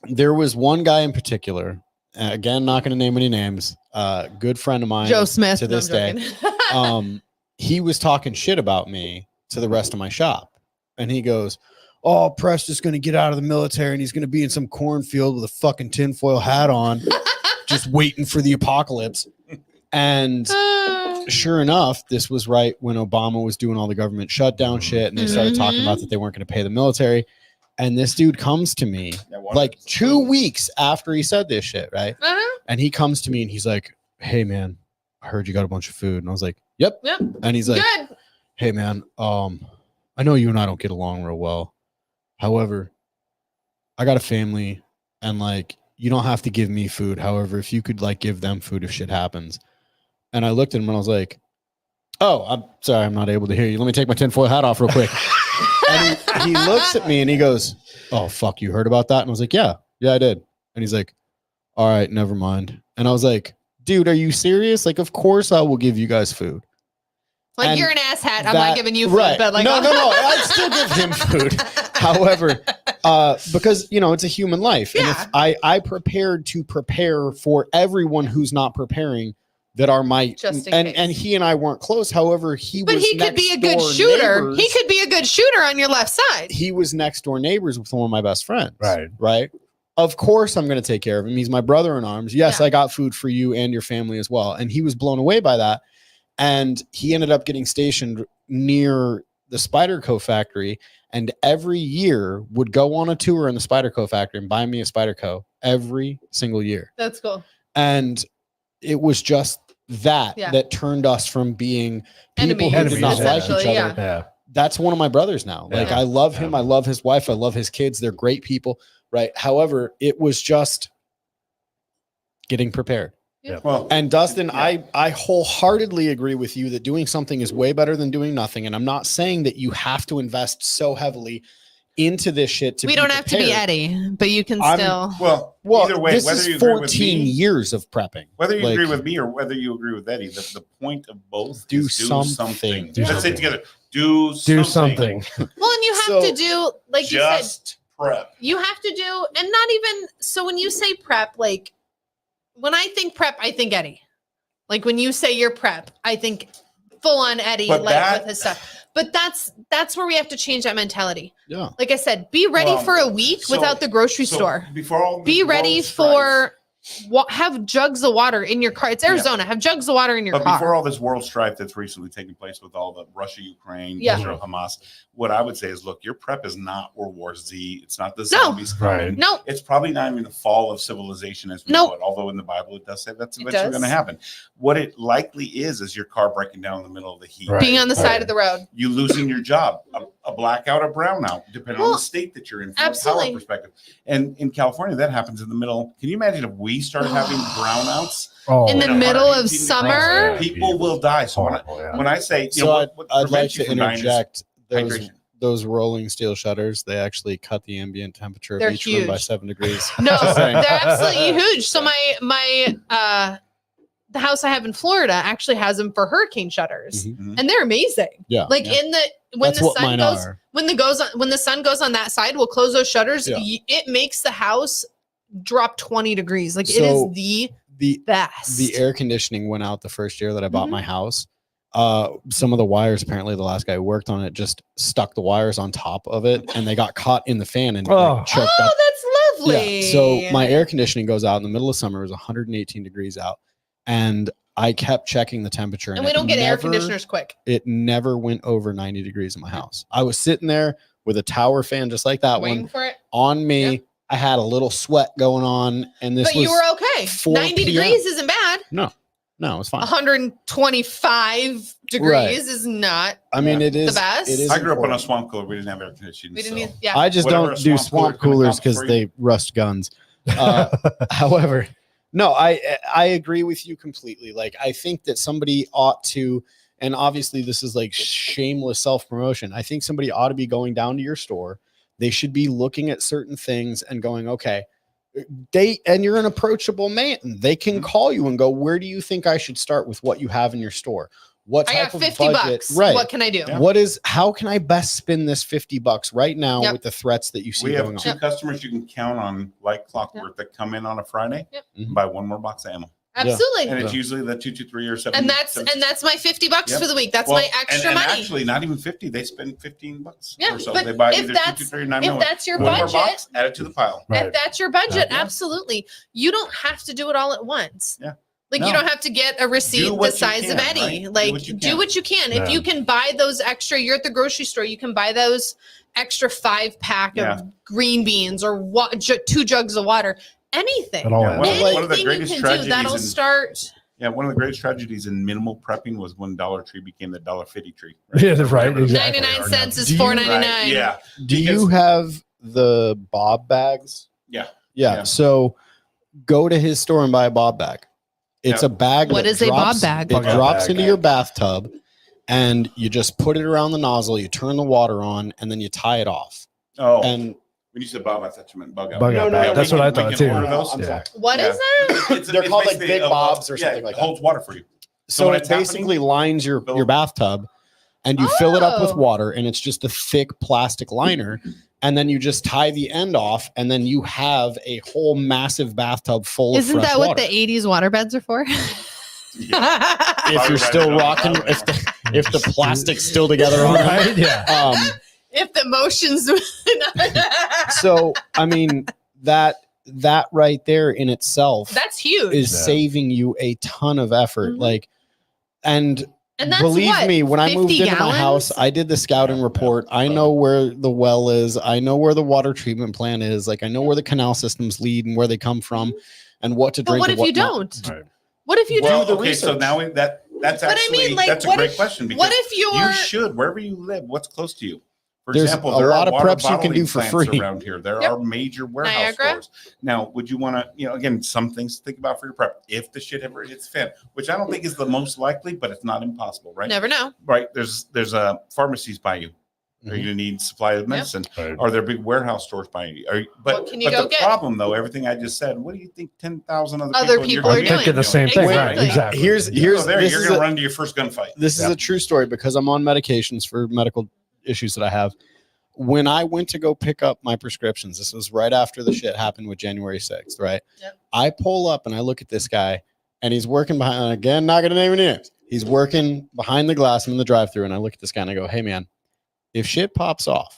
there was one guy in particular, again, not going to name any names, good friend of mine Joe Smith. to No, this I'm day. joking. He was talking shit about me to the rest of my shop. And he goes, "Oh, Preston's going to get out of the military and he's going to be in some cornfield with a fucking tinfoil hat on, just waiting for the apocalypse." And sure enough, this was right when Obama was doing all the government shutdown shit, and they started talking about that they weren't going to pay the military. And this dude comes to me like 2 weeks after he said this shit, right? And he comes to me and he's like, "Hey man, I heard you got a bunch of food." And I was like, "Yep." Yep. And he's like, Good. "Hey man, I know you and I don't get along real well. However, I got a family, and like you don't have to give me food. However, if you could like give them food if shit happens." And I looked at him and I was like, "Oh, I'm sorry, I'm not able to hear you. Let me take my tinfoil hat off real quick." And he looks at me and he goes, "Oh, fuck, you heard about that?" And I was like, yeah, I did. And he's like, "All right, never mind." And I was like, "Dude, are you serious? Like, of course I will give you guys food." Like And you're an ass hat. I'm that- not giving you food, right. but like No, I'd still give him food. However, because it's a human life. And if I prepared to prepare for everyone who's not preparing that are my Just in and case. he and I weren't close. However, he But was he could be a good next-door shooter. neighbors. He could be a good shooter on your left side. He was next door neighbors with one of my best friends. Right. Right. Of course, I'm going to take care of him. He's my brother in arms. Yes, Yeah. I got food for you and your family as well. And he was blown away by that. And he ended up getting stationed near the Spyderco factory. And every year would go on a tour in the Spyderco factory and buy me a Spyderco every single year. That's cool. And it was just that Yeah. that turned us from being people Enemies, who did not like each other. essentially, yeah. Yeah. That's one of my brothers now. Like Yeah. I love him. I love his wife. I love his kids. They're great people. Right. However, it was just getting prepared. Well, And Dustin, Yeah. I wholeheartely agree with you that doing something is way better than doing nothing. And I'm not saying that you have to invest so heavily into this shit to We be don't have to be prepared. Eddie, but you can I'm- still. Well, either way, this whether is you agree with 14 me, years of prepping. whether you Like, agree with me or whether you agree with Eddie, the point of both Do is do something. something. Do Let's say something. it together. Do Do something. Well, and you have So, to do, like you said, Just prep. you have to do, and not even, so when you say prep, like when I think prep, I think Eddie. Like when you say you're prep, I think full on Eddie, But like that- with his stuff. But that's where we have to change that mentality. Yeah. Like I said, be ready Well, for a week so- without the grocery So store. before all Be the ready world for have jugs of water in your car. It's Arizona. Have jugs of water in your But car. before all this world strife that's recently taken place with all the Russia, Ukraine, Yeah. Israel, Hamas, what I would say is, look, your prep is not World War Z. It's not the No. zombies coming. Right. No. It's probably not even the fall of civilization as we No. know it. Although in the Bible it does say that's It eventually does. going to happen. What it likely is your car breaking down in the middle of the heat. Right. Being on the side of the road. You losing your job, a blackout, a brownout, depending on Well, the state that you're in from absolutely. a power perspective. And in California, that happens in the middle. Can you imagine if we started having brownouts? Oh, In the in a middle of 118 degrees, summer. people will die. So horrible, yeah. when I say, you So know, I'd like prevents you to from dying is interject those hydration. those rolling steel shutters. They actually cut the ambient temperature They're of each room by huge. 7 degrees. No, Just saying. they're absolutely huge. So the house I have in Florida actually has them for hurricane shutters, Mhm. and they're amazing. Yeah. Like Yeah. when That's the what sun mine goes are. when the sun goes on that side, we'll close those shutters. Yeah. It makes the house drop 20 degrees. Like it So is the The best. the air conditioning went out the first year that I bought Mhm. my house. Some of the wires, apparently the last guy who worked on it just stuck the wires on top of it and they got caught in the fan and Oh. like, choked Oh, up. that's lovely. Yeah. So my air conditioning goes out in the middle of summer. It was 118 degrees out. And I kept checking the temperature. and we don't get air conditioners quick. It never went over 90 degrees in my house. I was sitting there with a tower fan just like that Waiting one for it. on me. Yep. I had a little sweat going on. And this But was you were okay. 4 90 p.m. degrees isn't bad. no, it was fine. 125 degrees Right. is not. I mean, it is best. It is I grew up on a important. swamp cooler. We didn't have air conditioning. We didn't so. need, yeah. I just Whatever don't a do swamp swamp cooler coolers can because accomplish for they rust guns. However, no, I agree with you completely. Like, I think that somebody ought to, and obviously this is like shameless self-promotion. I think somebody ought to be going down to your store. They should be looking at certain things and going, okay, and you're an approachable man. They can call you and go, where do you think I should start with what you have in your store? What I type got of 50 budget? bucks. Right. What can I do? Yeah. How can I best spend this $50 right now Yep. with the threats that you see We have going two on? customers you can count on like clockwork that come in on a Friday Yep. and buy one more box of ammo. Absolutely. And it's Yeah. usually the 223 or 7. And that's my $50 Yep. for the week. That's Well, my extra and money. Actually, not even 50. They spend $15 Yeah, or so. but They buy if either that's- 223 or 9 if mm. that's your One more budget, box, add it to the pile. Right. if that's your budget, Yeah. absolutely. You don't have to do it all at once. Yeah. Like No. you don't have to get a receipt Do the what you size can, of Eddie. right? Like Do what you can. If Yeah. you can buy those extra, you're at the grocery store, you can buy those extra 5-pack Yeah. of green beans or 2 jugs of water. Anything. It all Yeah, adds one up. of- one of the Anything greatest you can do, tragedies that'll in- start. Yeah, one of the greatest tragedies in minimal prepping was when Dollar Tree became the $1.50 tree. Yeah, right. Whatever. Exactly. 99 cents is Do you- $4.99. Right, yeah. Do you have the Bob bags? Yeah. Yeah. Yeah. So go to his store and buy a Bob bag. It's Yeah. a bag. What that is a Bob drops- bag? It Bug out drops bag. into your bathtub and you just put it around the nozzle, you turn the water on, and then you tie it off. Oh, And when you said Bob, I thought you meant bug out. Bug out bag. we That's can- what I we thought can too. order those. I'm Yeah. sorry. What is that? They're called, like, basically big Bobs or something like it that. holds water for you. So when it it's basically happening, lines your Bill- bathtub and you fill it up with Oh. water and it's just a thick plastic liner. And then you just tie the end off and then you have a whole massive bathtub full Isn't of fresh that what water. the 80s water beds are for? Yeah. If you're Probably still right rocking, on. if the plastic's still together on it. Right? Yeah. If the motions. So I mean that right there in itself That's huge. is Yeah. saving you a ton of effort. Mhm. Like, and And that's believe what, me, when I moved 50 into my gallons? house, I did the scouting report. I know where the well is. I know where the water treatment plant is. Like, I know where the canal systems lead and where they come from, and what to But drink. what and if you not. don't? Right. What if you Well, don't? the okay, so research. now that's But I actually mean, like, that's a what great if- question because What if you're you should wherever you live. What's close to you? For There's example, a there lot are of water preps you can bottling do for plants free. around here. There Yep. are major warehouse Niagara. stores. Now, would you want to, again, some things to think about for your prep if the shit ever hits the fan, which I don't think is the most likely, but it's not impossible, right? never know. Right. There's pharmacies by you. Are you Mhm. going to need supply of medicine? Right. Are there big warehouse stores by you? But What can you but go the get? problem, though, everything I just said, what do you think 10,000 Other other people, people in are your I'm doing. thinking the same thing. Right. Exactly. Exactly. Here's There, this you're is going to a- run to your first gunfight. This is Yeah. a true story because I'm on medications for medical issues that I have. When I went to go pick up my prescriptions, this was right after the shit happened with January 6th, right? Yep. I pull up and I look at this guy and he's working behind, again, not going to name any names. He's working behind the glass. I'm in the drive-thru and I look at this guy and I go, hey, man, if shit pops off,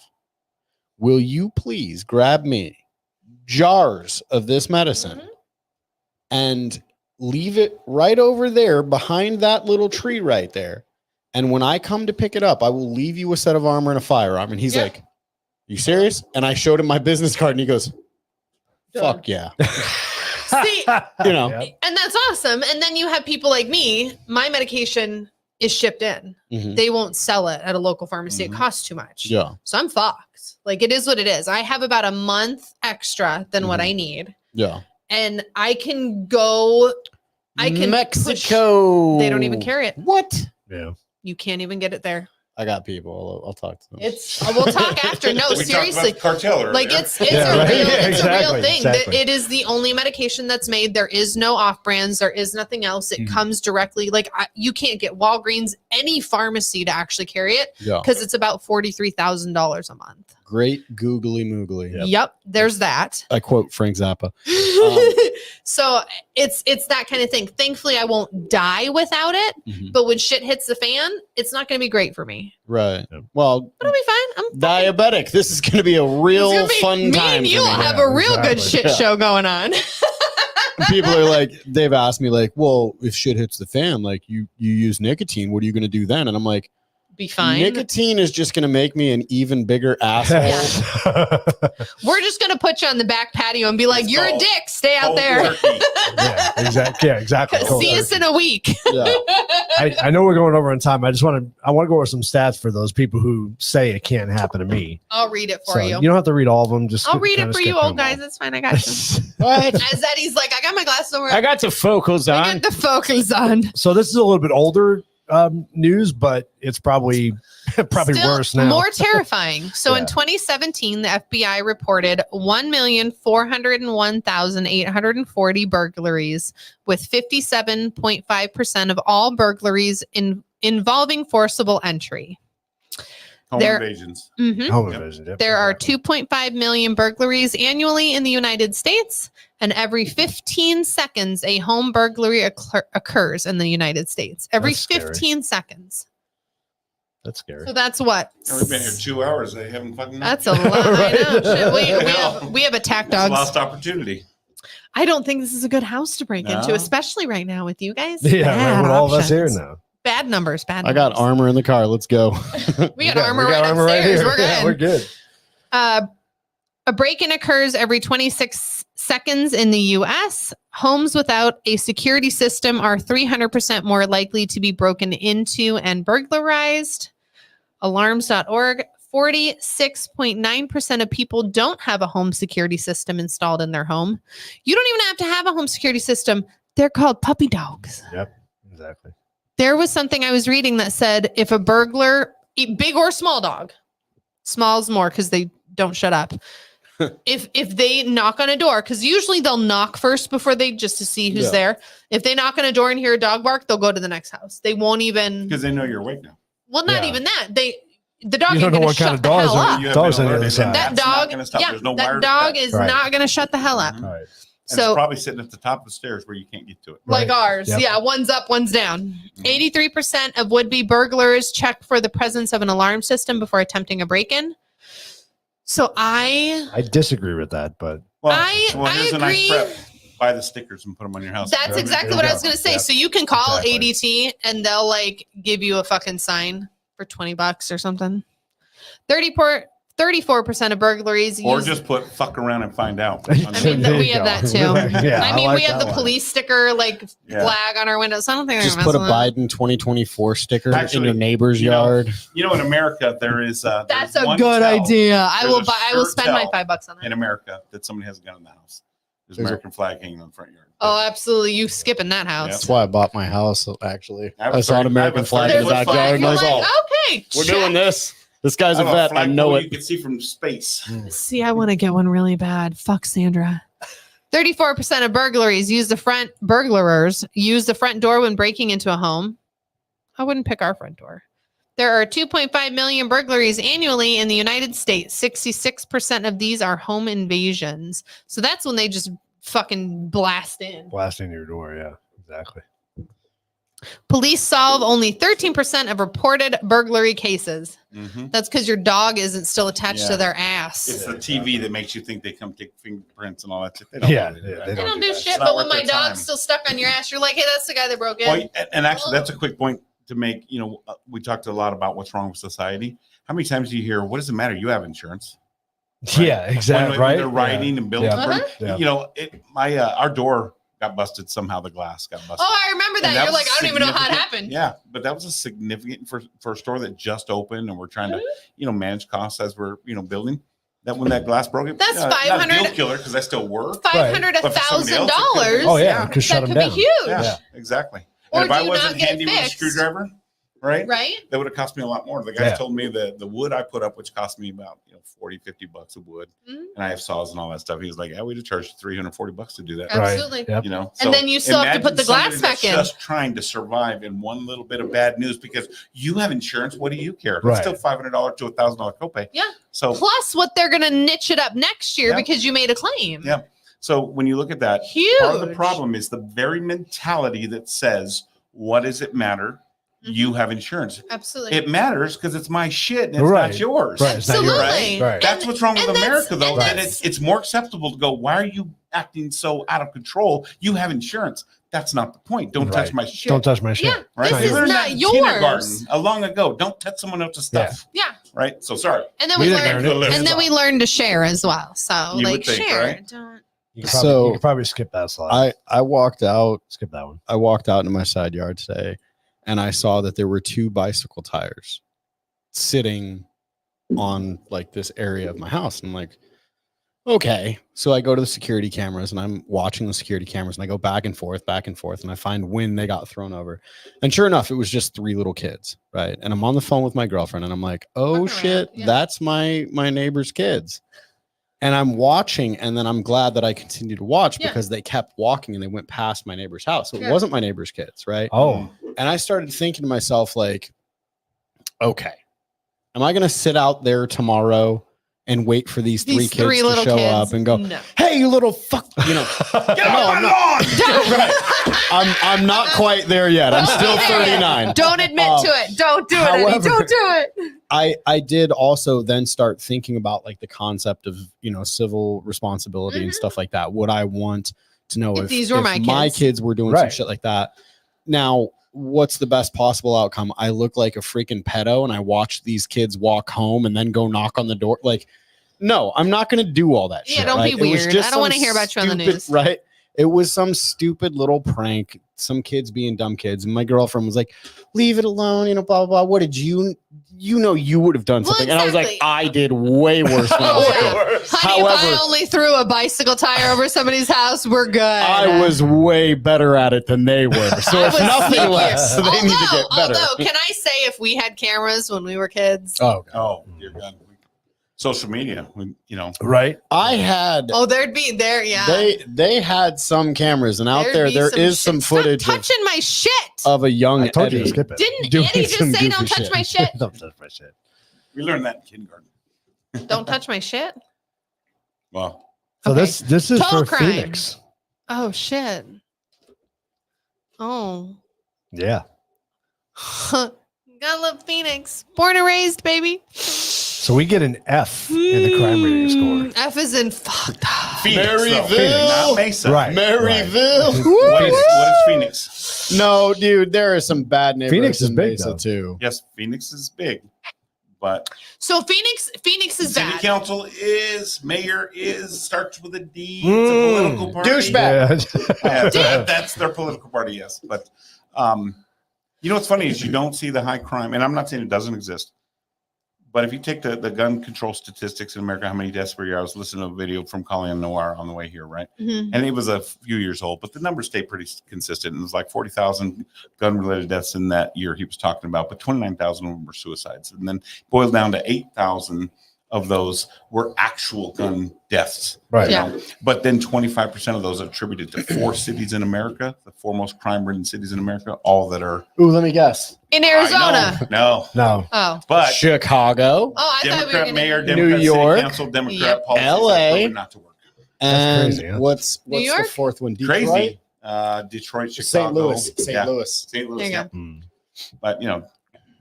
will you please grab me jars of this medicine Mhm. and leave it right over there behind that little tree right there. And when I come to pick it up, I will leave you a set of armor and a firearm. And he's Yeah. like, you serious? And I showed him my business card and he goes, fuck yeah. See, You know, Yep. and that's awesome. And then you have people like me, my medication is shipped in. Mhm. They won't sell it at a local pharmacy. Mhm. It costs too much. Yeah. So I'm fucked. Like it is what it is. I have about a month extra than what I need. Yeah. And I can go, I can push- Mexico. They don't even carry it. What? Yeah. You can't even get it there. I got people. I'll talk to them. It's we'll talk after. No, We talked seriously. about cartel earlier. Like it's Yeah, a right. real Yeah, it's a real exactly, thing. exactly. That it is the only medication that's made. There is no off brands. There is nothing else. It Mhm. comes directly. Like you can't get Walgreens, any pharmacy to actually carry it Yeah. because it's about $43,000 a month. Great googly moogly. Yep. Yep, there's that. I quote Frank Zappa. So it's that kind of thing. Thankfully, I won't die without it. Mhm. But when shit hits the fan, it's not going to be great for me. Right. Yep. Well, But it'll be fine. I'm fine. diabetic. This is going to be a It's real gonna be- fun me time. and you for will me. have Yeah, a real good exactly. shit Yeah. show going on. People are like, they've asked me like, well, if shit hits the fan, like you use nicotine, what are you going to do then? And I'm like, Be fine. nicotine is just going to make me an even bigger asshole. We're just gonna put you on the back patio and be like, It's "You're a called dick. Stay out Cold there. turkey. Yeah, exactly. Yeah, exactly. Cold See us turkey. in a week." Yeah. I know we're going over on time. I want to go over some stats for those people who say it can't happen to me. I'll read it for So you. you don't have to read all of them. Just I'll read kinda it for skip you, through old them all. guys. It's fine. I got you. What? As Eddie's like, I got my glasses over. I got the focals I on. got the focus on. So this is a little bit older news, but it's probably Still worse now. More terrifying. So in Yeah. 2017, the FBI reported 1,401,840 burglaries, with 57.5% of all burglaries involving forcible entry. Home There- invasions. Mhm. Home Yep. invasion, yep, There are exactly. 2.5 million burglaries annually in the United States, and every 15 seconds, a home burglary occurs in the United States. Every That's scary. 15 seconds. That's scary. So that's what? And we've been here 2 hours. They haven't fucking. That's a lot. I Right. know. Shit, we Hell. have attack It's a dogs. lost opportunity. I don't think this is a good house to break into, No. especially right now with you guys. Yeah, Bad right, with all of us here options. now. Bad numbers. Bad. I got numbers. armor in the car. Let's go. We got armor right upstairs. We're good. Yeah, we're good. A break-in occurs every 26 seconds in the U.S. Homes without a security system are 300% more likely to be broken into and burglarized. Alarms.org, 46.9% of people don't have a home security system installed in their home. You don't even have to have a home security system. They're called puppy dogs. Yep, exactly. There was something I was reading that said if a burglar, big or small dog, small's more because they don't shut up. if they knock on a door, because usually they'll knock first before they just to see who's Yeah. there. If they knock on a door and hear a dog bark, they'll go to the next house. They won't even. Because they know you're awake now. Well, not Yeah. even that. The dog You ain't don't know gonna what kind shut of the dogs hell are- up. You have Dogs been on the alerted, other side. and That that's not dog, gonna stop. yeah, There's no that wire dog to is Right. not gonna shut the hell up. Mhm. All right. And So it's probably sitting at the top of the stairs where you can't get to it. like Right. ours. Yep. Yeah, one's up, one's down. Mhm. 83% of would-be burglars check for the presence of an alarm system before attempting a break-in. So I disagree with that, but Well, I here's a nice agree. prep. Buy the stickers and put them on your house. That's There exactly you what I go. was going to say. Yep. So you can call Exactly. ADT and they'll like give you a fucking sign for $20 or something. 34% of burglaries Or use. just put "fuck around and find out." I mean, There we you have go. that too. Yeah, I mean, like we have that the one. police sticker like Yeah. flag on our windows. I don't think they're Just gonna put a mess with it. Biden 2024 sticker in Actually, your neighbor's you know, yard. You know, in America, there is. That's there's a one good tell idea. I There's will a buy. I will sure spend my tell $5 on in it. America that somebody has a gun in the house. There's There's a- American flag hanging on the front yard. Oh, absolutely! You skipping that house? That's why I bought my house. Actually, I have I a saw an 30 American I have a flag in the 30 foot backyard, and I You're was like, all, okay, "We're check. doing this." This guy's I a have vet. I know flagpole it. You can see from space. See, I want to get one really bad. Fuck Sandra. 34% of burglarers use the front door when breaking into a home. I wouldn't pick our front door. There are 2.5 million burglaries annually in the United States. 66% of these are home invasions. So that's when they just fucking blast in. blasting your door. Yeah, exactly. Police solve only 13% of reported burglary cases. Mhm. That's because your dog isn't still attached Yeah. to their ass. It's the TV that makes you think they come take fingerprints and all that shit. They don't Yeah, really do yeah, that. they They don't do do that. shit, It's not but when worth my their time. dog's still stuck on your ass, you're like, hey, that's the guy that broke in. Well, and actually, that's a quick point to make. You know, we talked a lot about what's wrong with society. How many times do you hear, "What does it matter? You have insurance." Yeah, exactly. When Right. they're riding and building. Yeah. Uh-huh. You know, our door got busted somehow. The glass got busted. Oh, I remember that. And that You're was like, I don't even know how it significant. happened. Yeah, but that was a significant for a store that just opened, and we're trying to, manage costs as we're, building. That when that glass broke, That's not a 500 deal killer because I still work. $500, But for somebody else, it $1,000. could be- Oh yeah, could shut That them could down. be huge. Yeah, exactly. Or And if I do you wasn't not get handy with a fixed? screwdriver, right, Right? that would have cost me a lot more. The guys Yeah. told me the wood I put up, which cost me about $40-50 of wood, Mhm. and I have saws and all that stuff. He was like, "Yeah, we'd have charged $340 to do that." Right. Absolutely. Yep. And then you still have to imagine put the glass somebody back that's in. Just trying to survive in one little bit of bad news because you have insurance. What do you care? Right. It's still $500 to $1,000 copay. Yeah. So Plus what they're going to niche it up next year Yeah. because you made a claim. Yeah. So when you look at that, Huge. part of the problem is the very mentality that says, "What does it matter? You have insurance." Absolutely. It matters because it's my shit and it's Right. not yours. Right. It's not yours. Absolutely. Right. That's what's wrong with and that's- America, though. and That that's- it's more acceptable to go, "Why are you acting so out of control? You have insurance." That's not the point. Don't touch Right. my shit. Don't touch my shit. Yeah. Right? This We is learned not that in yours. kindergarten long ago. Don't touch someone else's stuff. Yeah. Right. So sorry. And then We we didn't learned learn it. and then we learned to share as well. So You like would think, share. right? Don't You So- could probably skip that slide. I walked out. Skip that one. I walked out into my side yard today, and I saw that there were 2 bicycle tires sitting on like this area of my house. And I'm like, okay. So I go to the security cameras and I'm watching the security cameras and I go back and forth, and I find when they got thrown over. And sure enough, it was just 3 little kids. Right. And I'm on the phone with my girlfriend and I'm like, oh Walking shit, around, yeah. that's my neighbor's kids. And I'm watching, and then I'm glad that I continued to watch Yeah. because they kept walking and they went past my neighbor's house. So it Yeah. wasn't my neighbor's kids, right? Oh, And I started thinking to myself, like, okay, am I going to sit out there tomorrow and wait for these 3 kids to show up and go, No. hey, you little fuck, Get No, off I'm my lawn! I'm not quite there yet. I'm still 39. Don't admit to it. Don't do it. Eddie. however- Don't do it. I did also then start thinking about like the concept of, civil responsibility and stuff like that. Would I want to know If if these were my kids. kids were doing some Right. shit like that? Now, what's the best possible outcome? I look like a freaking pedo and I watch these kids walk home and then go knock on the door. Like, no, I'm not going to do all that Yeah, shit. don't be right? It was weird. just I don't wanna some hear about you on the stupid- news. Right. It was some stupid little prank, some kids being dumb kids. And my girlfriend was like, leave it alone, blah, blah, blah. What did you would have done Well, something. And I was like, exactly. I did way worse than I was Oh, doing. yeah. Honey, if I However- only threw a bicycle tire over somebody's house, we're good. I was way better at it than they were. So I if was nothing sneakier. less, they need to get better. Although, can I say if we had cameras when we were kids? Oh, Oh, dear God. Social media, right. I had. Oh, there'd be there, yeah. They had some cameras, and out There'd there be there is shit. some footage Stop of, touching my shit. a young I told you to Eddie. skip it. Didn't doing Eddie just some say don't goofy touch shit. my shit? Don't touch my shit. we learned that in kindergarten. Don't touch my shit. Well, So Okay. this is Total for crime. Phoenix. Oh shit. Oh. Yeah. Gotta love Phoenix. Born and raised, baby. So we get an F in the crime rating score. F is in fucked up. Phoenix, though. Maryville. Phoenix, not Mesa. Right. Maryville. What is Phoenix? No, dude, there are some bad neighborhoods Phoenix is in big, Mesa though. too. Yes, Phoenix is big, but So Phoenix is city bad. council mayor starts with a D. It's a political party. Douchebag. Yeah, that's their political party, yes. But what's funny is you don't see the high crime, and I'm not saying it doesn't exist, but if you take the gun control statistics in America, how many deaths per year? I was listening to a video from Colin Noir on the way here, right? Mhm. And it was a few years old, but the numbers stay pretty consistent. It was like 40,000 gun-related deaths in that year he was talking about, but 29,000 of them were suicides. And then boiled down to 8,000 of those were actual gun deaths. Right. Yeah. But then 25% of those are attributed to 4 cities in America, the 4 most crime-ridden cities in America, all that are Ooh, let me guess. In Arizona. No, No. Oh. but Chicago Oh, I thought we were Democrat gonna mayor, New Democrat York. city council, Democrat Yep. policies LA. have proven not to work. and crazy, huh? what's New the York? fourth one? Detroit? Crazy. Detroit, St. Chicago, Louis. St. Yeah, Louis. St. Louis. There you Yeah. go. Hmm. But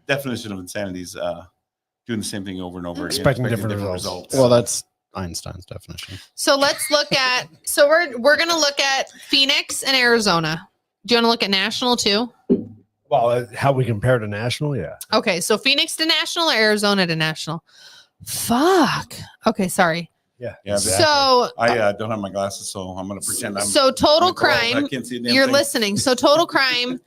definition of insanity is doing the same thing over and over again, Expecting different results. Well, that's Einstein's definition. So let's look at. So we're gonna look at Phoenix and Arizona. Do you want to look at national too? Well, how we compare to national, yeah. Okay, so Phoenix to national or Arizona to national? Fuck. Okay, sorry. Yeah. So I don't have my glasses, so I'm going to pretend I'm. so total I'm gonna go out. I crime. can't see a damn You're thing. listening. So total crime.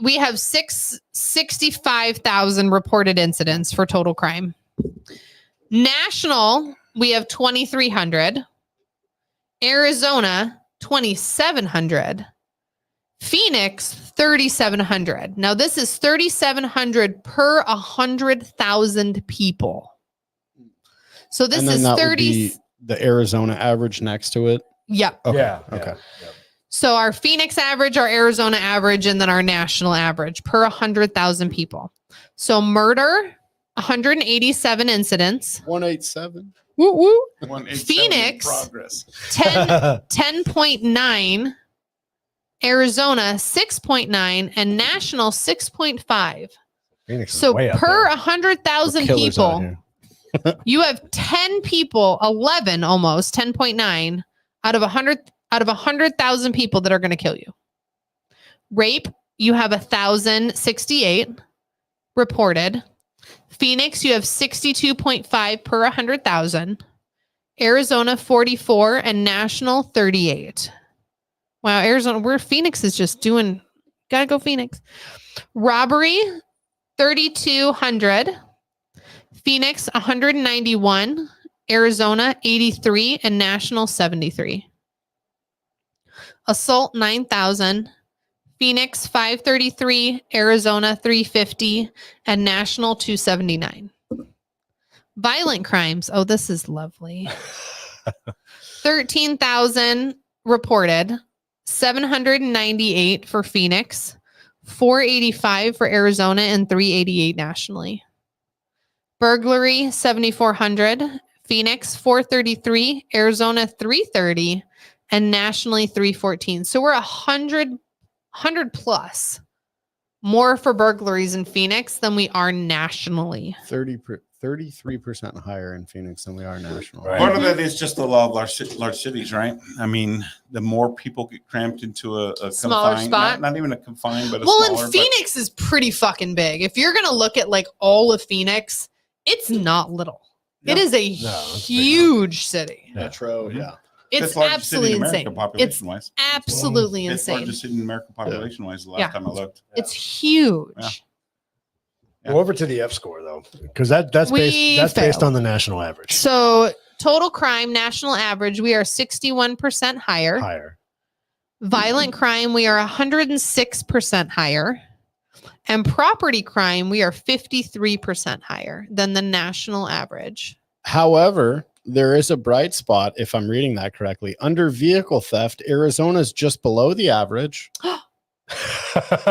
We have 65,000 reported incidents for total crime. National, we have 2,300. Arizona, 2,700. Phoenix, 3,700. Now, this is 3,700 per 100,000 people. So this And then is that would 30. be the Arizona average next to it. Yep. Okay. Yeah. Okay. Yeah. So our Phoenix average, our Arizona average, and then our national average per 100,000 people. So murder, 187 incidents. 187. Woo woo. 187 in Phoenix. progress. 10.9. Arizona 6.9 and national 6.5. Phoenix is So way up per there. 100,000 Killers out people, here. you have 10 people, 11 almost, 10.9 out of 100,000 people that are going to kill you. Rape, you have 1,068 reported. Phoenix, you have 62.5 per 100,000. Arizona 44 and national 38. Wow, Arizona, where Phoenix is just doing, gotta go Phoenix. Robbery, 3,200. Phoenix, 191. Arizona, 83. And national, 73. Assault, 9,000. Phoenix, 533. Arizona, 350. And national, 279. Violent crimes. Oh, this is lovely. 13,000 reported. 798 for Phoenix, 485 for Arizona, and 388 nationally. Burglary, 7,400. Phoenix, 433. Arizona, 330. And nationally, 314. So we're 100 plus more for burglaries in Phoenix than we are nationally. 33% higher in Phoenix than we are national. Right. Part of that is just the law of large cities, right? I mean, the more people get cramped into a Smaller confined, spot. not even a confined, but a Well, smaller. and Phoenix is pretty fucking big. If you're going to look at like all of Phoenix, it's not little. It No. is a it's big. huge city. Metro, Mhm. yeah. It's absolutely insane. It's Population-wise. absolutely It's insane. largest city in America population-wise. The last Yeah. time I looked. It's huge. Yeah. Go over to the F score though, because that's We based failed. on the national average. So total crime, national average, we are 61% higher. Higher. Violent crime, we are 106% higher. And property crime, we are 53% higher than the national average. However, there is a bright spot, if I'm reading that correctly. Under vehicle theft, Arizona is just below the average.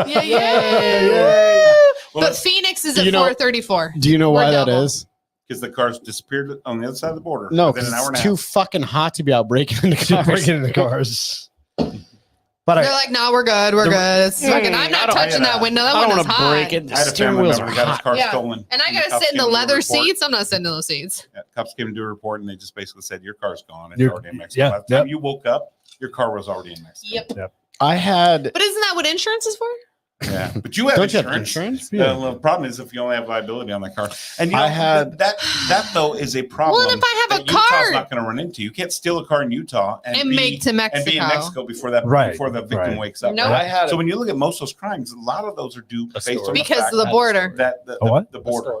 Yeah. Well, But Phoenix is Do at you know- 434. Do you know We're why that double. is? because the cars disappeared on the other side of the border. No, within because an hour and it's a too half. fucking hot to be out breaking into Keep cars. breaking into cars. But They're like, no, we're good. We're good. It's fucking, I'm not touching that window. That I don't one is want to hot. break it. The I had a steering family wheels member are who got his hot. car Yeah. stolen. And I The gotta cops sit in the came to do a leather report. seats. I'm not sitting in those seats. Yeah, cops came to do a report and they just basically said, your car's gone. It's You're- already in Mexico. yeah, By the time yep. you woke up, your car was already in Mexico. Yep. I had. But isn't that what insurance is for? Yeah. But you have Don't you insurance. have insurance? The problem is if you only have liability on the car. And you I know, had- that though is a problem. Well, and if I have a that Utah's car- not going to run into. You can't steal a car in Utah And be, make to and Mexico. be in Mexico before that Right, before the victim right. wakes up. Nope. right? I had So a- when you look at most of those crimes, a lot of those are due based on the Because fact of the border. that the, A what? the border.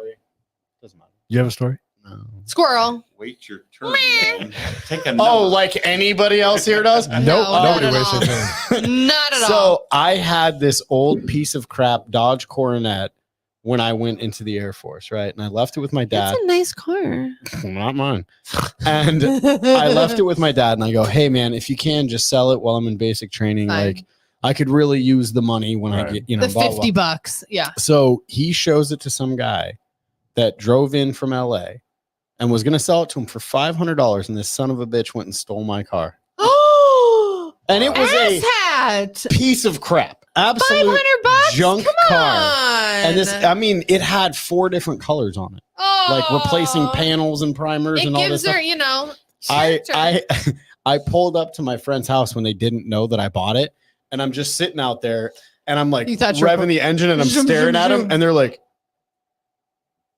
Doesn't matter. you have a story? No. Squirrel. Wait your turn. Meh. Man. Take a Oh, number. like anybody else here does? No, Nope. not Nobody at wastes all. their time. Not at all. So I had this old piece of crap Dodge Coronet when I went into the Air Force, right? And I left it with my dad. That's a nice car. Not mine. And I left it with my dad and I go, hey man, if you can just sell it while I'm in basic training, Fine. like I could really use the money when I Right. get, you know, The blah, blah, blah. $50. Yeah. So he shows it to some guy that drove in from LA and was going to sell it to him for $500. And this son of a bitch went and stole my car. Oh, And it was a hat. piece of crap. Absolute $500. junk Come car. on. And this, I mean, it had 4 different colors on it, like replacing Oh. panels and primers It and all this gives stuff. her, you know. I character. I pulled up to my friend's house when they didn't know that I bought it, and I'm just sitting out there, and I'm like You thought you were revving the engine, and I'm zoom, staring zoom, at them, zoom. and they're like,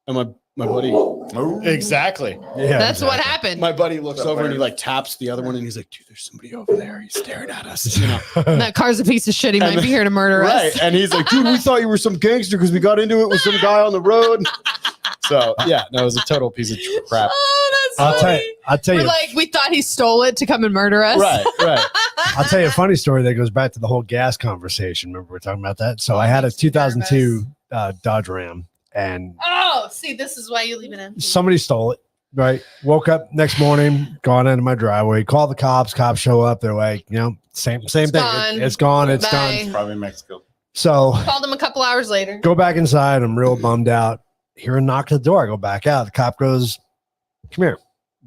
and my buddy, Oh. exactly. Yeah, That's what exactly. happened. My buddy looks What's up, over and Larry? he like taps the other one, and he's like, dude, there's somebody over there. He's staring at us. You know, That car's a piece of shit. He might And- be here to murder right? us. And he's like, dude, we thought you were some gangster because we got into it with some guy on the road. So yeah, no, it was a total piece of crap. Oh, that's I'll funny. tell We're you, like, we thought he stole it to come and murder us. Right, right. I'll tell you a funny story that goes back to the whole gas conversation. Remember we were talking about that? So I had a Makes me 2002 Dodge Ram, and Oh, see, this is why you leave it empty. somebody stole it. Right. Woke up next morning, gone into my driveway, call the cops. Cops show up. They're like, you know, same thing. gone. It's gone. It's Bye. done. It's probably Mexico. So Called him a couple hours later. go back inside. I'm real bummed out. Hear a knock at the door. I go back out. The cop goes, "Come here."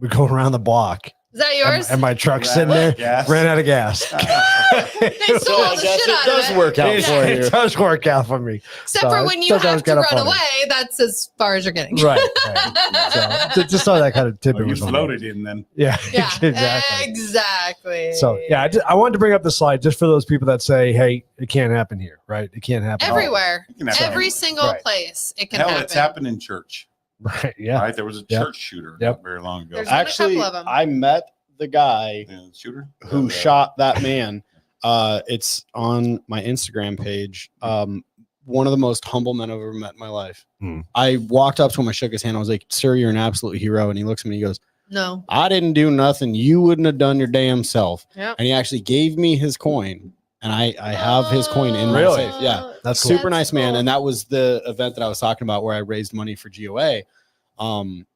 We go around the block. Is that yours? And my truck's sitting there. Gas. Ran out of gas. They stole all the shit out of it. work out It, for you. it does work out for me. Except So for when you that was have to kinda run funny. away, that's as far as you're getting. Right. So just saw that kind of tidbit. Well, you was funny. floated in then. Yeah. Yeah, exactly. exactly. So yeah, I wanted to bring up the slide just for those people that say, "Hey, it can't happen here." Right? It can't happen Everywhere, It can happen. every single Right. place, it can Hell, happen. it's happened in church. Right. Yeah. Right? There was a Yep. church shooter Yep. not very long ago. There's been a Actually, couple of 'em. I met the guy The shooter who shot that man. It's on my Instagram page. One of the most humble men I've ever met in my life. Hmm. I walked up to him, I shook his hand. I was like, "Sir, you're an absolute hero." And he looks at me, he goes, No. "I didn't do nothing. You wouldn't have done your damn self." Yep. And he actually gave me his coin, and I have his coin in my Really? safe. Yeah, That's cool. super nice man. cool. And that was the event that I was talking about where I raised money for GOA,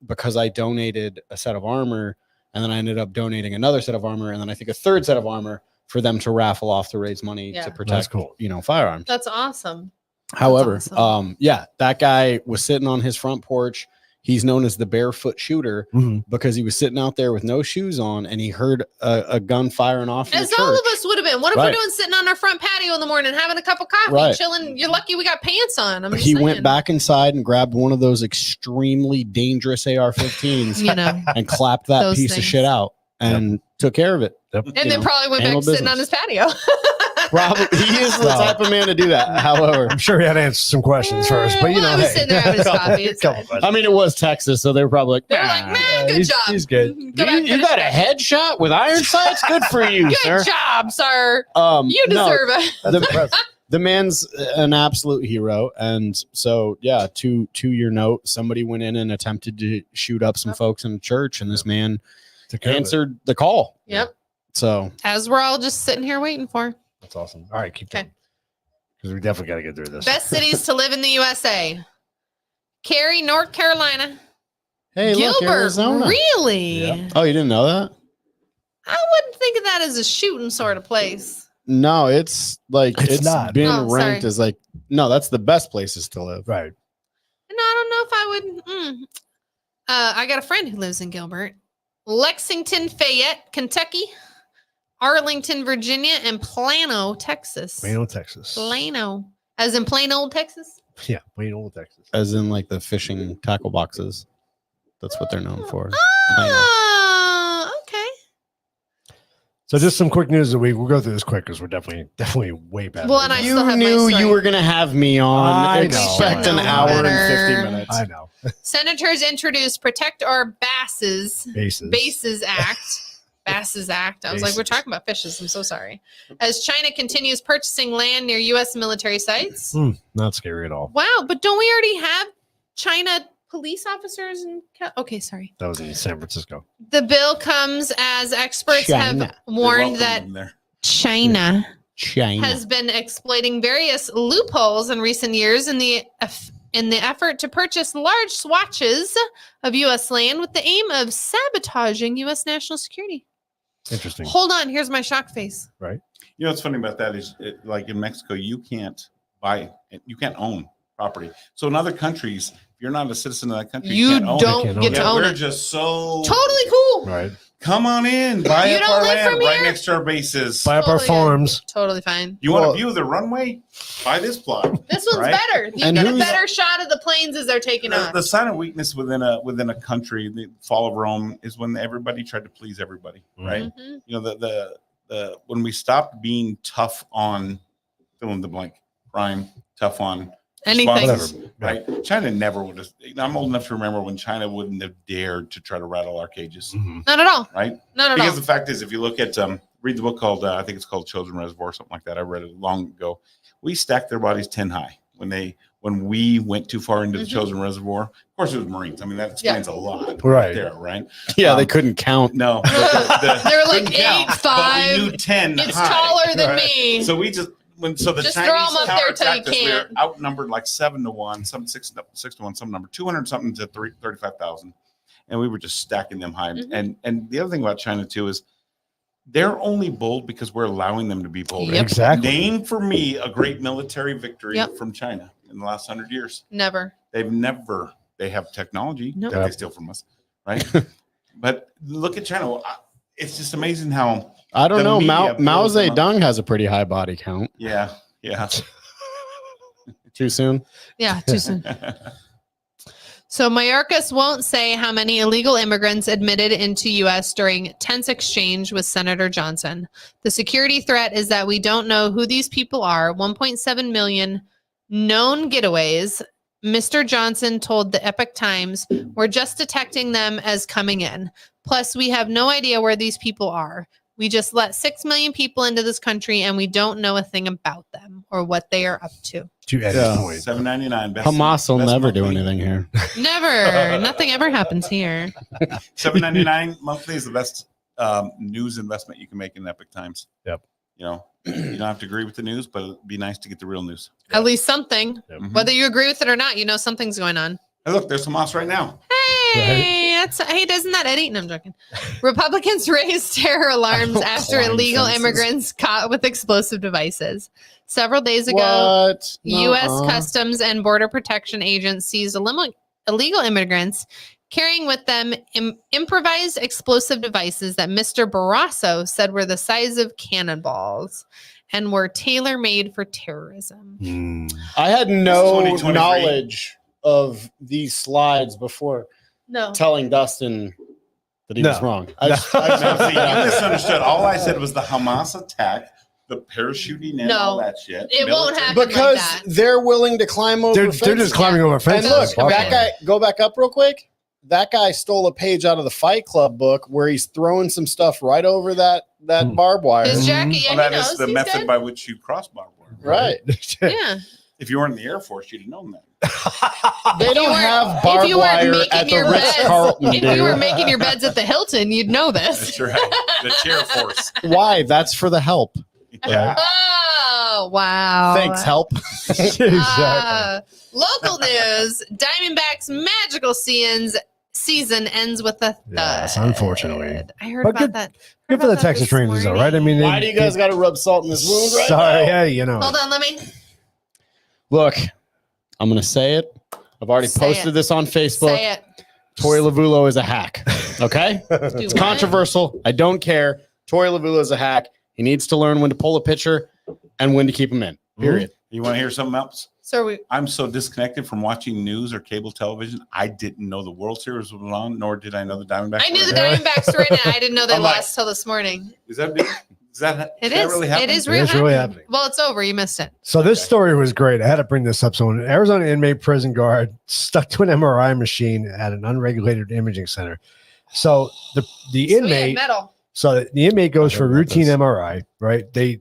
because I donated a set of armor, and then I ended up donating another set of armor, and then I think a third set of armor for them to raffle off to raise money Yeah. to That's protect, cool. firearms. That's awesome. However, awesome. yeah, that guy was sitting on his front porch. He's known as the barefoot shooter Mhm. because he was sitting out there with no shoes on, and he heard a gun firing off in As the all church. of us would have been. What if Right. we're doing sitting on our front patio in the morning, having a cup of coffee, Right. chilling? You're lucky we got pants on. I'm just He saying. went back inside and grabbed one of those extremely dangerous AR-15s You know, and clapped that Those piece of things. shit out and took care of it. and you then know, probably went back handle to sitting on his business. patio. Probably he is the Well- type of man to do that. However, I'm sure he had to answer some questions first, but you Well, know, I was hey. sitting there having his coffee. It's Couple fine. questions. I mean, it was Texas, so they were probably like, They were like, "Man, man, good he's- job. he's good. Go back, you finish got a it. headshot with iron sights? Good for you, sir." Good job, sir. You no, deserve it. That's the- impressive. the man's an absolute hero, and so yeah. To your note, somebody went in and attempted to shoot up some folks in the church, and this man Took care of it. answered the call. Yep. So As we're all just sitting here waiting for. That's awesome. All right, keep Okay. going. Because we definitely got to get through this. Best cities to live in the USA. Cary, North Carolina. hey, look, Gilbert, Arizona. really? Yeah. Oh, you didn't know that? I wouldn't think of that as a shooting sort of place. No, it's like It's it's not. been Oh, ranked sorry. as like no, that's the best places to live. Right. No, I don't know if I would. I got a friend who lives in Gilbert. Lexington, Fayette, Kentucky. Arlington, Virginia, and Plano, Texas. Plano, Texas. Plano. As in plain old Texas? Yeah, Plano, Texas. As in like the fishing tackle boxes. That's what they're known for. Oh, okay. So just some quick news of the week. We'll go through this quick because we're definitely way better. Well, and I You still have my knew story. you were gonna have me on. I know. Expect I an know. hour and Better. 50 minutes. I know. Senators introduced Protect Our Basses Bases. Act. Basses Act. I was like, we're Bases. talking about fishes. I'm so sorry. As China continues purchasing land near U.S. military sites. Not scary at all. Wow, but don't we already have China police officers? Okay, sorry. That was in San Francisco. The bill comes as experts China. have warned that China has been exploiting various loopholes in recent years in the effort to purchase large swatches of U.S. land with the aim of sabotaging U.S. national security. Interesting. Hold on, here's my shock face. You know what's funny about that is, like in Mexico, you can't own property. So in other countries, if you're not a citizen of that country, you You can't own don't Can't get own to it. own we're it. just so Totally cool. Right. Come on in, buy You up don't our live land from right here? next to our bases. Buy up our Totally farms. Totally fine. You want Well- to view the runway? Buy this plot. This one's Right? better. You And get a who's- better shot of the planes as they're taking The, off. the sign of weakness within a country, the fall of Rome, is when everybody tried to please everybody, right? Mhm. You know, the when we stopped being tough on fill in the blank crime, tough on Anything. responses, right? China never would have. I'm old enough to remember when China wouldn't have dared to try to rattle our cages, Mhm. Not at all. right? Not at Because all. the fact is, if you look at read the book called I think it's called Children Reservoir, something like that. I read it long ago. We stacked their bodies 10 high when we went too far into the Mhm. Children Reservoir. Of course, it was Marines. I mean, that explains a lot, Right. there, right? Yeah, they Um, couldn't count. No, They're like couldn't count, 8'5". but we knew 10 It's high. taller than Right. me. So we just the Just throw Chinese 'em up there till you counterattacked us. We were can't. outnumbered like 7-1, some 6-1, some number 200 something to 35,000, and we were just stacking them high. Mhm. And the other thing about China too is they're only bold because we're allowing them to be bold. Yep. Exactly. Name for me a great military victory Yep. from China in the last 100 years. Never. They have technology Nope. that they steal from us, right? But look at China. It's just amazing how. I don't The know. media Mao blows them up. Zedong has a pretty high body count. Yeah. Too soon. Yeah, too soon. So Mayorkas won't say how many illegal immigrants admitted into U.S. during tense exchange with Senator Johnson. The security threat is that we don't know who these people are. 1.7 million known getaways. Mr. Johnson told the Epoch Times, we're just detecting them as coming in. Plus, we have no idea where these people are. We just let 6 million people into this country and we don't know a thing about them or what they are up to. To Eddie's Yeah. point. $7.99. Hamas will best never do monthly. anything here. Never. Nothing ever happens here. $7.99 monthly is the best news investment you can make in Epic Times. Yep. You know, you don't have to agree with the news, but it'd be nice to get the real news. At least something. Mhm. Whether you agree with it or not, you know something's going on. Hey, look, there's Hamas right now. Hey, isn't that Eddie? No, I'm joking. Republicans raised terror alarms after Flying illegal fences. immigrants caught with explosive devices. Several days ago, What? U.S. Nuh-uh. Customs and Border Protection agents seized illegal immigrants carrying with them improvised explosive devices that Mr. Barrasso said were the size of cannonballs and were tailor-made for terrorism. Mm. I had no 2023. knowledge of these slides before No. telling Dustin that he was No. wrong. Now, see, you misunderstood. All I said was the Hamas attack, the parachuting and No, all that shit. it won't military- happen. like because that. they're willing to climb over They're fences. just climbing over And fences. look, Come that on. guy, go back up real quick. That guy stole a page out of the Fight Club book where he's throwing some stuff right over that Hmm. barbed wire. His jacket, yeah, Well, he that is knows. the He's method good. by which you cross barbed wire. Right. Yeah. If you weren't in the Air Force, you'd have known that. They If you don't weren't- have if barbed you weren't wire making at the your Ritz beds- Carlton, If you were dude. making your beds at the Hilton, you'd know this. That's right. The Chair Force. Why? That's for the help. Yeah. Oh, wow. Thanks, help. Exactly. Local news. Diamondbacks magical season ends with a thud. Yes, unfortunately. I heard But about good- that. Good for the Texas Rangers, though, right? I mean, Why do you guys got to rub salt in this wound right sorry, now? yeah, you know. Hold on, let me. Look, I'm going to say it. I've already Say posted it. this on Facebook. Say it. Toy Lavulo is a hack. Okay? Do It's what? controversial. I don't care. Toy Lavulo is a hack. He needs to learn when to pull a pitcher and when to keep him in. Period. You want to hear something else? So we. I'm so disconnected from watching news or cable television. I didn't know the World Series was on, nor did I know the Diamondbacks. I knew were the in. Diamondbacks were in it. I didn't know they I'm like- lost till this morning. Is that It that is. really It happening? is real. It is really happening. Well, it's over. You missed it. So this Okay. story was great. I had to bring this up. So an Arizona inmate prison guard stuck to an MRI machine at an unregulated imaging center. So the Sweet inmate, metal. so the inmate goes I for heard about routine this. MRI, right? The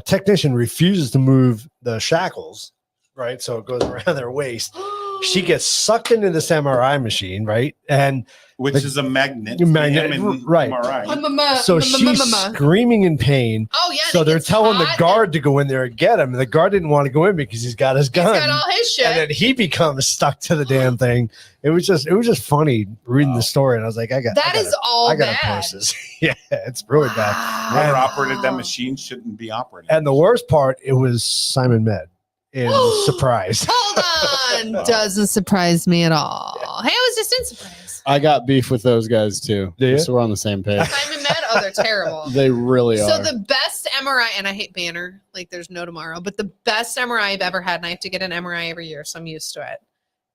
technician refuses to move the shackles, right? So it goes around their waist. She gets sucked into this MRI machine, right? And Which is a magnet. Magnet, right. MRI. so she's screaming in pain. Oh yeah. So they they're get telling the hot guard to go in there and get him. And the guard didn't want to go in because he's got his and He's gun. got all his shit. And then he becomes stuck to the damn thing. It was just funny reading the story. And I was like, I gotta bad. post this. Yeah, it's really bad. Whoever Wow. operated that machine shouldn't be operating. And the worst part, it was Simon Med. in surprise. Hold on. Doesn't surprise me at all. Hey, I was just in surprise. I got beef with those guys too. Do you? So we're on the same page. Simon Med, oh, they're terrible. They really are. So the best MRI, and I hate Banner, like there's no tomorrow, but the best MRI I've ever had, and I have to get an MRI every year, so I'm used to it,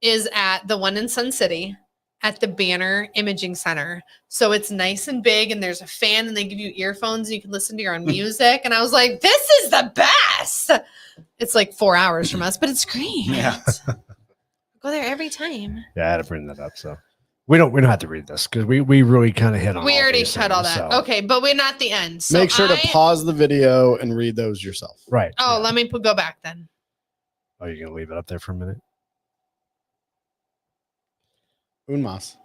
is at the one in Sun City at the Banner Imaging Center. So it's nice and big, and there's a fan, and they give you earphones, and you can listen to your own music. And I was like, this is the best. It's like 4 hours from us, but it's great. Yeah. Go there every time. Yeah, I had to bring that up. So we don't have to read this because we really kind of hit on. We all already these cut all things, that. so- Okay, but we're not the end. So Make sure to pause the video and read those yourself. Right. Oh, yeah. let me go back then. Oh, you're gonna leave it up there for a minute? Un mas.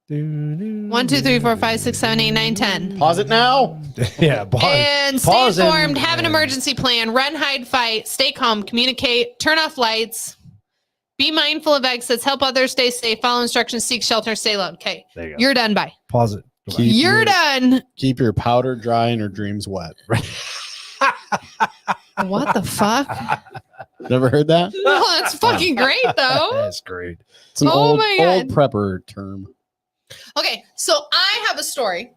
1, 2, 3, 4, 5, 6, 7, 8, 9, 10. Pause it now. Yeah. Pause. And stay pause and- informed, have an emergency plan, run, hide, fight, stay calm, communicate, turn off lights, be mindful of exits, help others stay safe, follow instructions, seek shelter, stay alone. Okay, There you go. you're done. Bye. Pause it. Go back. You're done. Keep your powder dry and your dreams wet. What the fuck? Never heard that? Well, that's fucking great, though. That's great. It's an Oh old my God. prepper term. Okay, so I have a story.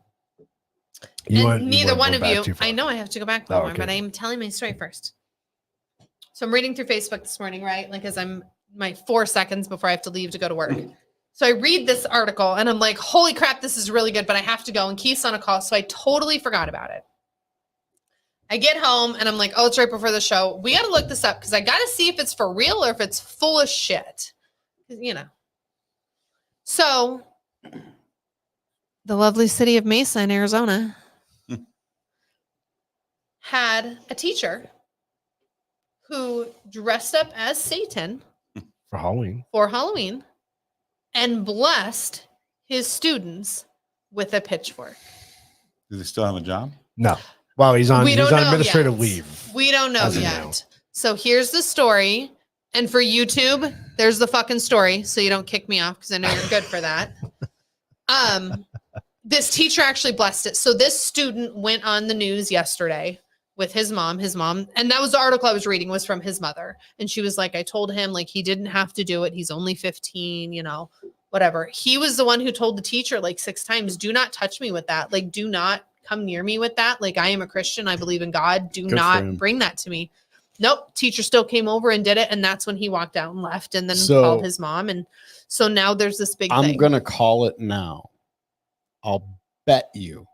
You And neither one go of back you, too far. I know I have to go back Oh, one more, okay. but I'm telling my story first. So I'm reading through Facebook this morning, right? Like, as I'm my 4 seconds before I have to leave to go to work. So I read this article and I'm like, holy crap, this is really good, but I have to go. And Keith's on a call. So I totally forgot about it. I get home and I'm like, oh, it's right before the show. We got to look this up because I got to see if it's for real or if it's full of shit. You know. So the lovely city of Mesa in Arizona had a teacher who dressed up as Satan For Halloween. for Halloween and blessed his students with a pitchfork. Do they still have a job? No. Well, he's on. We He's don't on know administrative yet. leave. We don't know As of yet. now. So here's the story. And for YouTube, there's the fucking story. So you don't kick me off because I know you're good for that. This teacher actually blessed it. So this student went on the news yesterday with his mom, and that was the article I was reading was from his mother. And she was like, I told him like he didn't have to do it. He's only 15, you know, whatever. He was the one who told the teacher like 6 times, do not touch me with that. Like, do not come near me with that. Like, I am a Christian. I believe in God. Do Good for not him. bring that to me. Nope. Teacher still came over and did it. And that's when he walked out and left and then So- called his mom. And so now there's this big I'm thing. going to call it now. I'll bet you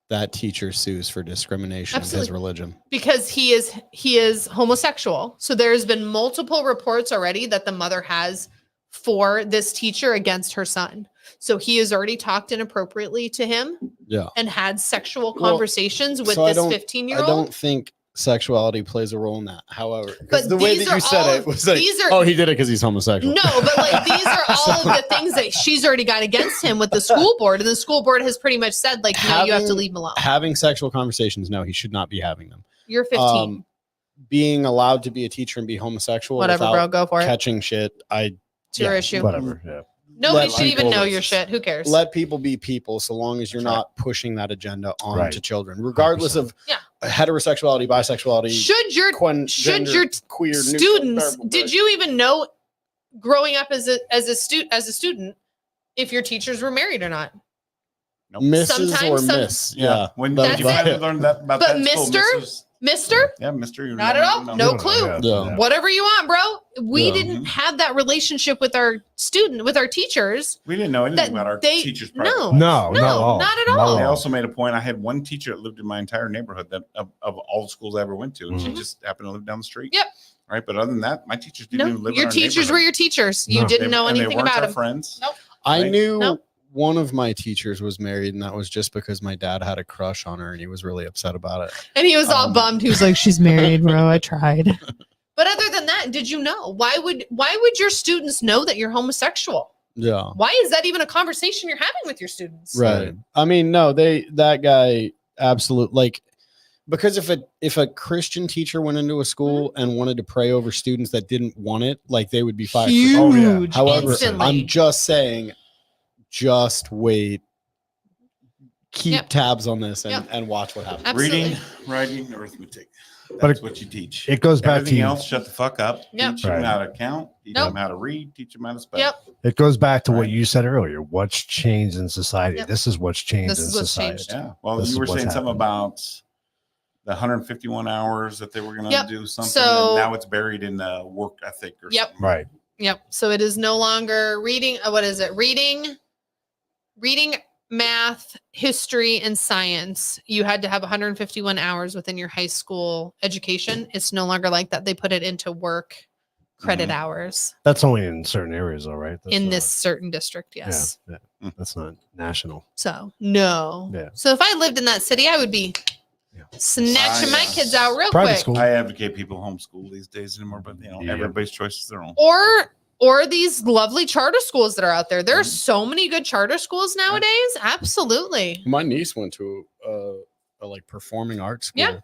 that teacher sues for discrimination of his Absolutely. religion. Because he is homosexual. So there's been multiple reports already that the mother has for this teacher against her son. So he has already talked inappropriately to him Yeah. and had sexual Well, conversations with so I this don't- 15-year-old. I don't think sexuality plays a role in that. However, 'cause But the way these that you are said all- it was like, these are- oh, he did it because he's homosexual. No, but like these are all of the things that she's already got against him with the school board. And the school board has pretty much said, like, no, you have to Having- leave him alone. Having sexual conversations, no, he should not be having them. You're 15. Being allowed to be a teacher and be homosexual Whatever, without bro. Go for it. catching shit, It's your issue. Whatever. Yeah. Nobody let should even people- know your shit. Who cares? let people be people so long as you're That's right. not pushing that agenda on Right. to children, regardless of Yeah. heterosexuality, bisexuality, should your gender, your queer neutral, students whatever, did but- you even know growing up as a student if your teachers were married or not? Mrs. Sometimes or some- Miss? Yeah. When That's did you it. finally learn that about But that school, Mr.? Mrs.? Mister? Yeah, Mister. you Not at all. know. No No, clue. yeah, Yeah. Whatever you want, bro. We Yeah. didn't have that relationship with our teachers. We didn't know anything That about our they- teachers. no. private lives. No, No, not at all. not at all. They also made a point. I had one teacher that lived in my entire neighborhood that of all the schools I ever went to, and she Mhm. just happened to live down the street. Yep. Right, but other than that, my teachers didn't even No, live. your in our teachers were neighborhood. your teachers. You No. didn't know and they anything weren't about our them. friends. Nope. I Right. knew Nope. one of my teachers was married, and that was just because my dad had a crush on her, and he was really upset about it. And he was all Um, bummed. He was like, "She's married, bro. I tried." But other than that, did you know? Why would your students know that you're homosexual? Yeah, Why is that even a conversation you're having with your students? right. I mean, no, that guy absolutely like. Because if a Christian teacher went into a school and wanted to pray over students that didn't want it, like they would be fired. Huge. Oh, yeah. However, Instantly. I'm just saying, just wait. keep Yep. tabs on this and, Yep. and watch what happens. Absolutely. Reading, writing, arithmetic. But That's what you teach. It goes back Everything to else, shut the fuck up. Yep. Teach them Right. how to count. Teach Nope. them how to read. Teach them how to spell. Yep. it goes back to what Right. you said earlier. What's changed in society? Yep. This is what's changed This in is what's society. changed. Yeah. Well, This you is were what's saying something happened. about the 151 hours that they were going to Yep. do something, So- and now it's buried in work ethic or Yep. something. Right. Yep. So it is no longer reading. What is it? Reading, math, history, and science. You had to have 151 hours within your high school education. It's no longer like that. They put it into work credit hours That's only in certain areas, though, right? That's in not- this certain district. Yeah, Yes. yeah. That's not national. So no. Yeah. So if I lived in that city, I would be Yeah. snatching my yeah. kids out real Private quick. school. I advocate people homeschool these days anymore, but Yeah. everybody's choice is their own. Or these lovely charter schools that are out there. There are Mhm. so many good charter schools nowadays. Absolutely. My niece went to a like performing arts school Yeah.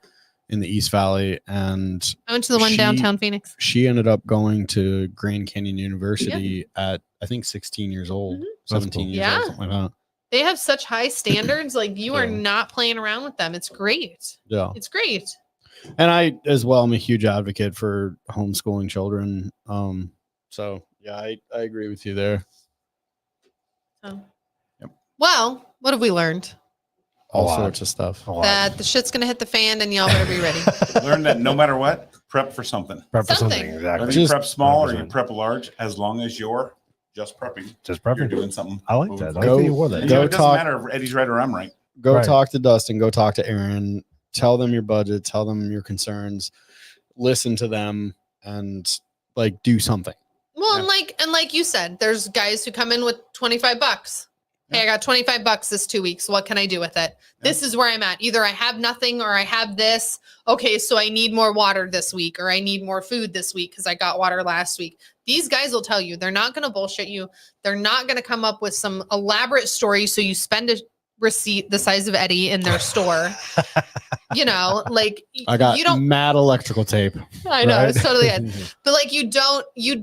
in the East Valley, and I went to the one She- downtown Phoenix. she ended up going to Grand Canyon University at I think 16 years old, Mhm. 17 years Yeah. old, something like that. They have such high standards. Like you are Yeah. not playing around with them. It's great. Yeah. It's great. And I as well am a huge advocate for homeschooling children. So yeah, I agree with you there. So. Yep. Well, what have we learned? All lot. sorts of stuff. A lot. That the shit's gonna hit the fan, and y'all better be ready. Learn that no matter what, prep for something. Prep for something. something. Whether Exactly. you Just prep small or you 100%. prep large, as long as you're just prepping, Just you're prepping. doing something. I like moving that. I forward. like that you wore that. You Go know, it doesn't talk- matter if Eddie's right or I'm right. Go Right. talk to Dustin, go talk to Aaron, tell them your budget, tell them your concerns, listen to them, and like do something. Well, Yeah. and like you said, there's guys who come in with $25. Hey, I got $25 this 2 weeks. What can I do with it? This is where I'm at. Either I have nothing or I have this. Okay, so I need more water this week or I need more food this week because I got water last week. These guys will tell you. They're not going to bullshit you. They're not going to come up with some elaborate story so you spend a receipt the size of Eddie in their store. You know, like I got you don't mad electrical tape. I know Right? it's totally it. But like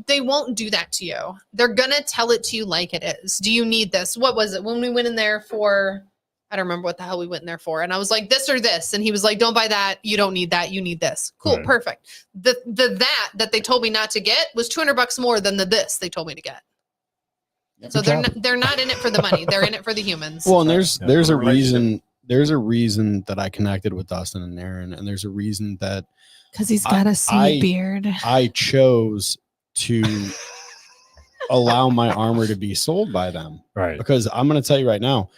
they won't do that to you. They're gonna tell it to you like it is. Do you need this? What was it when we went in there for? I don't remember what the hell we went in there for. And I was like, this or this. And he was like, don't buy that. You don't need that. You need this. Cool. Right. Perfect. The that they told me not to get was $200 more than the this they told me to get. Yep. So Good they're not in it for the money. They're in it for the humans. Well, and there's Yeah. there's a Relationship. reason there's a reason that I connected with Dustin and Aaron, and there's a reason that Because he's got got a a sweet beard. I chose to allow my armor to be sold by them. Right. Because I'm going to tell you right now,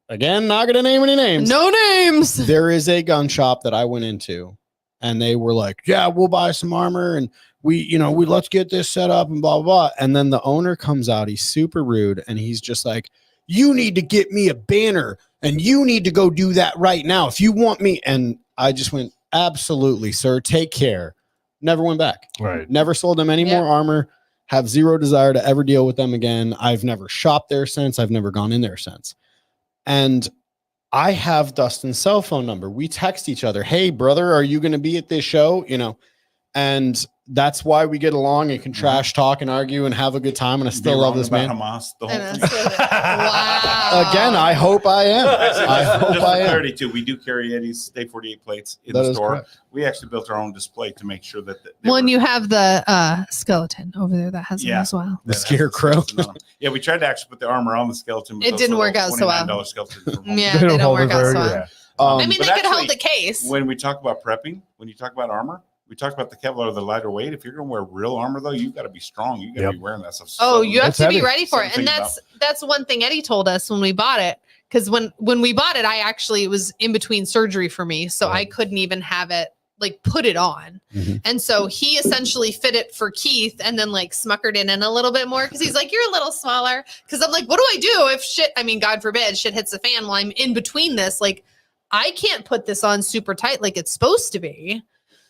again, not going to name any names. No names. There is a gun shop that I went into, and they were like, yeah, we'll buy some armor, and we let's get this set up and blah, blah, blah. And then the owner comes out, he's super rude, and he's just like, you need to get me a banner, and you need to go do that right now if you want me. And I just went, absolutely, sir, take care. Never went back. Right. Never sold them any Yeah. more armor. Have zero desire to ever deal with them again. I've never shopped there since. I've never gone in there since. And I have Dustin's cell phone number. We text each other. Hey, brother, are you going to be at this show? And that's why we get along and can trash talk and argue and have a good time. And I Be still love wrong this about man. Hamas, the And whole that's thing. what wow. Again, I hope I am. Actually, I just hope for I am. 32, we do carry Eddie's Day 48 plates in That the is store. correct. We actually built our own display to make sure that Well, and you have the skeleton over there that has them Yeah. as well. The scarecrow. Yeah, we tried to actually put the armor on the skeleton. but It those didn't little work out so well. $29 skeletons from Home Yeah, Depot. they don't hold work it out very- so well. yeah. I mean, but they could hold actually, the case. When we talk about prepping, when you talk about armor, we talked about the Kevlar, the lighter weight. If you're going to wear real armor, though, you got to be strong. You got to Yep. be wearing that stuff. Oh, you have That's to be heavy. ready for it. Something And to that's one thing Eddie told us when we bought it. Because when we bought it, it was in between surgery for me. So I couldn't even have it like put it on. Mhm. And so he essentially fit it for Keith and then like smuckered it in a little bit more because he's like, you're a little smaller. Because I'm like, what do I do if shit, I mean, God forbid, shit hits the fan while I'm in between this? Like, I can't put this on super tight like it's supposed to be.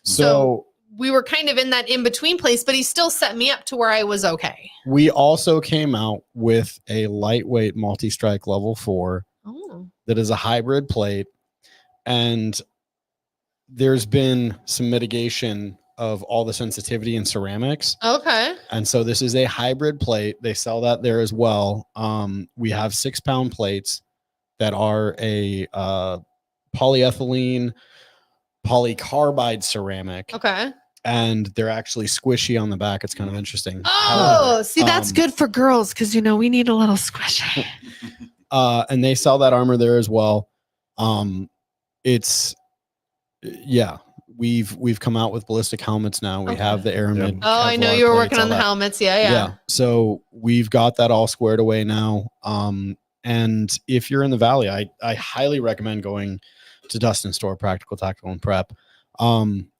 So We were kind of in that in between place, but he still set me up to where I was okay. we also came out with a lightweight multi-strike level 4 Oh, that is a hybrid plate, and there's been some mitigation of all the sensitivity in ceramics, okay. and so this is a hybrid plate. They sell that there as well. We have 6-pound plates that are a polyethylene polycarbide ceramic, Okay. and they're actually squishy on the back. It's kind of interesting. Oh, see, that's um, good for girls because we need a little squishy. And they sell that armor there as well. It's we've come out with ballistic helmets now. We Okay. have the aramid. Oh, I know Kevlar you were plates, working all on the that. helmets. Yeah. So we've got that all squared away now. And if you're in the Valley, I highly recommend going to Dustin's store, Practical, Tactical, and Prep.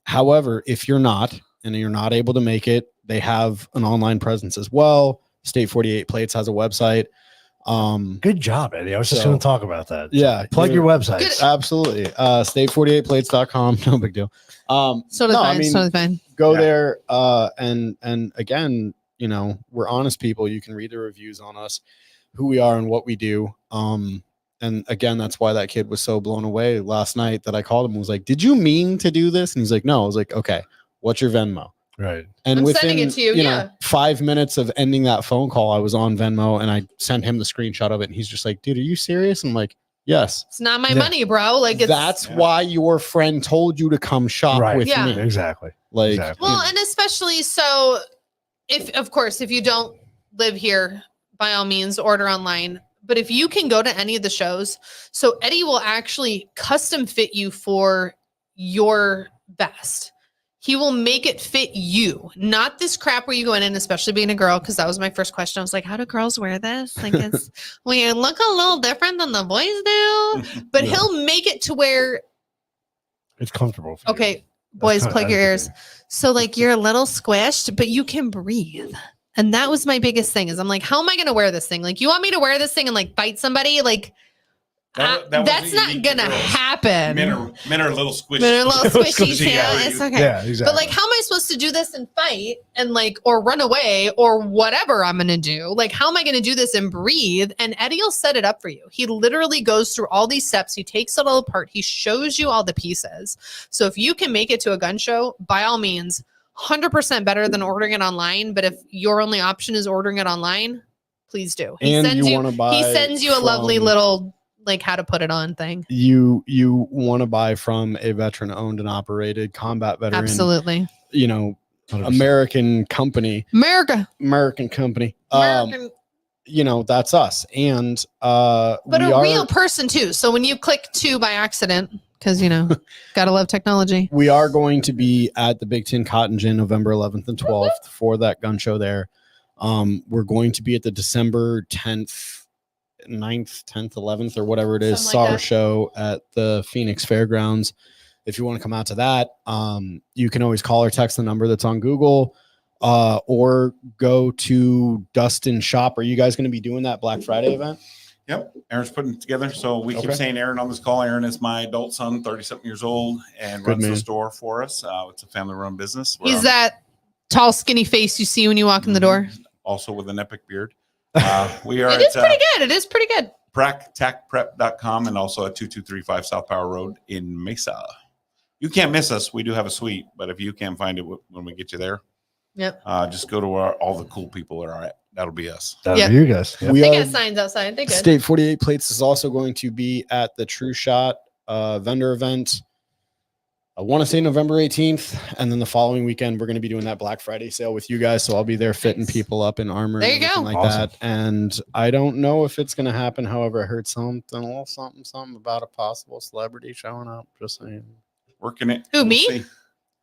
However, if you're not and you're not able to make it, they have an online presence as well. State 48 Plates has a website. Good job, Eddie. I was just So- going to talk about that. Yeah, Plug your website. Good. absolutely. State48plates.com. No big deal. So does fine. So does fine. Go Yeah. there. And again, we're honest people. You can read the reviews on us, who we are and what we do. And again, that's why that kid was so blown away last night that I called him and was like, "Did you mean to do this?" And he's like, "No." I was like, "Okay, what's your Venmo?" Right. And I'm within sending it to you, yeah. 5 minutes of ending that phone call, I was on Venmo and I sent him the screenshot of it. And he's just like, "Dude, are you serious?" I'm like, "Yes." It's not my Yeah. money, bro. Like it's That's why your friend told you to come shop Right. with Yeah. me. Exactly. Like, Exactly. well, and especially so if you don't live here, by all means, order online. But if you can go to any of the shows, so Eddie will actually custom fit you for your vest. He will make it fit you, not this crap where you go in, and especially being a girl, because that was my first question. I was like, how do girls wear this? Like, it's we look a little different than the boys do, but Yeah. he'll make it to where, It's comfortable. For you. okay, boys, kinda- plug your that's ears. the thing. So like you're a little squished, but you can breathe. And that was my biggest thing is I'm like, how am I going to wear this thing? Like, you want me to wear this thing and like bite somebody? Like, That that's wasn't not unique to going to girls. happen. Men are a little squishy. Men are a little squishy Squishy, too. yeah. It's okay. Yeah, exactly. But like, how am I supposed to do this and fight and like, or run away or whatever I'm going to do? Like, how am I going to do this and breathe? And Eddie will set it up for you. He literally goes through all these steps. He takes it all apart. He shows you all the pieces. So if you can make it to a gun show, by all means, 100% better than ordering it online. But if your only option is ordering it online, please do. and you want to buy. He sends you a lovely from- little like how to put it on thing. You want to buy from a veteran owned and operated combat veteran. Absolutely. 100%. American company. America. American. That's us. And But we a are, real person too. So when you click 2 by accident, because gotta love technology. we are going to be at the Big Tin Cotton Gin November 11th and 12th for that gun show there. We're going to be at the December 10th, 9th, 10th, 11th, or whatever it is, Something like SAR that. show at the Phoenix Fairgrounds. If you want to come out to that, you can always call or text the number that's on Google, or go to Dustin Shop. Are you guys going to be doing that Black Friday event? Yep. Aaron's putting it together. So we keep Okay. saying Aaron on this call. Aaron is my adult son, 30-something years old, and Good runs man. the store for us. It's a family-run business. We're He's on- that tall, skinny face you see when you walk in the door. also with an epic beard. We are It is at pretty good. It is pretty good. TacPrep.com and also at 2235 South Power Road in Mesa. You can't miss us. We do have a suite, but if you can't find it when we get you there, Yep. just go to where all the cool people are at. That'll be us. That'll Yeah. be you guys. Yep. We They are. got signs outside. They good. State 48 Plates is also going to be at the True Shot vendor event. I want to say November 18th. And then the following weekend, we're going to be doing that Black Friday sale with you guys. So I'll be there fitting Nice. people up in armor There and you everything go. like Awesome. that. And I don't know if it's going to happen. However, I heard something, a little something about a possible celebrity showing up. Just saying. Working it. Who, me? see.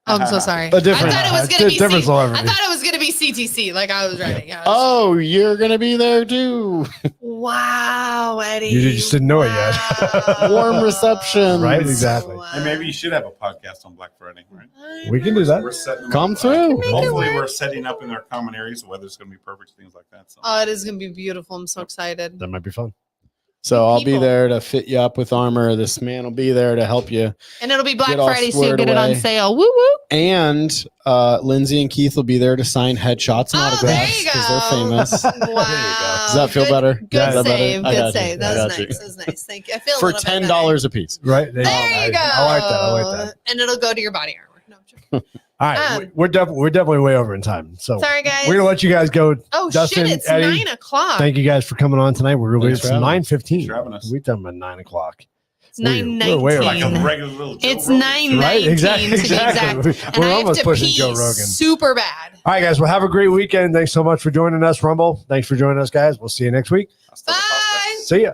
Oh, I'm so sorry. A different- I thought it was gonna be different I celebrity. thought it was gonna be CTC. Like I was writing. I was- Oh, you're going to be there too. Wow, Eddie. You just didn't know it yet. Wow. Warm reception. Right, exactly. And maybe you should have a podcast on Black Friday, right? We can do that. We're setting them Come up. through. Make it Hopefully, work. we're setting up in our common areas. The weather's going to be perfect, things like that. So. Oh, it is gonna be beautiful. I'm so excited. That might be fun. So I'll be People. there to fit you up with armor. This man will be there to help you. And it'll be Black Get all Friday, so squared get it on away. sale. Woo woo. And Lindsay and Keith will be there to sign headshots and Oh, autographs there you because they're go. famous. Wow. Does that feel Good- better? Good Yeah, Is that better? save. I Good got you. save. I That's got nice. you. That's nice. Thank you. I feel a For little bit better. $10 a piece. Right? There you go. I like that. I like that. And it'll go to your body armor. No, I'm joking. All right, we're definitely way over in time. So Sorry, guys. we're gonna let you guys go. Oh Dustin, shit! It's Eddie, 9:00. Thank you guys for coming on tonight. We're really Thanks it's for having us. 9:15. Thanks for having us. We've done about 9 o'clock. It's 9:19. way over. Like a regular little Joe It's Rogan. 9:19 Right? Exactly. to be exact. And We're I have almost to pushing pee Joe Rogan. super bad. All right, guys. Well, have a great weekend. Thanks so much for joining us, Rumble. Thanks for joining us, guys. We'll see you next week. Hasta la pasta. Bye. See ya.